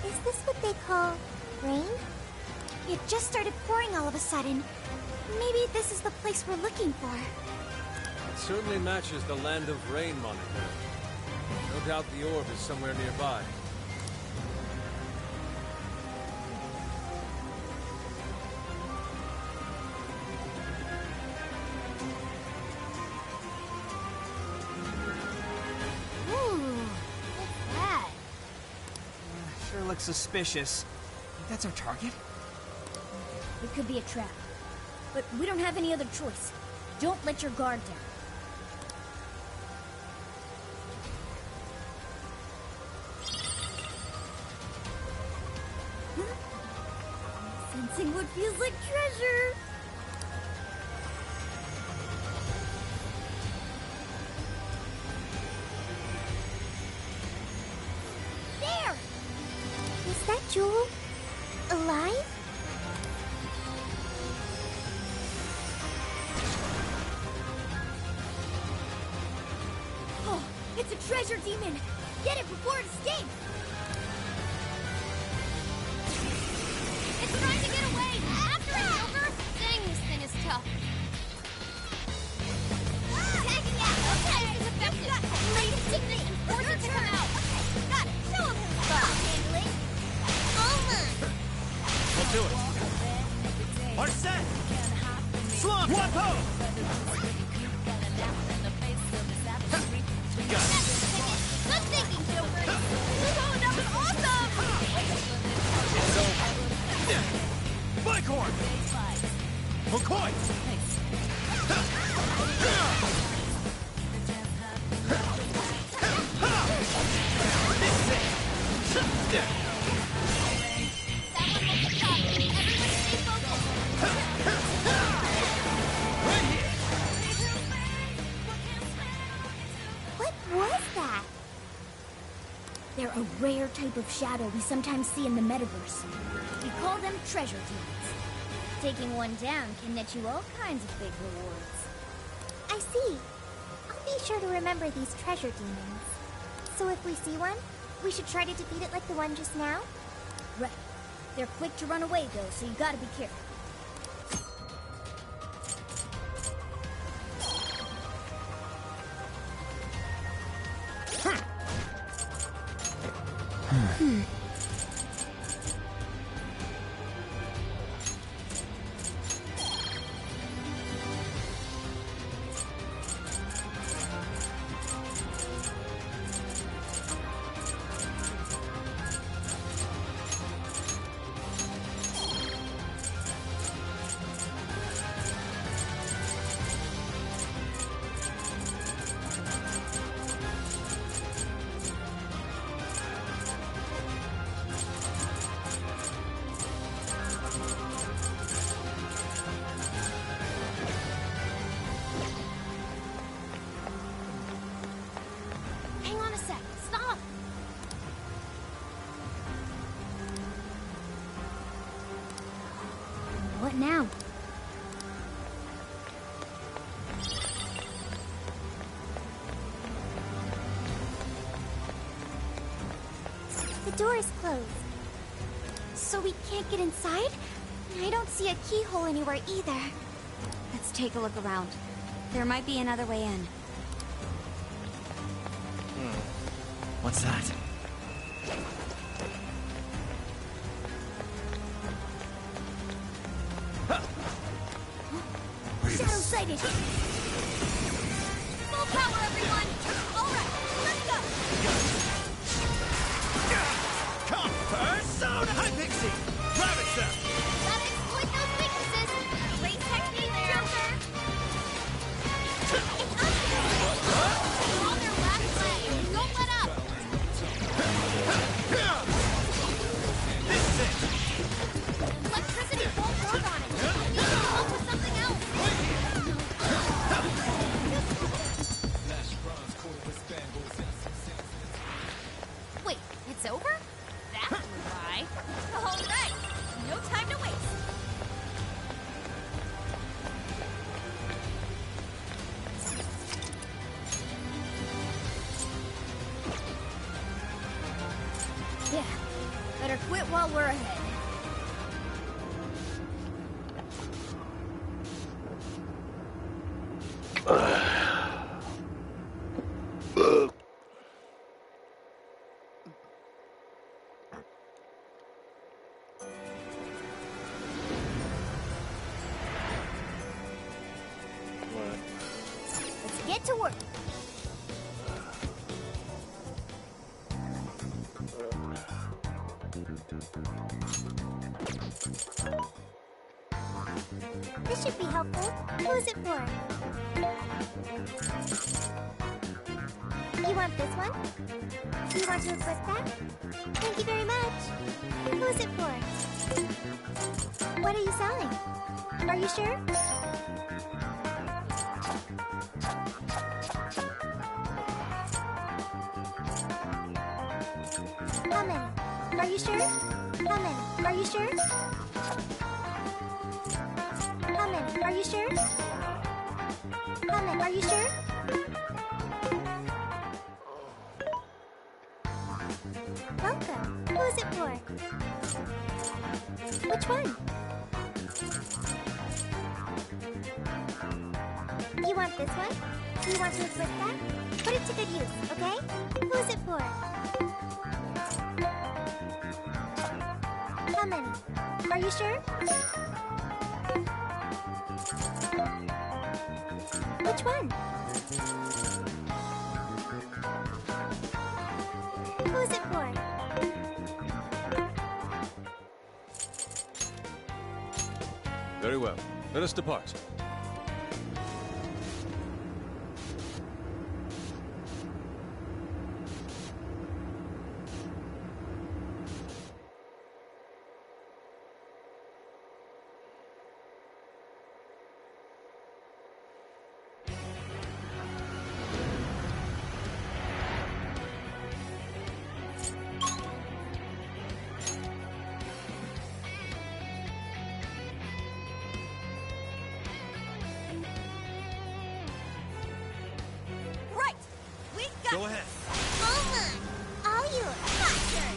Is this what they call rain? It just started pouring all of a sudden. Maybe this is the place we're looking for. It certainly matches the Land of Rain moniker. No doubt the orb is somewhere nearby. Sure looks suspicious. Think that's our target? It could be a trap. But we don't have any other choice. Don't let your guard down. Sensing what feels like treasure. There! Is that Jewel alive? Oh, it's a treasure demon! Get it before it escapes! It's trying to get away! After it, Silver! Dang, this thing is tough. Tagging out! Okay, this is effective! Make it stick and force it to come out! Okay, got it! Show him who it's about! Handling! Almost! We'll do it. Our set! Slump! One pose! Got it. Good thinking, Silver! Oh, that was awesome! It's over. Bicorn! McCoy! What was that? They're a rare type of shadow we sometimes see in the metaverse. We call them treasure demons. Taking one down can net you all kinds of big rewards. I see. I'll be sure to remember these treasure demons. So if we see one, we should try to defeat it like the one just now? Right. They're quick to run away, though, so you gotta be careful. Hang on a sec. Stop! What now? The door is closed. So we can't get inside? I don't see a keyhole anywhere either. Let's take a look around. There might be another way in. What's that? Shadow sighted! Full power, everyone! Alright, let's go! Come, Persona! Hi, Pixie! Gravitech! Gotta exploit those weaknesses! Great technique, Joker! They're on their last leg! Don't let up! This is it! Electricity won't work on it! We need to come up with something else! Yeah, better quit while we're ahead. Let's get to work. This should be helpful. Who is it for? You want this one? Do you want to equip that? Thank you very much. Who is it for? What are you selling? Are you sure? How many? Are you sure? How many? Are you sure? How many? Are you sure? How many? Are you sure? Welcome. Who is it for? Which one? You want this one? Do you want to equip that? Put it to good use, okay? Who is it for? How many? Are you sure? Which one? Who is it for? Very well. Let us depart. Go ahead. All yours. My turn.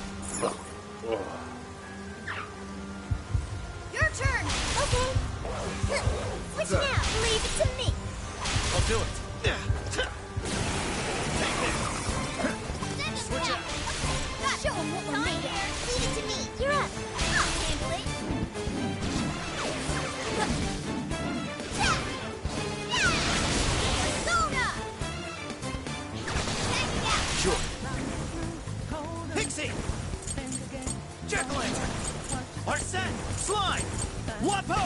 Your turn. Okay. Switch now. Leave it to me. I'll do it. Switch out. Show 'em what we're made of. Leave it to me. You're up. I'll handle it. Sure. Pixie! Jack-o'-lantern! Arsene! Slime! Wapo!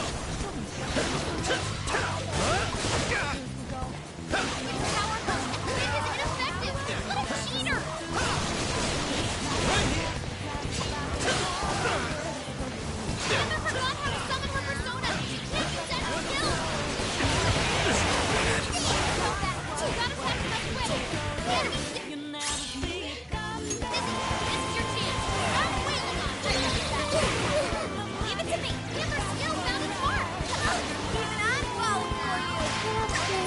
Give it to me! Give her skill found in the park! Even I fall for you!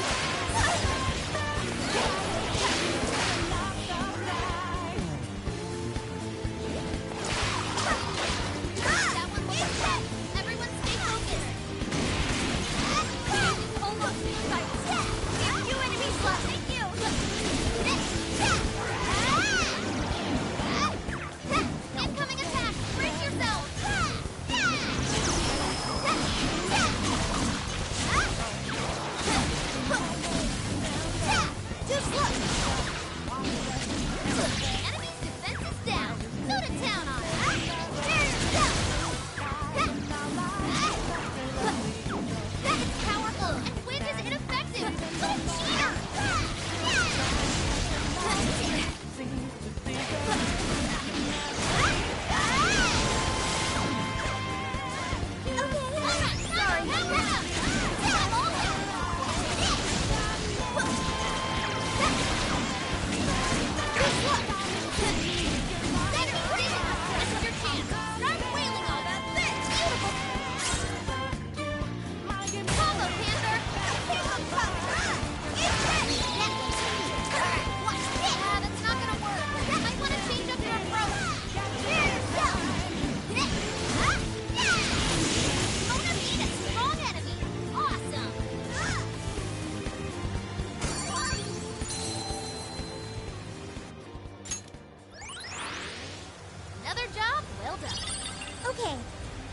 Okay,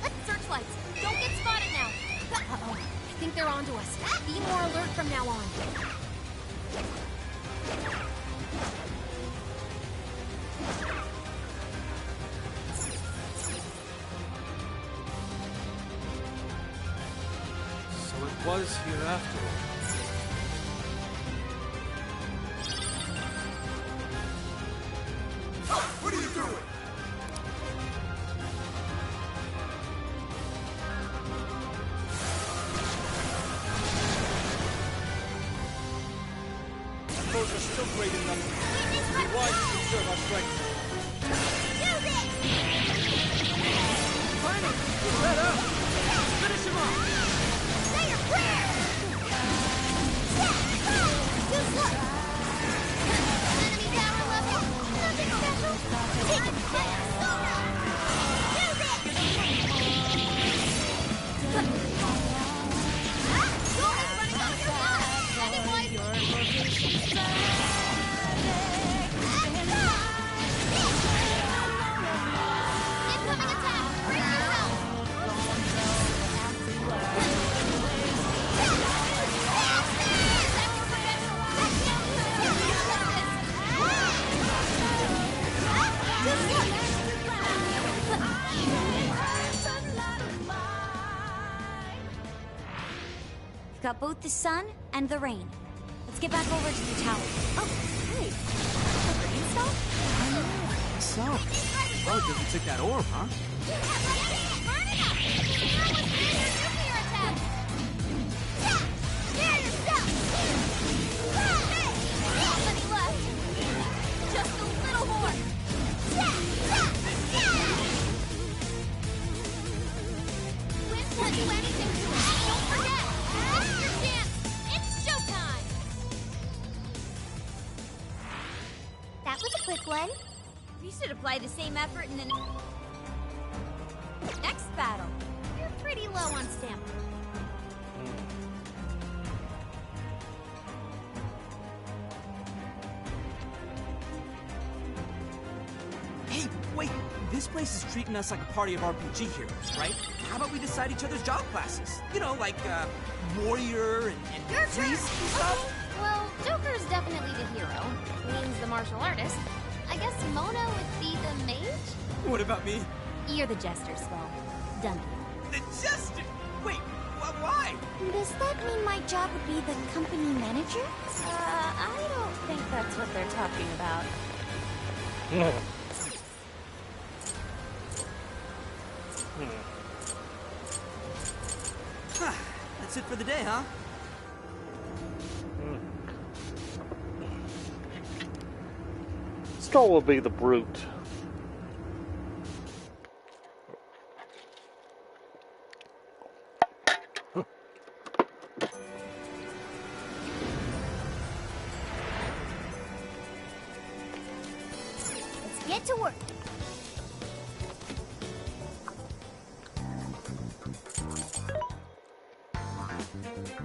let's Searchlights! Don't get spotted now! Uh-oh. I think they're onto us. Be more alert from now on. So it was here after all. What are you doing? Foes are still great in numbers. Be wise to conserve our strength. Finally! Keep that up! Finish him off! Say your prayers! Just look! Enemy power level! Nothing special! Take fire! Sora! Use it! Sora's running out of your mind! Sending incoming attack! Brace yourself! We've got both the sun and the rain. Let's get back over to the tower. Oh, hey. The rain stop? So, well, because you took that orb, huh? Just a little more! Wind won't do anything to it! Don't forget! Now's your chance! It's showtime! That was a quick one. We should apply the same effort in the next battle. You're pretty low on stamina. Hey, wait! This place is treating us like a party of RPG heroes, right? How about we decide each other's job classes? You know, like, warrior and priest and stuff? Well, Joker's definitely the hero. Wayne's the martial artist. I guess Mona would be the mage? What about me? You're the jester, Skull. Done. The jester! Wait, why? Does that mean my job would be the company manager? I don't think that's what they're talking about. That's it for the day, huh? Skull will be the brute. Let's get to work.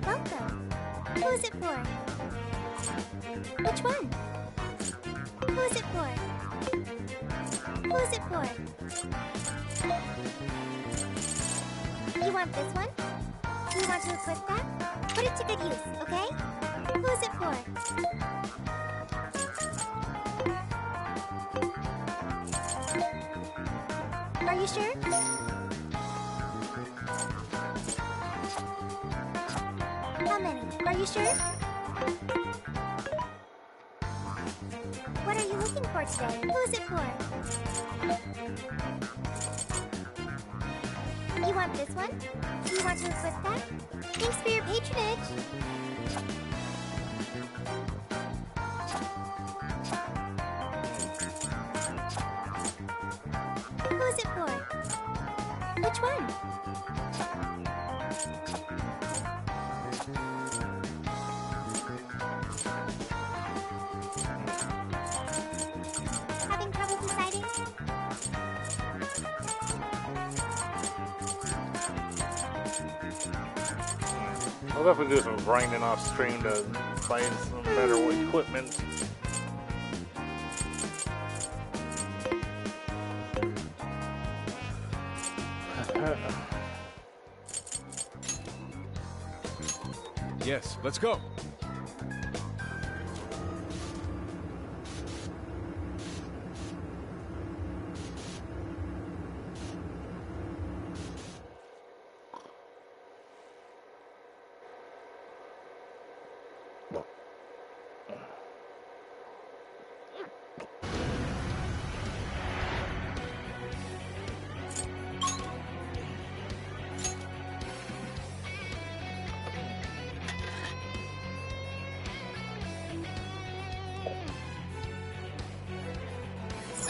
Welcome. Who's it for? Which one? Who's it for? Who's it for? You want this one? You want to equip that? Put it to good use, okay? Who's it for? Are you sure? How many? Are you sure? What are you looking for today? Who's it for? You want this one? You want to equip that? Thanks for your patronage. Who's it for? Which one? Having trouble deciding? I'll definitely do some grinding off stream to find some better equipment. Yes, let's go.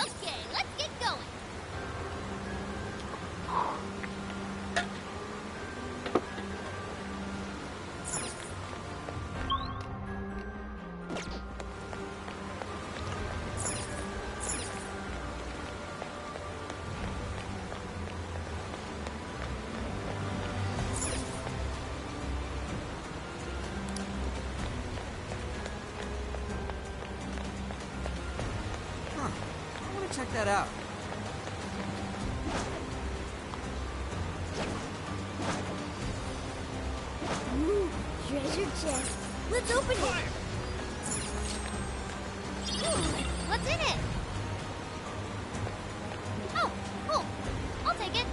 Okay, let's get going. Huh. I want to check that out. Ooh, treasure chest. Let's open it. What's in it? Oh, cool. I'll take it.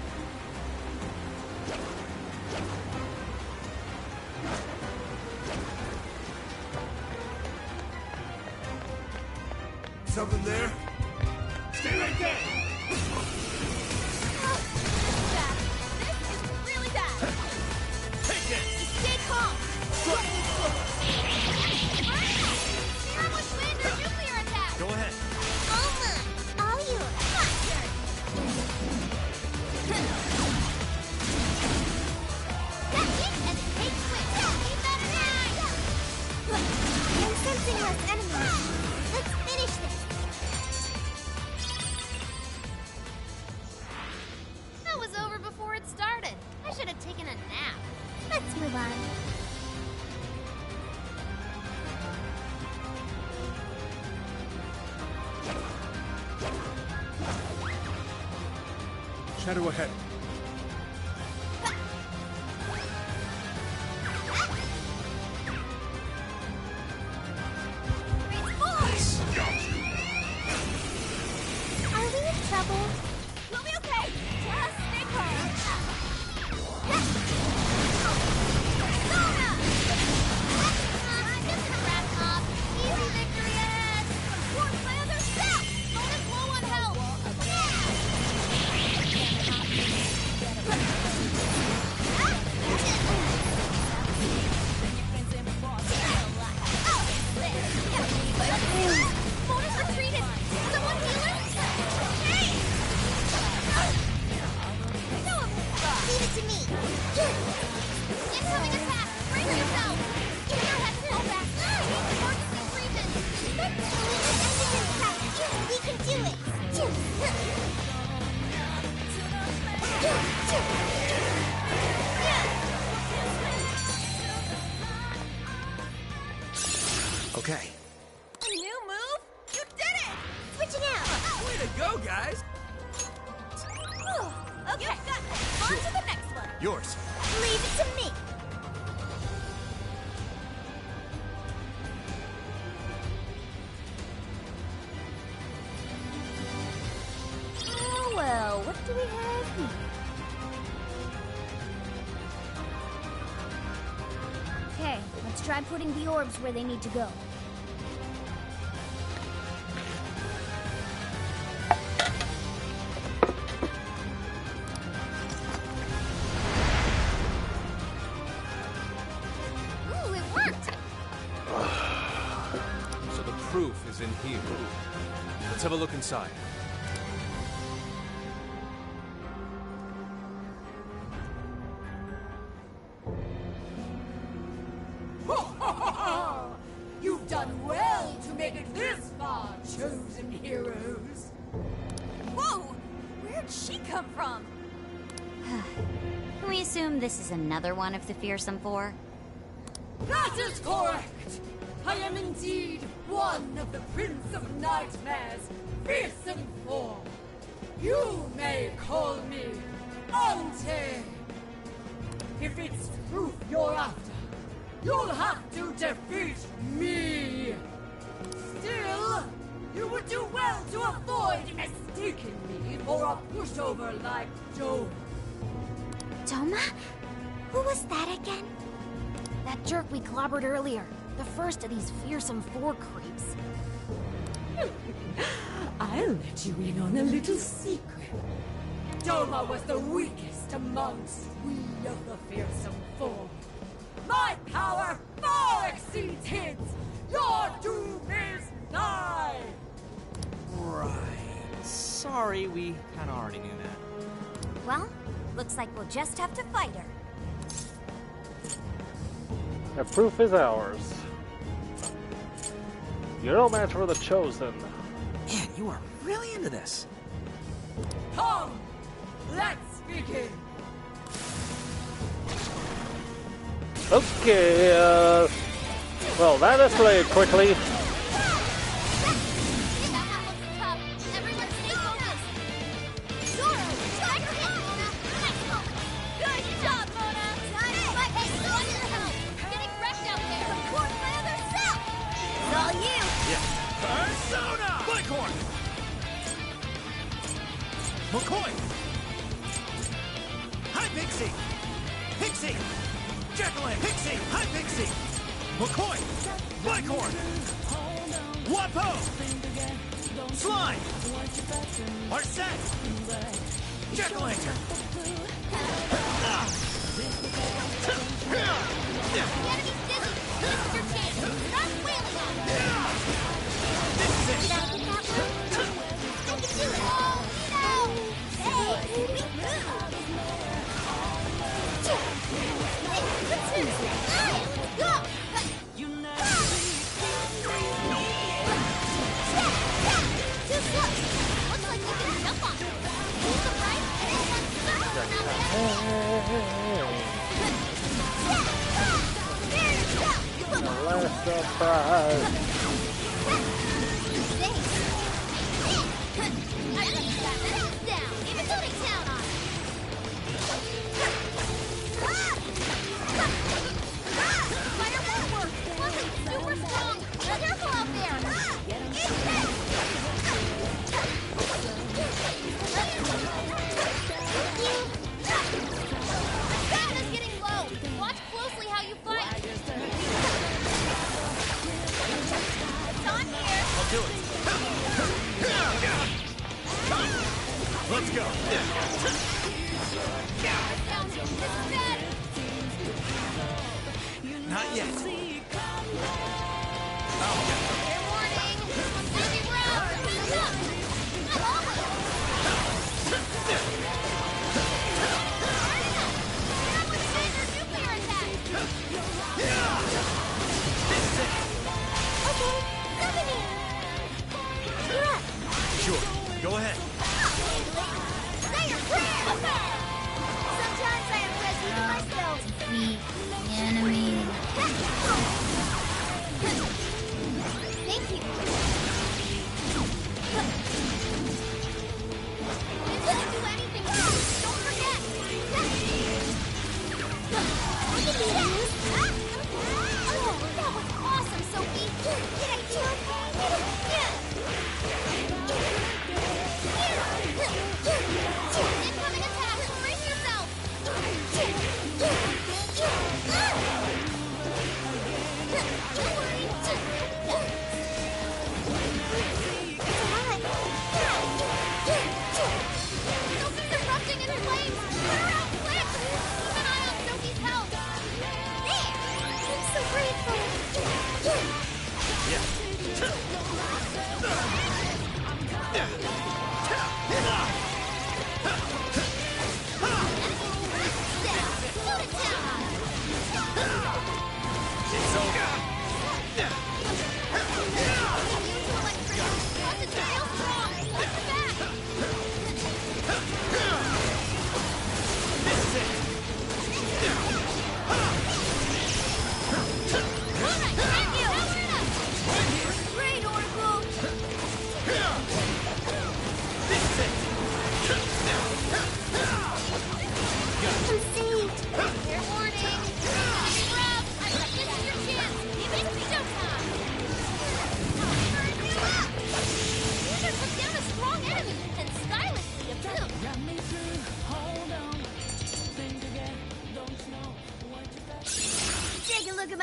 Something there? Stay right there! Really bad. Take it! Stay calm. Fear with wind or nuclear attack. Go ahead. All yours. Catch it and take quick. Keep that in mind. I'm sensing less enemies. Let's finish this. That was over before it started. I should have taken a nap. Let's move on. Shadow ahead. Are we in trouble? We'll be okay. Just stay calm. Sona! Just a rat mob. Easy victory ahead. Forced by other steps. Sona's low on health. Mona's retreated. Someone heal her? Hey! Leave it to me. Incoming attack. Brace yourself. You now have to go back. Emergency treatment. We can do it. Okay. A new move? You did it! Switching out. Way to go, guys! Okay, got this. On to the next one. Yours. Leave it to me. Oh, well, what do we have here? Okay, let's try putting the orbs where they need to go. Ooh, it worked! So the proof is in here. Let's have a look inside. You've done well to make it this far, chosen heroes. Whoa! Where'd she come from? Can we assume this is another one of the fearsome four? That is correct. I am indeed one of the Prince of Nightmare's fearsome four. You may call me Ante! If it's truth you're after, you'll have to defeat me! Still, you would do well to avoid mistaking me for a pushover like Joe. Toma? Who was that again? That jerk we clobbered earlier. The first of these fearsome four creeps. I'll let you in on a little secret. Doma was the weakest amongst we of the fearsome four. My power far exceeds his. Your doom is nigh. Right. Sorry, we kinda already knew that. Well, looks like we'll just have to fight her. The proof is ours. You're no match for the Chosen. Man, you are really into this. Come, let's begin. Okay, well, that escalated quickly. Persona! Blickhorn! McCoy! Hi, Pixie! Pixie! Jacqueline! Pixie! Hi, Pixie! McCoy! Blickhorn! Wapo! Slime! Arset! Jack-o'-lantern! Last surprise. Let's go. Not yet. Sure. Go ahead. Sometimes I impress even myself. Defeat the enemy. Thank you. It doesn't do anything wrong. Don't forget. I can do that. Oh, that was awesome, Sophie. Did I do it? Incoming attack! Brace yourself! Don't worry.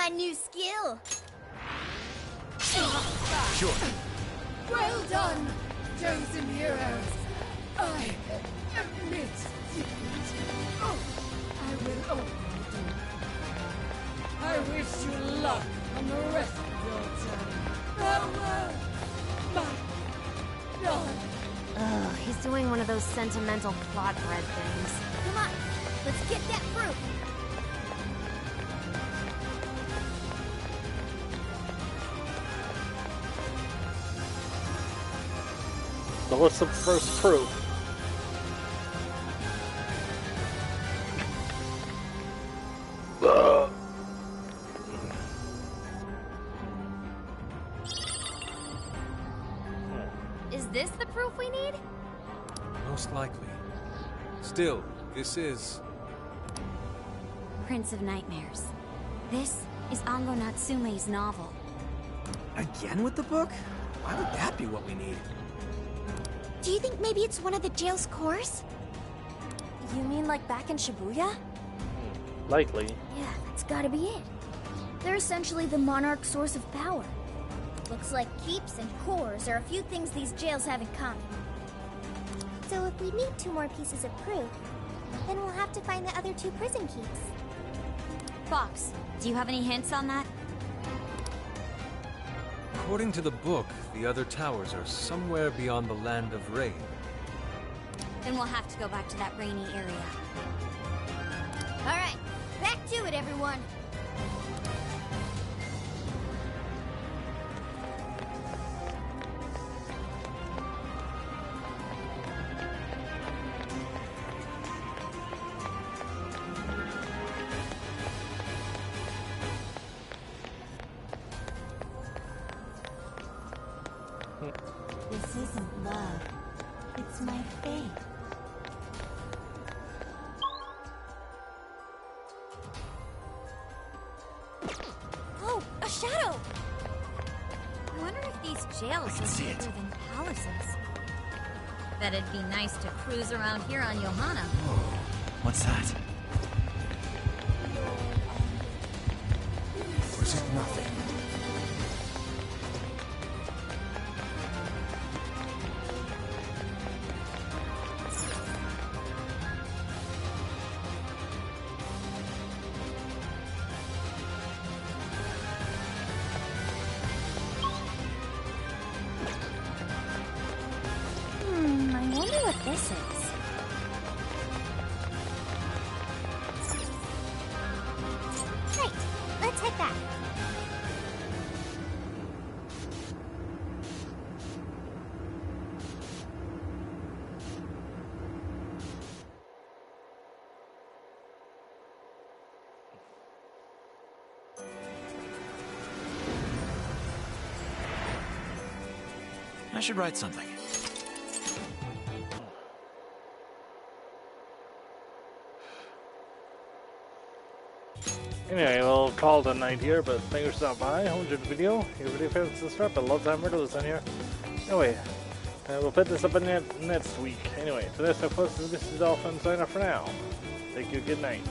my new skill. Sure. Well done, chosen heroes. I admit defeat. Oh, I will open the door. I wish you luck on the rest of your journey. Farewell, my God. Ugh, he's doing one of those sentimental plot bread things. Come on, let's get that fruit. So what's the first proof? Is this the proof we need? Most likely. Still, this is... Prince of Nightmares. This is Ango Natsume's novel. Again with the book? Why would that be what we need? Do you think maybe it's one of the jail's cores? You mean like back in Shibuya? Likely. Yeah, that's gotta be it. They're essentially the Monarch's source of power. Looks like keeps and cores are a few things these jails have in common. So if we need 2 more pieces of proof, then we'll have to find the other 2 prison keeps. Fox, do you have any hints on that? According to the book, the other towers are somewhere beyond the Land of Rain. Then we'll have to go back to that rainy area. Alright, back to it, everyone. This isn't love. It's my fate. Oh, a shadow! I wonder if these jails are bigger than palaces. Bet it'd be nice to cruise around here on Johanna. What's that? Or is it nothing? I wonder what this is. Right, let's head back. I should write something. Anyway, we'll call it a night here, but thanks for stopping by. Hope you enjoyed the video. Your video favorites to start, but lots of time murderers on here. Anyway, we'll put this up in next week. Anyway, so that's our post. This is all fun sign off for now. Thank you, good night.